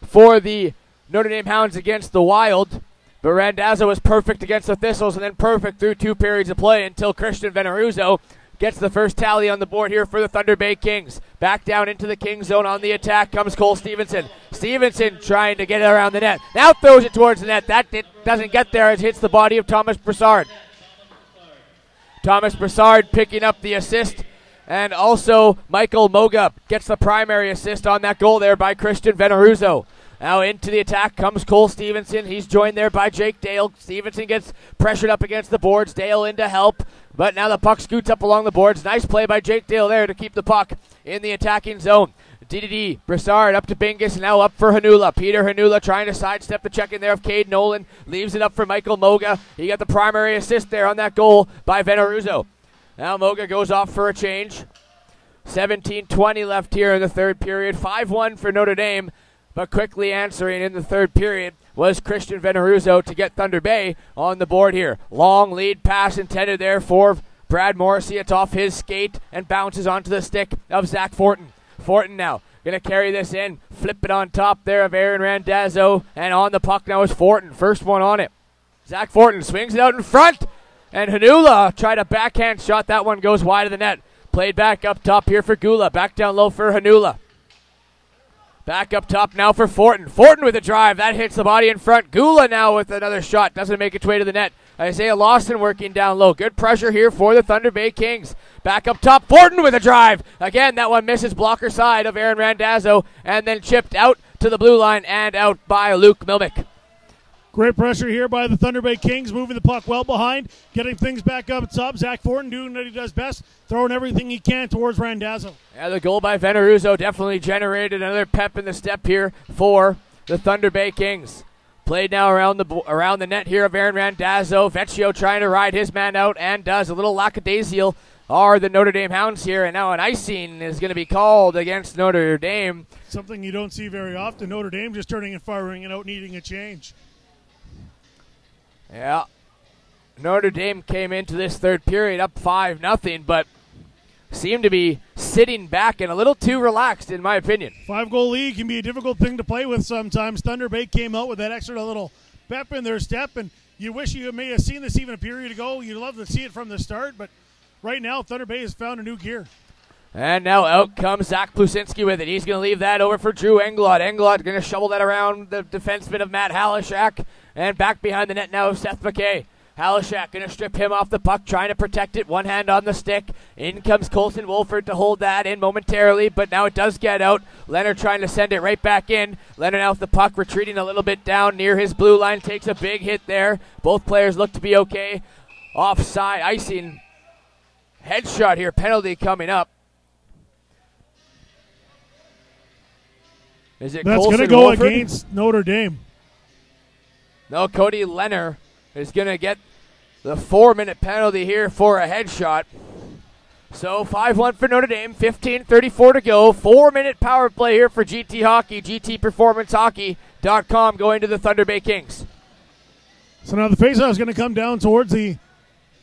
for the Notre Dame Hounds against the Wild. But Randazzo was perfect against the Thistles and then perfect through 2 periods of play until Christian Veneruzzo gets the first tally on the board here for the Thunder Bay Kings. Back down into the Kings zone on the attack comes Cole Stevenson. Stevenson trying to get it around the net. Now throws it towards the net. That doesn't get there as it hits the body of Thomas Broussard. Thomas Broussard picking up the assist. And also Michael Moga gets the primary assist on that goal there by Christian Veneruzzo. Now into the attack comes Cole Stevenson. He's joined there by Jake Dale. Stevenson gets pressured up against the boards. Dale in to help. But now the puck scoots up along the boards. Nice play by Jake Dale there to keep the puck in the attacking zone. DDD, Broussard up to Bingus, now up for Hanula. Peter Hanula trying to sidestep the check in there of Cade Nolan. Leaves it up for Michael Moga. He got the primary assist there on that goal by Veneruzzo. Now Moga goes off for a change. 17:20 left here in the third period. 5-1 for Notre Dame. But quickly answering in the third period was Christian Veneruzzo to get Thunder Bay on the board here. Long lead pass intended there for Brad Morrissey. It's off his skate and bounces onto the stick of Zach Fortin. Fortin now going to carry this in, flip it on top there of Aaron Randazzo, and on the puck now is Fortin. First one on it. Zach Fortin swings it out in front, and Hanula tried a backhand shot. That one goes wide of the net. Played back up top here for Gula. Back down low for Hanula. Back up top now for Fortin. Fortin with a drive. That hits the body in front. Gula now with another shot. Doesn't make its way to the net. Isaiah Lawson working down low. Good pressure here for the Thunder Bay Kings. Back up top. Fortin with a drive. Again, that one misses blocker side of Aaron Randazzo and then chipped out to the blue line and out by Luke Milmick. Great pressure here by the Thunder Bay Kings, moving the puck well behind, getting things back up top. Zach Fortin doing what he does best, throwing everything he can towards Randazzo. Yeah, the goal by Veneruzzo definitely generated another pep in the step here for the Thunder Bay Kings. Played now around the net here of Aaron Randazzo. Vecchio trying to ride his man out and does. A little lackadaisical are the Notre Dame Hounds here, and now an icing is going to be called against Notre Dame. Something you don't see very often. Notre Dame just turning and firing it out, needing a change. Yeah, Notre Dame came into this third period up 5-0, but seemed to be sitting back and a little too relaxed, in my opinion. 5-goal lead can be a difficult thing to play with sometimes. Thunder Bay came out with that extra little pep in their step, and you wish you may have seen this even a period ago. You'd love to see it from the start, but right now Thunder Bay has found a new gear. And now out comes Zach Plusinski with it. He's going to leave that over for Drew Englot. Englot going to shovel that around the defenseman of Matt Halishak. And back behind the net now Seth McKay. Halishak going to strip him off the puck, trying to protect it. One hand on the stick. In comes Colson Wolford to hold that in momentarily, but now it does get out. Leonard trying to send it right back in. Leonard out the puck, retreating a little bit down near his blue line. Takes a big hit there. Both players look to be okay. Offside, icing. Headshot here, penalty coming up. Is it That's going to go against Notre Dame. No, Cody Leonard is going to get the 4-minute penalty here for a headshot. So 5-1 for Notre Dame, 15:34 to go. 4-minute power play here for GT Hockey, GTPerformanceHockey.com going to the Thunder Bay Kings. So now the faceoff is going to come down towards the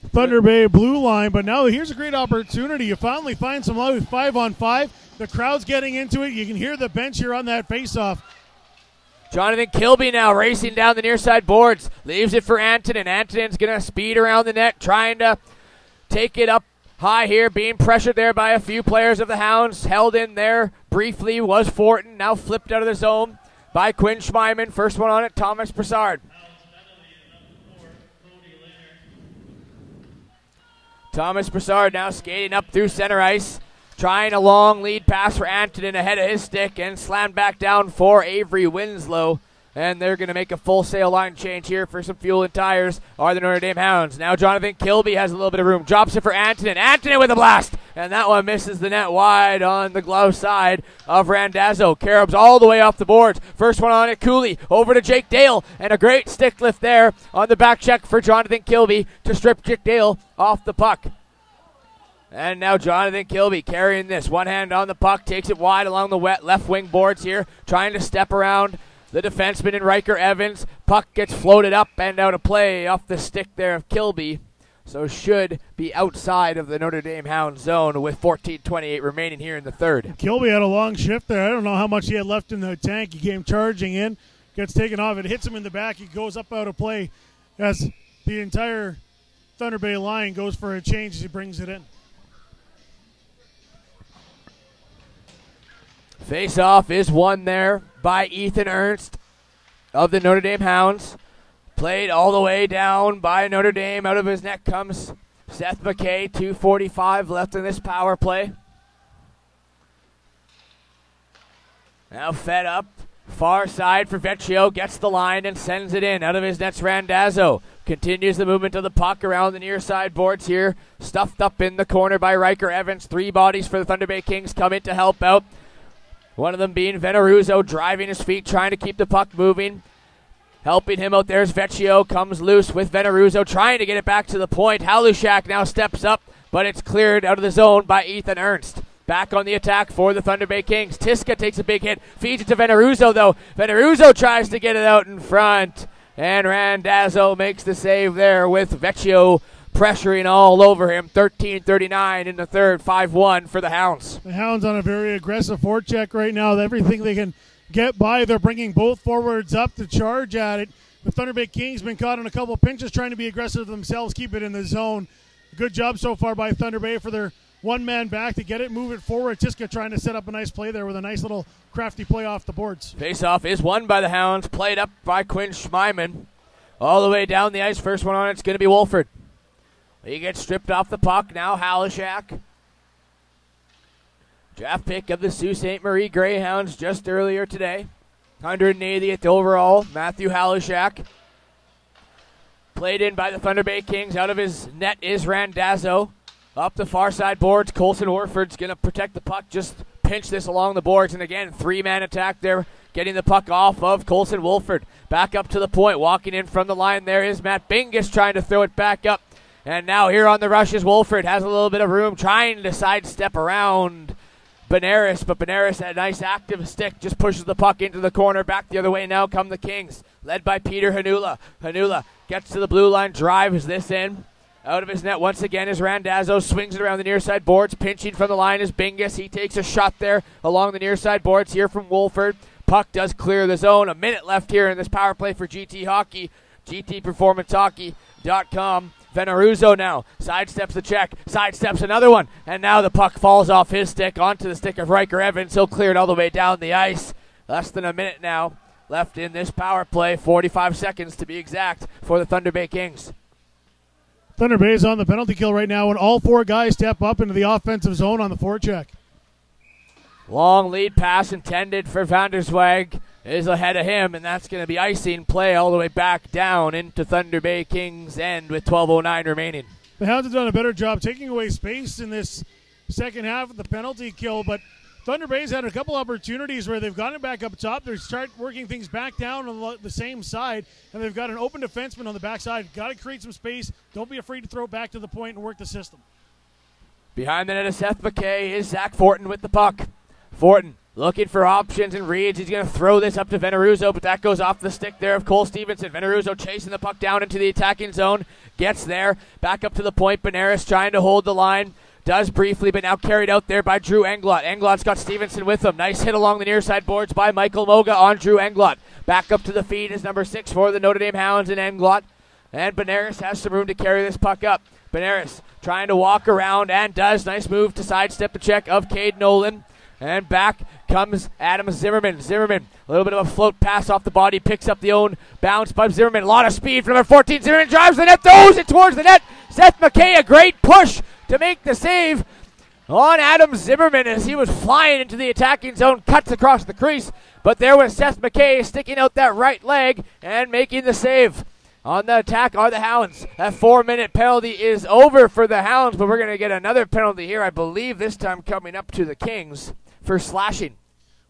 Thunder Bay blue line, but now here's a great opportunity. You finally find some love with 5-on-5. The crowd's getting into it. You can hear the bench here on that faceoff. Jonathan Kilby now racing down the near side boards. Leaves it for Antonin. Antonin's going to speed around the net, trying to take it up high here, being pressured there by a few players of the Hounds. Held in there briefly was Fortin, now flipped out of the zone by Quinn Schmeiman. First one on it, Thomas Broussard. Thomas Broussard now skating up through center ice. Trying a long lead pass for Antonin ahead of his stick and slammed back down for Avery Winslow. And they're going to make a full sail line change here for some fuel and tires are the Notre Dame Hounds. Now Jonathan Kilby has a little bit of room. Drops it for Antonin. Antonin with a blast. And that one misses the net wide on the glove side of Randazzo. Carob's all the way off the boards. First one on it, Cooley. Over to Jake Dale. And a great stick lift there on the back check for Jonathan Kilby to strip Jake Dale off the puck. And now Jonathan Kilby carrying this. One hand on the puck, takes it wide along the left wing boards here, trying to step around the defenseman in Riker Evans. Puck gets floated up and out of play off the stick there of Kilby. so should be outside of the Notre Dame Hounds zone with 14:28 remaining here in the third. Kilby had a long shift there. I don't know how much he had left in the tank. He came charging in, gets taken off. It hits him in the back. He goes up out of play as the entire Thunder Bay line goes for a change as he brings it in. Face-off is won there by Ethan Ernst of the Notre Dame Hounds. Played all the way down by Notre Dame. Out of his net comes Seth McKay. 2:45 left in this power play. Now fed up. Far side for Vecchio. Gets the line and sends it in. Out of his net's Randazzo. Continues the movement of the puck around the near side boards here. Stuffed up in the corner by Riker Evans. 3 bodies for the Thunder Bay Kings come in to help out. One of them being Veneruzzo, driving his feet, trying to keep the puck moving. Helping him out there is Vecchio, comes loose with Veneruzzo, trying to get it back to the point. Halushak now steps up, but it's cleared out of the zone by Ethan Ernst. Back on the attack for the Thunder Bay Kings. Tiska takes a big hit, feeds it to Veneruzzo, though. Veneruzzo tries to get it out in front, and Randazzo makes the save there with Vecchio pressuring all over him. 13:39 in the third, 5-1 for the Hounds. The Hounds on a very aggressive forecheck right now. Everything they can get by, they're bringing both forwards up to charge at it. The Thunder Bay Kings been caught in a couple of pinches trying to be aggressive themselves, keep it in the zone. Good job so far by Thunder Bay for their one-man back to get it, move it forward. Tiska trying to set up a nice play there with a nice little crafty play off the boards. Face-off is won by the Hounds, played up by Quinn Schmeiman. All the way down the ice, first one on it's going to be Wolford. He gets stripped off the puck. Now Halushak. Draft pick of the Sault Ste. Marie Greyhounds just earlier today. 180th overall, Matthew Halushak. Played in by the Thunder Bay Kings. Out of his net is Randazzo. Up the far side boards. Colson Warford's going to protect the puck. Just pinch this along the boards. And again, 3-man attack there. Getting the puck off of Colson Wolford. Back up to the point. Walking in from the line there is Matt Bingus trying to throw it back up. And now here on the rush is Wolford. Has a little bit of room, trying to sidestep around Benares, but Benares, a nice active stick, just pushes the puck into the corner. Back the other way now come the Kings, led by Peter Hanula. Hanula gets to the blue line, drives this in. Out of his net once again is Randazzo, swings it around the near side boards. Pinching from the line is Bingus. He takes a shot there along the near side boards here from Wolford. Puck does clear the zone. A minute left here in this power play for GT Hockey. GTPerformanceHockey.com. Veneruzzo now sidesteps the check, sidesteps another one, and now the puck falls off his stick onto the stick of Riker Evans. He'll clear it all the way down the ice. Less than a minute now left in this power play, 45 seconds to be exact for the Thunder Bay Kings. Thunder Bay's on the penalty kill right now, and all 4 guys step up into the offensive zone on the forecheck. Long lead pass intended for Vanderswag is ahead of him, and that's going to be icing play all the way back down into Thunder Bay Kings' end with 12:09 remaining. The Hounds have done a better job taking away space in this second half of the penalty kill, but Thunder Bay's had a couple opportunities where they've gotten back up top. They start working things back down on the same side, and they've got an open defenseman on the backside. Got to create some space. Don't be afraid to throw it back to the point and work the system. Behind the net of Seth McKay is Zach Fortin with the puck. Fortin looking for options and reads. He's going to throw this up to Veneruzzo, but that goes off the stick there of Cole Stevenson. Veneruzzo chasing the puck down into the attacking zone. Gets there. Back up to the point. Benares trying to hold the line. Does briefly, but now carried out there by Drew Englot. Englot's got Stevenson with him. Nice hit along the near side boards by Michael Moga on Drew Englot. Back up to the feed is number 6 for the Notre Dame Hounds and Englot. And Benares has some room to carry this puck up. Benares trying to walk around and does. Nice move to sidestep the check of Cade Nolan. And back comes Adam Zimmerman. Zimmerman, a little bit of a float pass off the body, picks up the own bounce by Zimmerman. A lot of speed from number 14. Zimmerman drives the net, throws it towards the net. Seth McKay, a great push to make the save on Adam Zimmerman as he was flying into the attacking zone, cuts across the crease. But there was Seth McKay sticking out that right leg and making the save. On the attack are the Hounds. That 4-minute penalty is over for the Hounds, but we're going to get another penalty here, I believe this time coming up to the Kings for slashing.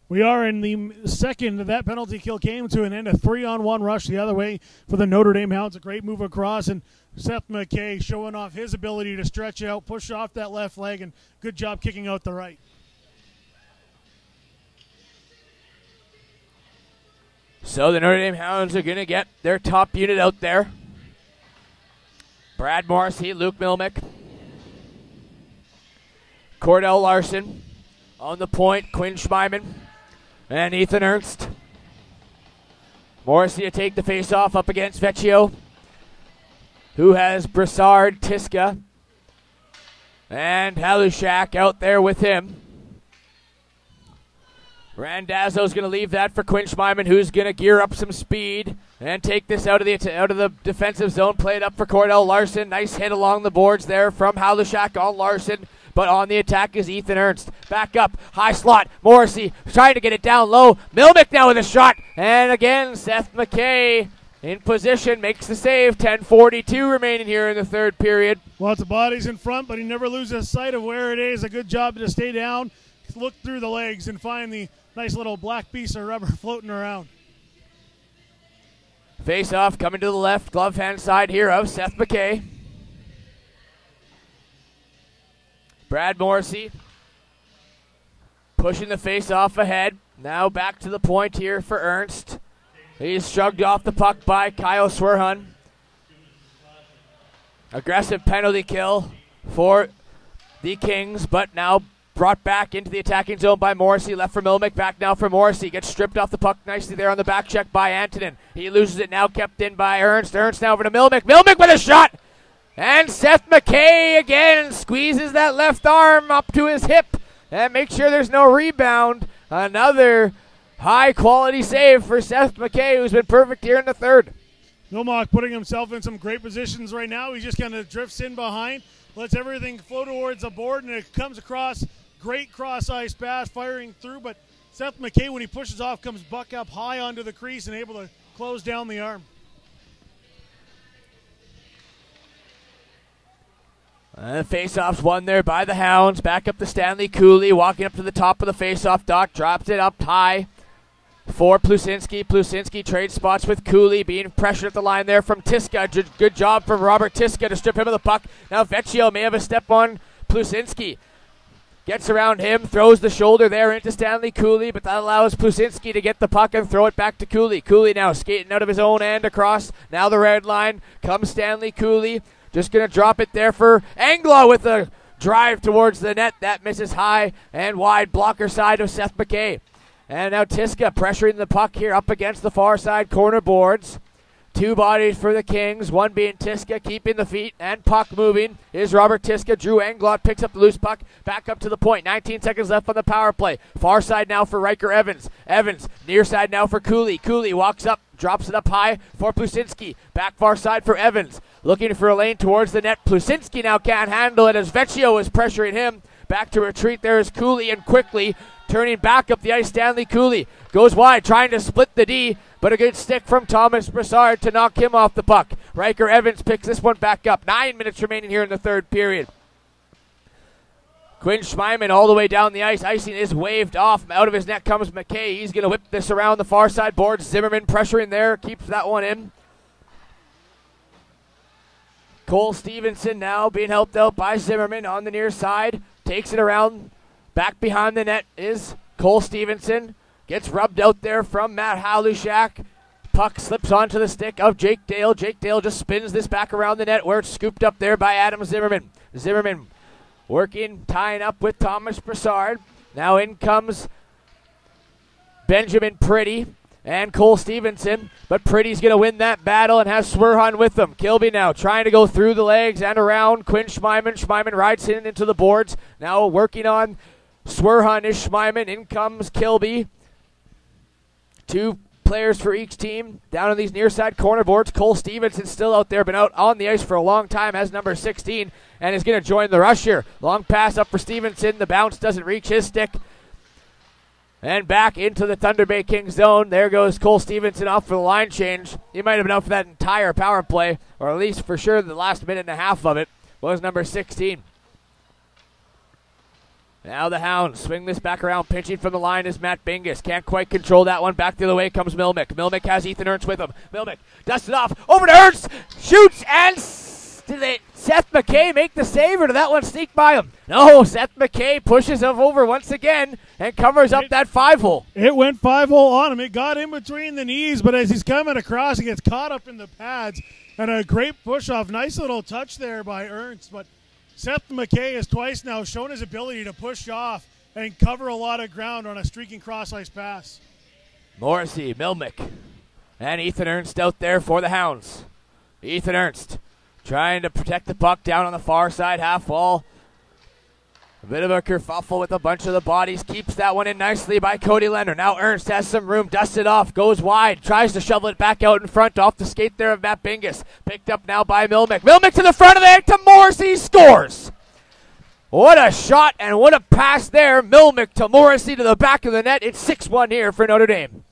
We are in the second. That penalty kill came to an end. A 3-on-1 rush the other way for the Notre Dame Hounds. A great move across, and Seth McKay showing off his ability to stretch out, push off that left leg, and good job kicking out the right. So the Notre Dame Hounds are going to get their top unit out there. Brad Morrissey, Luke Milmick. Cordell Larson. On the point, Quinn Schmeiman and Ethan Ernst. Morrissey to take the face-off up against Vecchio, who has Brassard, Tiska, and Halushak out there with him. Randazzo's going to leave that for Quinn Schmeiman, who's going to gear up some speed and take this out of the defensive zone. Play it up for Cordell Larson. Nice hit along the boards there from Halushak on Larson. But on the attack is Ethan Ernst. Back up, high slot. Morrissey trying to get it down low. Milmick now with a shot. And again, Seth McKay in position, makes the save. 10:42 remaining here in the third period. Lots of bodies in front, but he never loses sight of where it is. A good job to stay down, look through the legs, and find the nice little black piece of rubber floating around. Face off coming to the left, glove hand side here of Seth McKay. Brad Morrissey pushing the face off ahead. Now back to the point here for Ernst. He's shrugged off the puck by Kyle Swerhun. Aggressive penalty kill for the Kings, but now brought back into the attacking zone by Morrissey. Left for Milmick, back now for Morrissey. Gets stripped off the puck nicely there on the back check by Antonin. He loses it now, kept in by Ernst. Ernst now over to Milmick. Milmick with a shot! And Seth McKay again squeezes that left arm up to his hip and makes sure there's no rebound. Another high-quality save for Seth McKay, who's been perfect here in the third. Milmock putting himself in some great positions right now. He just kind of drifts in behind, lets everything flow towards the board, and it comes across. Great cross-ice pass, firing through, but Seth McKay, when he pushes off, comes buck up high onto the crease and able to close down the arm. Face-off's won there by the Hounds. Back up to Stanley Cooley, walking up to the top of the face-off dot, drops it up high for Plusinski. Plusinski trades spots with Cooley, being pressured at the line there from Tiska. Good job from Robert Tiska to strip him of the puck. Now Vecchio may have a step on Plusinski. Gets around him, throws the shoulder there into Stanley Cooley, but that allows Plusinski to get the puck and throw it back to Cooley. Cooley now skating out of his own end across. Now the red line. Comes Stanley Cooley. Just going to drop it there for Angla with a drive towards the net. That misses high and wide, blocker side of Seth McKay. And now Tiska pressuring the puck here up against the far side corner boards. Two bodies for the Kings, one being Tiska, keeping the feet and puck moving is Robert Tiska. Drew Englot picks up the loose puck, back up to the point. 19 seconds left on the power play. Far side now for Riker Evans. Evans, near side now for Cooley. Cooley walks up, drops it up high for Plusinski. Back far side for Evans. Looking for a lane towards the net. Plusinski now can't handle it as Vecchio is pressuring him. Back to retreat there is Cooley, and quickly turning back up the ice, Stanley Cooley goes wide, trying to split the D, but a good stick from Thomas Brassard to knock him off the puck. Riker Evans picks this one back up. 9 minutes remaining here in the third period. Quinn Schmeiman all the way down the ice. Icing is waved off. Out of his net comes McKay. He's going to whip this around the far side boards. Zimmerman pressuring there, keeps that one in. Cole Stevenson now being helped out by Zimmerman on the near side. Takes it around. Back behind the net is Cole Stevenson. Gets rubbed out there from Matt Halushak. Puck slips onto the stick of Jake Dale. Jake Dale just spins this back around the net where it's scooped up there by Adam Zimmerman. Zimmerman working, tying up with Thomas Brassard. Now in comes Benjamin Pretty and Cole Stevenson, but Pretty's going to win that battle and has Swerhan with him. Kilby now trying to go through the legs and around Quinn Schmeiman. Schmeiman rides in into the boards. Now working on Swerhan is Schmeiman. In comes Kilby. Two players for each team down on these near side corner boards. Cole Stevenson still out there, been out on the ice for a long time, has number 16, and is going to join the rush here. Long pass up for Stevenson. The bounce doesn't reach his stick. And back into the Thunder Bay Kings zone. There goes Cole Stevenson off for the line change. He might have been out for that entire power play, or at least for sure the last minute and a half of it was number 16. Now the Hounds swing this back around. Pinching from the line is Matt Bingus. Can't quite control that one. Back the other way comes Milmick. Milmick has Ethan Ernst with him. Milmick dusts it off. Over to Ernst. Shoots and Did Seth McKay make the save, or did that one sneak by him? No, Seth McKay pushes him over once again and covers up that 5-hole. It went 5-hole on him. It got in between the knees, but as he's coming across, he gets caught up in the pads. And a great push-off. Nice little touch there by Ernst. But Seth McKay has twice now shown his ability to push off and cover a lot of ground on a streaking cross-ice pass. Morrissey, Milmick, and Ethan Ernst out there for the Hounds. Ethan Ernst trying to protect the puck down on the far side half wall. A bit of a kerfuffle with a bunch of the bodies. Keeps that one in nicely by Cody Leonard. Now Ernst has some room, dusts it off, goes wide, tries to shovel it back out in front off the skate there of Matt Bingus. Picked up now by Milmick. Milmick to the front of the net to Morrissey, scores! What a shot and what a pass there. Milmick to Morrissey to the back of the net. It's 6-1 here for Notre Dame.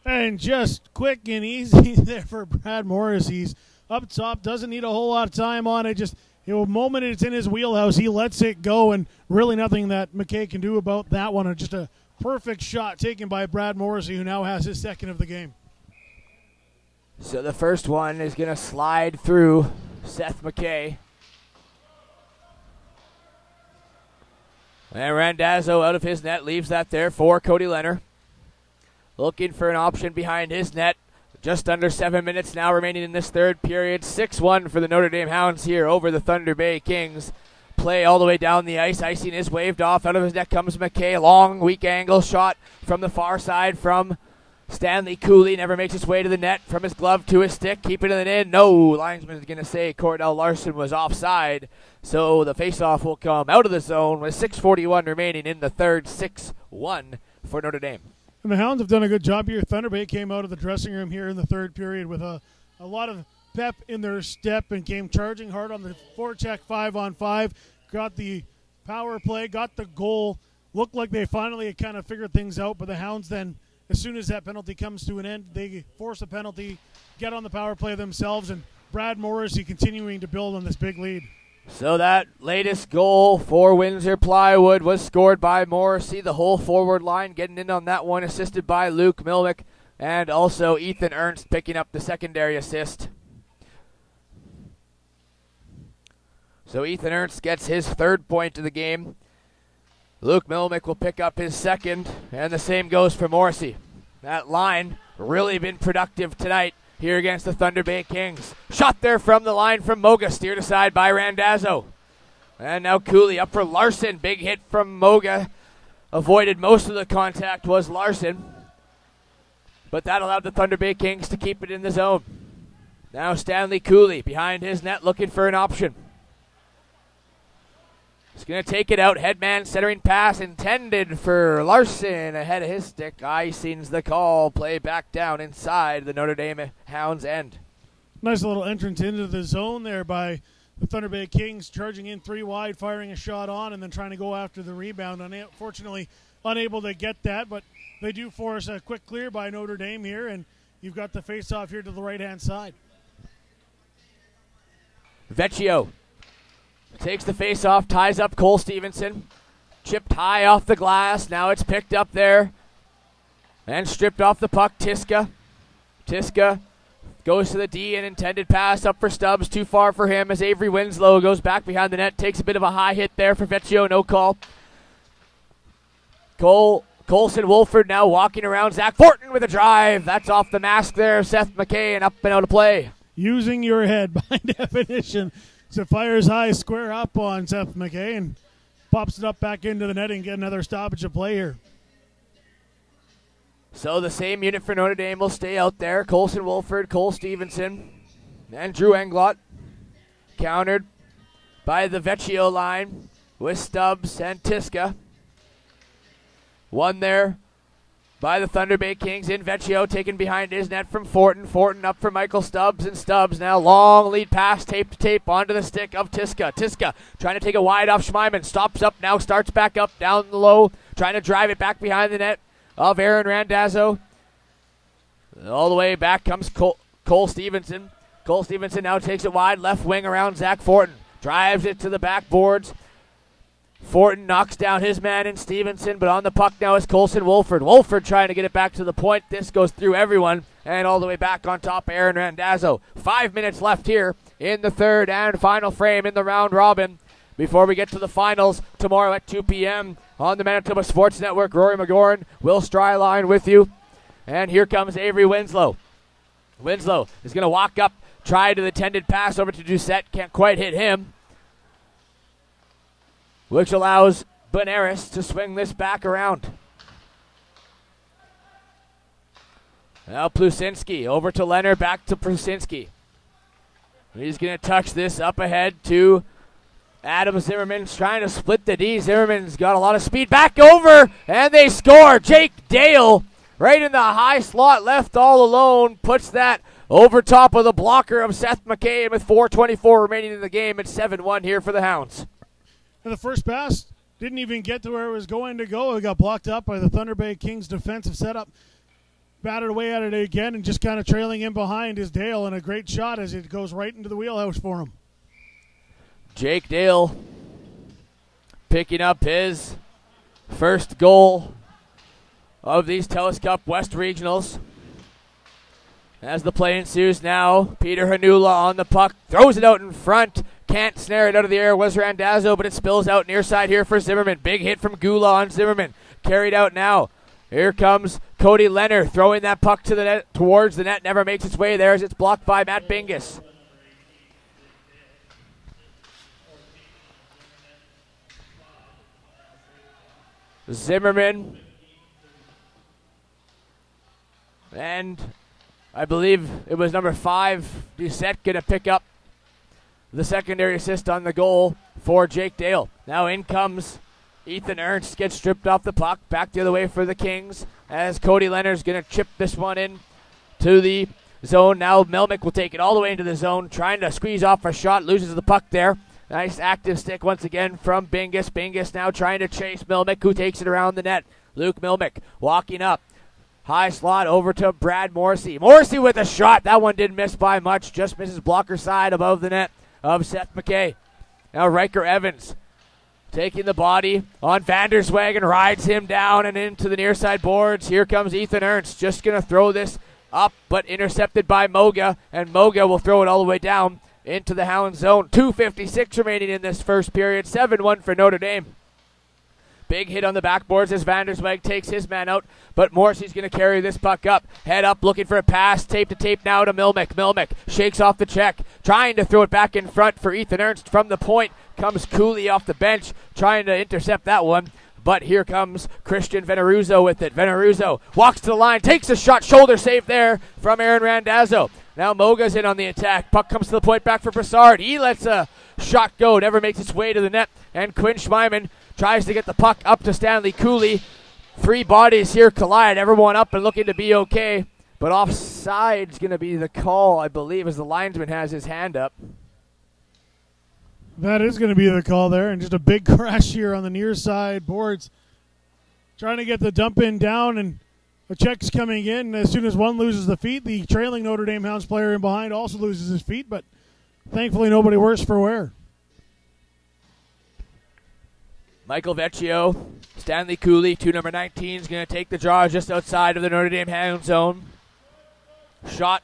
And just quick and easy there for Brad Morrissey. He's up top, doesn't need a whole lot of time on it. Just the moment it's in his wheelhouse, he lets it go, and really nothing that McKay can do about that one. Just a perfect shot taken by Brad Morrissey, who now has his second of the game. So the first one is going to slide through Seth McKay. And Randazzo out of his net, leaves that there for Cody Leonard. Looking for an option behind his net. Just under 7 minutes now remaining in this third period. 6-1 for the Notre Dame Hounds here over the Thunder Bay Kings. Play all the way down the ice. Icing is waved off. Out of his net comes McKay. Long, weak angle shot from the far side from Stanley Cooley. Never makes his way to the net. From his glove to his stick. Keeping it in. No, linesman is going to say Cordell Larson was offside. So the faceoff will come out of the zone with 6:41 remaining in the third. 6-1 for Notre Dame. And the Hounds have done a good job here. Thunder Bay came out of the dressing room here in the third period with a lot of pep in their step and came charging hard on the forecheck 5-on-5. Got the power play, got the goal. Looked like they finally had kind of figured things out, but the Hounds then, as soon as that penalty comes to an end, they force a penalty, get on the power play themselves, and Brad Morrissey continuing to build on this big lead. So that latest goal for Windsor Plywood was scored by Morrissey. The whole forward line getting in on that one, assisted by Luke Milmick, and also Ethan Ernst picking up the secondary assist. So Ethan Ernst gets his third point of the game. Luke Milmick will pick up his second, and the same goes for Morrissey. That line really been productive tonight here against the Thunder Bay Kings. Shot there from the line from Moga, steered aside by Randazzo. And now Cooley up for Larson. Big hit from Moga. Avoided most of the contact was Larson. But that allowed the Thunder Bay Kings to keep it in the zone. Now Stanley Cooley behind his net looking for an option. He's going to take it out. Headman centering pass intended for Larson ahead of his stick. Icing's the call. Play back down inside the Notre Dame Hounds end. Nice little entrance into the zone there by the Thunder Bay Kings, charging in 3 wide, firing a shot on, and then trying to go after the rebound. Unfortunately, unable to get that, but they do force a quick clear by Notre Dame here, and you've got the face-off here to the right-hand side. Vecchio takes the face-off, ties up Cole Stevenson. Chipped high off the glass. Now it's picked up there. And stripped off the puck, Tiska. Tiska goes to the D, and intended pass up for Stubbs. Too far for him as Avery Winslow goes back behind the net. Takes a bit of a high hit there for Vecchio. No call. Colson Wolford now walking around. Zach Fortin with a drive. That's off the mask there. Seth McKay, and up and out of play. Using your head by definition. So fires high, square up on Seth McKay, and pops it up back into the net and get another stoppage of play here. So the same unit for Notre Dame will stay out there. Colson Wolford, Cole Stevenson, and Drew Englot. Countered by the Vecchio line with Stubbs and Tiska. One there by the Thunder Bay Kings in Vecchio, taken behind his net from Fortin. Fortin up for Michael Stubbs, and Stubbs now long lead pass, tape to tape onto the stick of Tiska. Tiska trying to take a wide off Schmeiman. Stops up now, starts back up, down the low, trying to drive it back behind the net of Aaron Randazzo. All the way back comes Cole Stevenson. Cole Stevenson now takes it wide, left wing around Zach Fortin. Drives it to the backboards. Fortin knocks down his man in Stevenson, but on the puck now is Colson Wolford. Wolford trying to get it back to the point. This goes through everyone and all the way back on top, Aaron Randazzo. 5 minutes left here in the third and final frame in the round robin before we get to the finals tomorrow at 2 p.m. on the Manitoba Sports Network. Rory McGoran, Will Stryline with you. And here comes Avery Winslow. Winslow is going to walk up, try to the intended pass over to Doucette. Can't quite hit him, which allows Benares to swing this back around. Now Plusinski over to Leonard, back to Plusinski. He's going to touch this up ahead to Adam Zimmerman, trying to split the D. Zimmerman's got a lot of speed. Back over, and they score. Jake Dale, right in the high slot, left all alone, puts that over top of the blocker of Seth McKay, and with 4:24 remaining in the game, it's 7-1 here for the Hounds. And the first pass didn't even get to where it was going to go. It got blocked up by the Thunder Bay Kings defensive setup. Batted away at it again, and just kind of trailing in behind is Dale, and a great shot as it goes right into the wheelhouse for him. Jake Dale picking up his first goal of these Telus Cup West Regionals. As the play ensues now, Peter Hanula on the puck, throws it out in front, can't snare it out of the air, was Randazzo, but it spills out near side here for Zimmerman. Big hit from Gula on Zimmerman, carried out now. Here comes Cody Leonard throwing that puck to the net, towards the net, never makes its way there as it's blocked by Matt Bingus. Zimmerman, and I believe it was number 5, Doucette, going to pick up the secondary assist on the goal for Jake Dale. Now in comes Ethan Ernst, gets stripped off the puck, back the other way for the Kings, as Cody Leonard's going to chip this one in to the zone. Now Melnick will take it all the way into the zone, trying to squeeze off a shot, loses the puck there. Nice active stick once again from Bingus. Bingus now trying to chase Melnick, who takes it around the net. Luke Melnick walking up. High slot over to Brad Morrissey. Morrissey with a shot. That one didn't miss by much. Just misses blocker side above the net of Seth McKay. Now Riker Evans taking the body on Vanderswag and rides him down and into the near side boards. Here comes Ethan Ernst. Just going to throw this up, but intercepted by Moga. And Moga will throw it all the way down into the Hounds zone. 2:56 remaining in this first period. 7-1 for Notre Dame. Big hit on the backboards as Vanderswag takes his man out, but Morrissey's going to carry this puck up. Head up, looking for a pass. Tape to tape now to Milmick. Milmick shakes off the check, trying to throw it back in front for Ethan Ernst from the point. Comes Cooley off the bench, trying to intercept that one. But here comes Christian Veneruzzo with it. Veneruzzo walks to the line, takes a shot, shoulder save there from Aaron Randazzo. Now Moga's in on the attack. Puck comes to the point, back for Brassard. He lets a shot go, never makes its way to the net. And Quinn Schmeiman tries to get the puck up to Stanley Cooley. 3 bodies here collide, everyone up and looking to be okay. But offside's going to be the call, I believe, as the linesman has his hand up. That is going to be the call there, and just a big crash here on the near side boards. Trying to get the dump in down, and a check's coming in. As soon as one loses the feet, the trailing Notre Dame Hounds player in behind also loses his feet, but thankfully nobody worse for wear. Michael Vecchio, Stanley Cooley, 2 number 19 is going to take the draw just outside of the Notre Dame Hound zone. Shot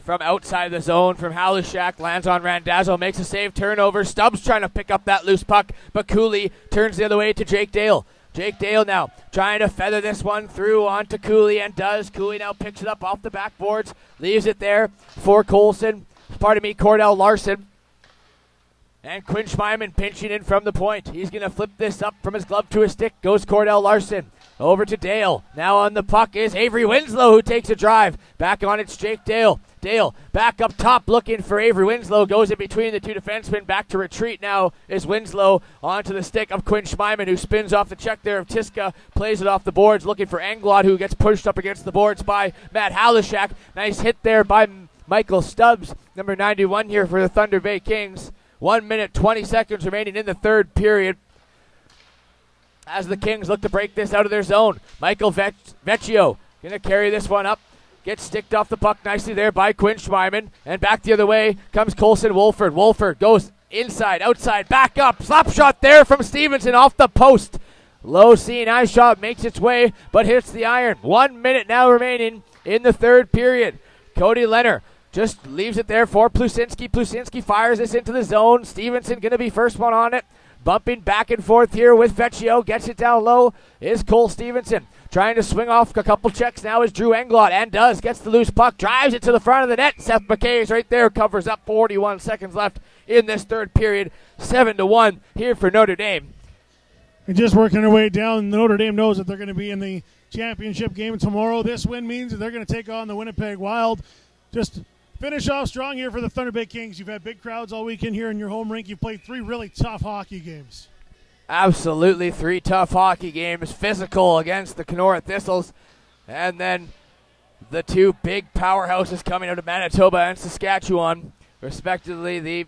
from outside the zone from Halushak, lands on Randazzo, makes a save, turnover. Stubbs trying to pick up that loose puck, but Cooley turns the other way to Jake Dale. Jake Dale now trying to feather this one through onto Cooley, and does. Cooley now picks it up off the backboards, leaves it there for Cordell Larson. And Quinn Schmeiman pinching in from the point. He's going to flip this up from his glove to his stick. Goes Cordell Larson. Over to Dale. Now on the puck is Avery Winslow, who takes a drive. Back on it's Jake Dale. Dale back up top looking for Avery Winslow. Goes in between the 2 defensemen. Back to retreat now is Winslow onto the stick of Quinn Schmeiman, who spins off the check there of Tiska. Plays it off the boards looking for Englot, who gets pushed up against the boards by Matt Halushak. Nice hit there by Michael Stubbs, number 91 here for the Thunder Bay Kings. 1 minute, 20 seconds remaining in the third period as the Kings look to break this out of their zone. Michael Vecchio going to carry this one up. Gets sticked off the puck nicely there by Quinn Schmeiman. And back the other way comes Colson Wolford. Wolford goes inside, outside, back up. Slap shot there from Stevenson off the post. Low C&I shot makes its way, but hits the iron. 1 minute now remaining in the third period. Cody Leonard just leaves it there for Plusinski. Plusinski fires this into the zone. Stevenson going to be first one on it. Bumping back and forth here with Vecchio. Gets it down low is Cole Stevenson. Trying to swing off a couple checks now is Drew Englot, and does. Gets the loose puck, drives it to the front of the net. Seth McKay is right there, covers up. 41 seconds left in this third period. 7-1 here for Notre Dame. And just working their way down, Notre Dame knows that they're going to be in the championship game tomorrow. This win means that they're going to take on the Winnipeg Wild. Just finish off strong here for the Thunder Bay Kings. You've had big crowds all weekend here in your home rink. You've played 3 really tough hockey games. Absolutely 3 tough hockey games. Physical against the Kenora Thistles. And then the 2 big powerhouses coming out of Manitoba and Saskatchewan, respectively the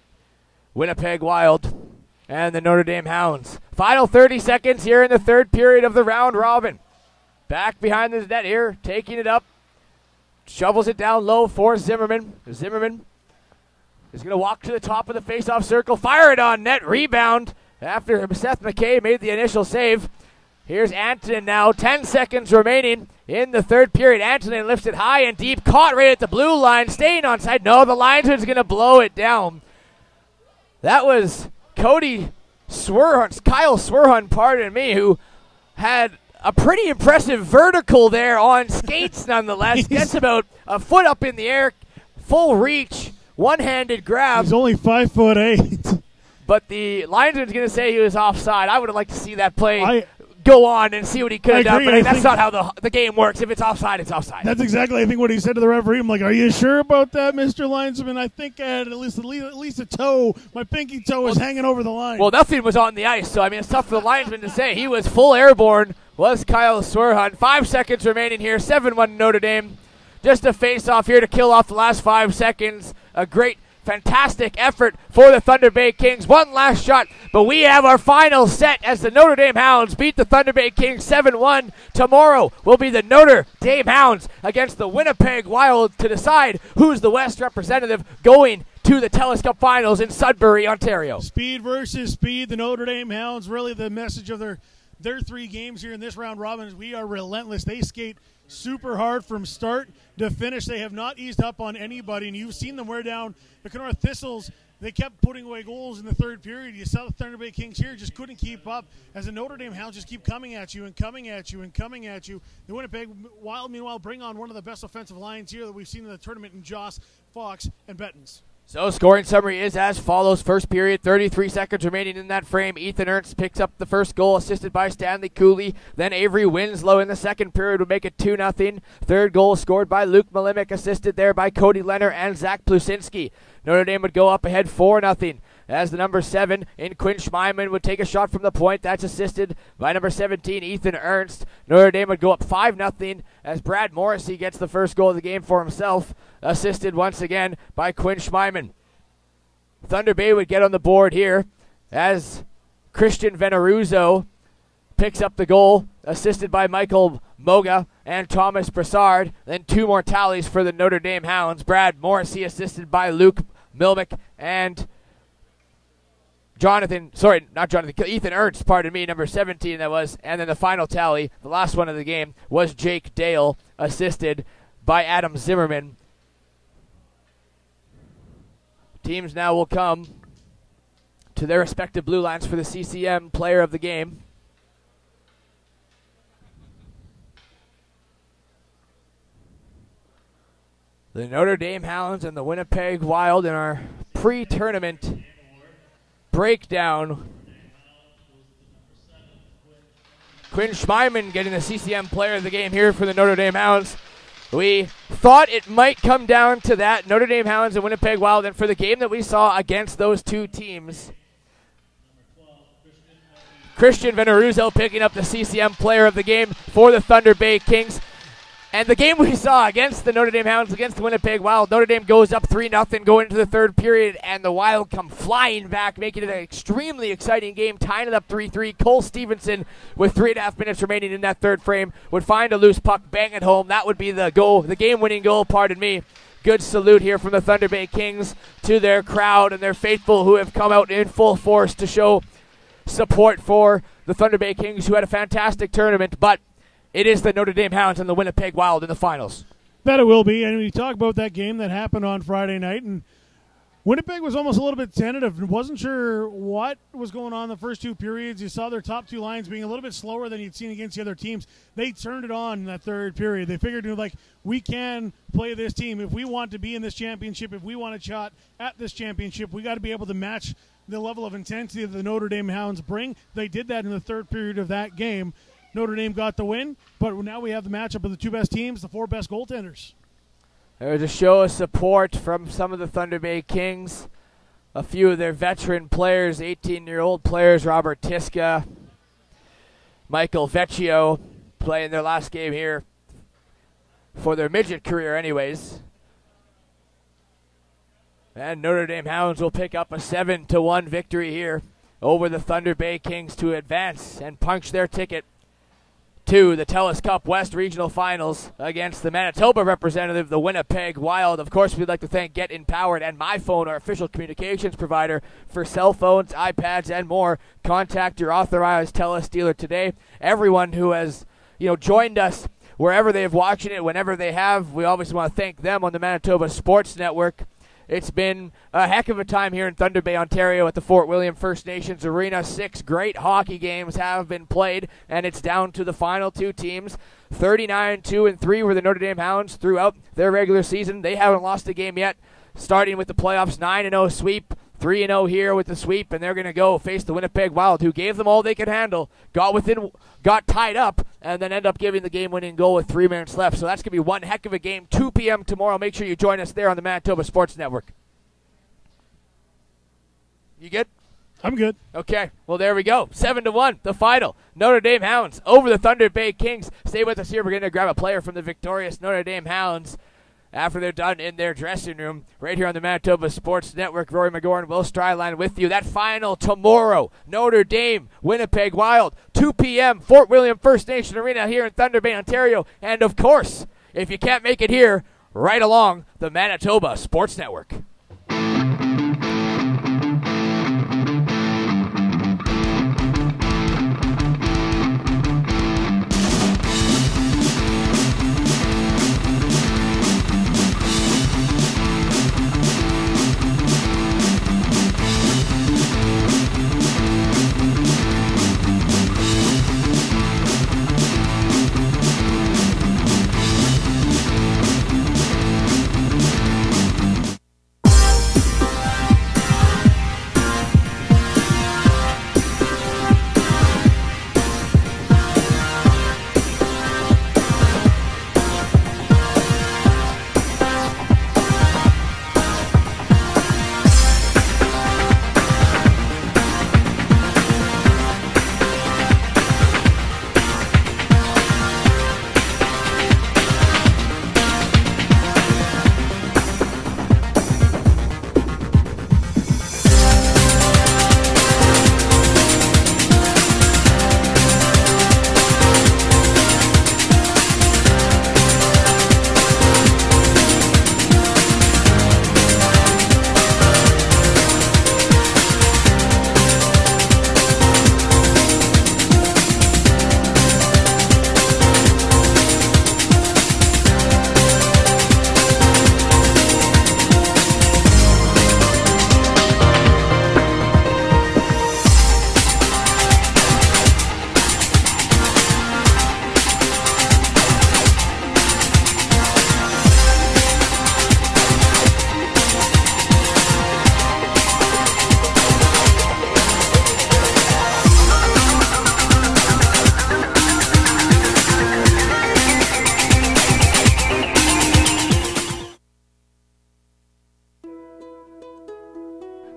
Winnipeg Wild and the Notre Dame Hounds. Final 30 seconds here in the third period of the round robin. Back behind the net here, taking it up. Shovels it down low for Zimmerman. Zimmerman is going to walk to the top of the faceoff circle. Fire it on net. Rebound after Seth McKay made the initial save. Here's Antonin now. 10 seconds remaining in the third period. Antonin lifts it high and deep. Caught right at the blue line. Staying onside. No, the linesman's going to blow it down. That was Kyle Swerhun, pardon me, who had a pretty impressive vertical there on skates nonetheless. Gets about a foot up in the air. Full reach. One-handed grab. He's only 5'8". But the linesman's going to say he was offside. I would have liked to see that play go on and see what he could have done, but that's not how the game works. If it's offside, it's offside. That's exactly, I think, what he said to the referee. I'm like, are you sure about that, Mr. Linesman? I think I had at least a toe. My pinky toe was hanging over the line. Well, nothing was on the ice, so, I mean, it's tough for the linesman to say. He was full airborne, was Kyle Swerhun. 5 seconds remaining here, 7-1 Notre Dame. Just a face-off here to kill off the last 5 seconds. A great, fantastic effort for the Thunder Bay Kings. One last shot, but we have our final set as the Notre Dame Hounds beat the Thunder Bay Kings 7-1. Tomorrow will be the Notre Dame Hounds against the Winnipeg Wild to decide who's the West representative going to the Telus Cup Finals in Sudbury, Ontario. Speed versus speed. The Notre Dame Hounds, really the message of their 3 games here in this round robin is we are relentless. They skate super hard from start to finish. They have not eased up on anybody, and you've seen them wear down the Kenora Thistles. They kept putting away goals in the third period. You saw the Thunder Bay Kings here just couldn't keep up as the Notre Dame Hounds just keep coming at you and coming at you and coming at you. The Winnipeg Wild, meanwhile, bring on one of the best offensive lines here that we've seen in the tournament in Joss, Fox, and Bettens. So scoring summary is as follows. First period, 33 seconds remaining in that frame. Ethan Ernst picks up the first goal, assisted by Stanley Cooley. Then Avery Winslow in the second period would make it 2-0. Third goal scored by Luke Malimic, assisted there by Cody Leonard and Zach Plusinski. Notre Dame would go up ahead 4-0. As the number 7 in Quinn Schmeiman would take a shot from the point. That's assisted by number 17, Ethan Ernst. Notre Dame would go up 5-0 as Brad Morrissey gets the first goal of the game for himself, assisted once again by Quinn Schmeiman. Thunder Bay would get on the board here as Christian Veneruzzo picks up the goal, assisted by Michael Moga and Thomas Brassard. Then 2 more tallies for the Notre Dame Hounds. Brad Morrissey assisted by Luke Milmick and Ethan Ernst, pardon me, number 17 that was. And then the final tally, the last one of the game, was Jake Dale, assisted by Adam Zimmerman. Teams now will come to their respective blue lines for the CCM player of the game. The Notre Dame Hounds and the Winnipeg Wild in our pre-tournament breakdown. Quinn Schmeiman getting the CCM player of the game here for the Notre Dame Hounds. We thought it might come down to that, Notre Dame Hounds and Winnipeg Wild, and for the game that we saw against those 2 teams, Christian Veneruzzo picking up the CCM player of the game for the Thunder Bay Kings. And the game we saw against the Notre Dame Hounds, against the Winnipeg Wild, Notre Dame goes up 3-0 going into the third period, and the Wild come flying back, making it an extremely exciting game, tying it up 3-3. Cole Stevenson, with 3.5 minutes remaining in that third frame, would find a loose puck, bang it home. That would be the goal, the game-winning goal, pardon me. Good salute here from the Thunder Bay Kings to their crowd and their faithful who have come out in full force to show support for the Thunder Bay Kings, who had a fantastic tournament, but it is the Notre Dame Hounds and the Winnipeg Wild in the finals. Bet it will be. And we talk about that game that happened on Friday night, and Winnipeg was almost a little bit tentative. Wasn't sure what was going on the first two periods. You saw their top two lines being a little bit slower than you'd seen against the other teams. They turned it on in that third period. They figured, like, we can play this team. If we want to be in this championship, if we want a shot at this championship, we got to be able to match the level of intensity that the Notre Dame Hounds bring. They did that in the third period of that game. Notre Dame got the win, but now we have the matchup of the two best teams, the four best goaltenders. There was a show of support from some of the Thunder Bay Kings. A few of their veteran players, 18-year-old players, Robert Tiska, Michael Vecchio, playing their last game here for their midget career anyways. And Notre Dame Hounds will pick up a 7-1 victory here over the Thunder Bay Kings to advance and punch their ticket to the Telus Cup West Regional Finals against the Manitoba representative, the Winnipeg Wild. Of course, we'd like to thank Get Empowered and MyPhone, our official communications provider for cell phones, iPads, and more. Contact your authorized Telus dealer today. Everyone who has, joined us wherever they've watched it, whenever they have, we obviously want to thank them on the Manitoba Sports Network. It's been a heck of a time here in Thunder Bay, Ontario at the Fort William First Nations Arena. 6 great hockey games have been played, and it's down to the final two teams. 39-2-3 were the Notre Dame Hounds throughout their regular season. They haven't lost a game yet, starting with the playoffs. 9-0 sweep, 3-0 here with the sweep, and they're going to go face the Winnipeg Wild, who gave them all they could handle, got tied up, and then end up giving the game-winning goal with 3 minutes left. So that's going to be one heck of a game. 2 p.m. tomorrow. Make sure you join us there on the Manitoba Sports Network. You good? I'm good. Okay. Well, there we go. 7-1, the final. Notre Dame Hounds over the Thunder Bay Kings. Stay with us here. We're going to grab a player from the victorious Notre Dame Hounds after they're done in their dressing room, right here on the Manitoba Sports Network. Rory McGorn, Will Stryline with you. That final tomorrow, Notre Dame, Winnipeg Wild, 2 p.m., Fort William First Nation Arena here in Thunder Bay, Ontario. And, of course, if you can't make it here, right along the Manitoba Sports Network.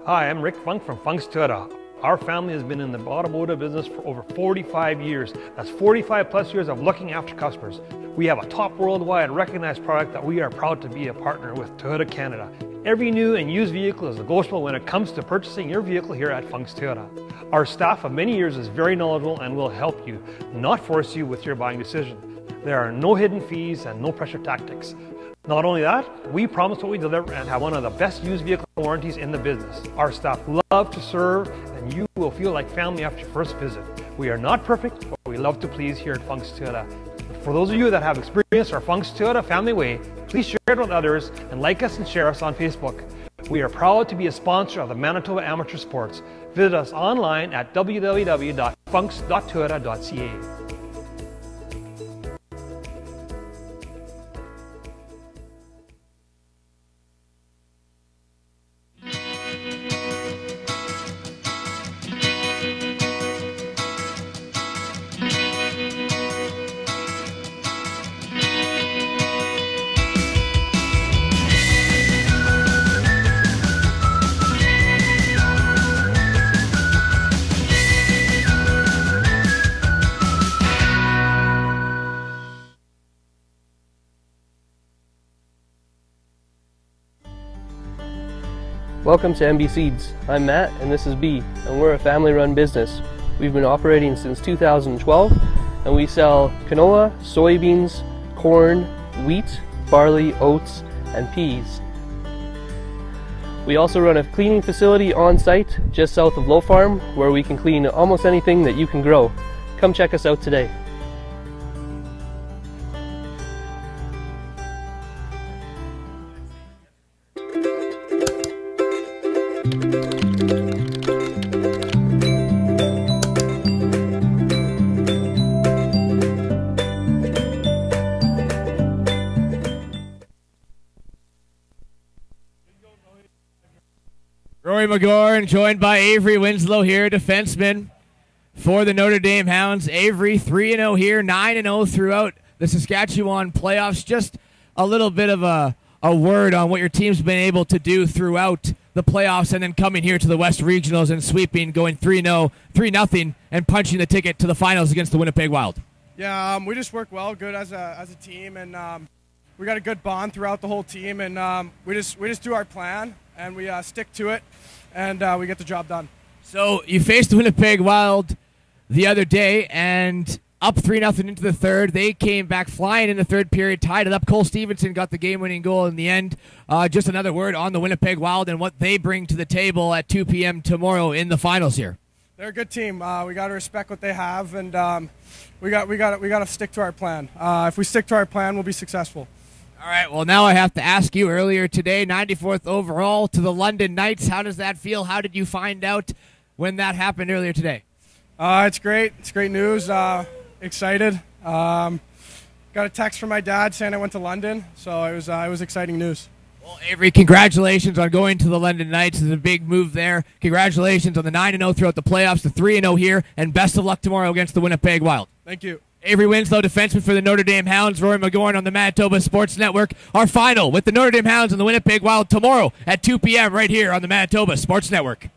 Hi, I'm Rick Funk from Funk's Notre. Our family has been in the automotive business for over 45 years. That's 45 plus years of looking after customers. We have a top worldwide recognized product that we are proud to be a partner with Toyota Canada. Every new and used vehicle is negotiable when it comes to purchasing your vehicle here at Funk's Toyota. Our staff of many years is very knowledgeable and will help you, not force you with your buying decision. There are no hidden fees and no pressure tactics. Not only that, we promise what we deliver and have one of the best used vehicle warranties in the business. Our staff love to serve, and you will feel like family after your first visit. We are not perfect, but we love to please here at Funk's Toyota. For those of you that have experienced our Funks Toyota family way, please share it with others and like us and share us on Facebook. We are proud to be a sponsor of the Manitoba Amateur Sports. Visit us online at www.funks.toyota.ca. Welcome to MB Seeds. I'm Matt and this is B, and we're a family-run business. We've been operating since 2012 and we sell canola, soybeans, corn, wheat, barley, oats, and peas. We also run a cleaning facility on site just south of Low Farm where we can clean almost anything that you can grow. Come check us out today. Rory McGorn joined by Avery Winslow here, defenseman for the Notre Dame Hounds. Avery 3-0 here, 9-0 throughout the Saskatchewan playoffs. Just a little bit of a word on what your team's been able to do throughout the playoffs and then coming here to the West Regionals and sweeping, going 3-0, and punching the ticket to the finals against the Winnipeg Wild. Yeah, we just work well, good as a team, and we got a good bond throughout the whole team, and we just do our plan and we stick to it, and we get the job done. So you faced the Winnipeg Wild the other day, and up 3-0 into the third. They came back flying in the third period, tied it up. Cole Stevenson got the game-winning goal in the end. Just another word on the Winnipeg Wild and what they bring to the table at 2 p.m. tomorrow in the finals here. They're a good team. We got to respect what they have, and we got to stick to our plan. If we stick to our plan, we'll be successful. All right, well, now I have to ask you, earlier today, 94th overall to the London Knights. How does that feel? How did you find out when that happened earlier today? It's great. It's great news. Excited. Got a text from my dad saying I went to London, so it was exciting news. Well, Avery, congratulations on going to the London Knights. It's a big move there. Congratulations on the 9-0 throughout the playoffs, the 3-0 here, and best of luck tomorrow against the Winnipeg Wild. Thank you. Avery Winslow, defenseman for the Notre Dame Hounds. Rory McGorn on the Manitoba Sports Network. Our final with the Notre Dame Hounds and the Winnipeg Wild tomorrow at 2 p.m. right here on the Manitoba Sports Network.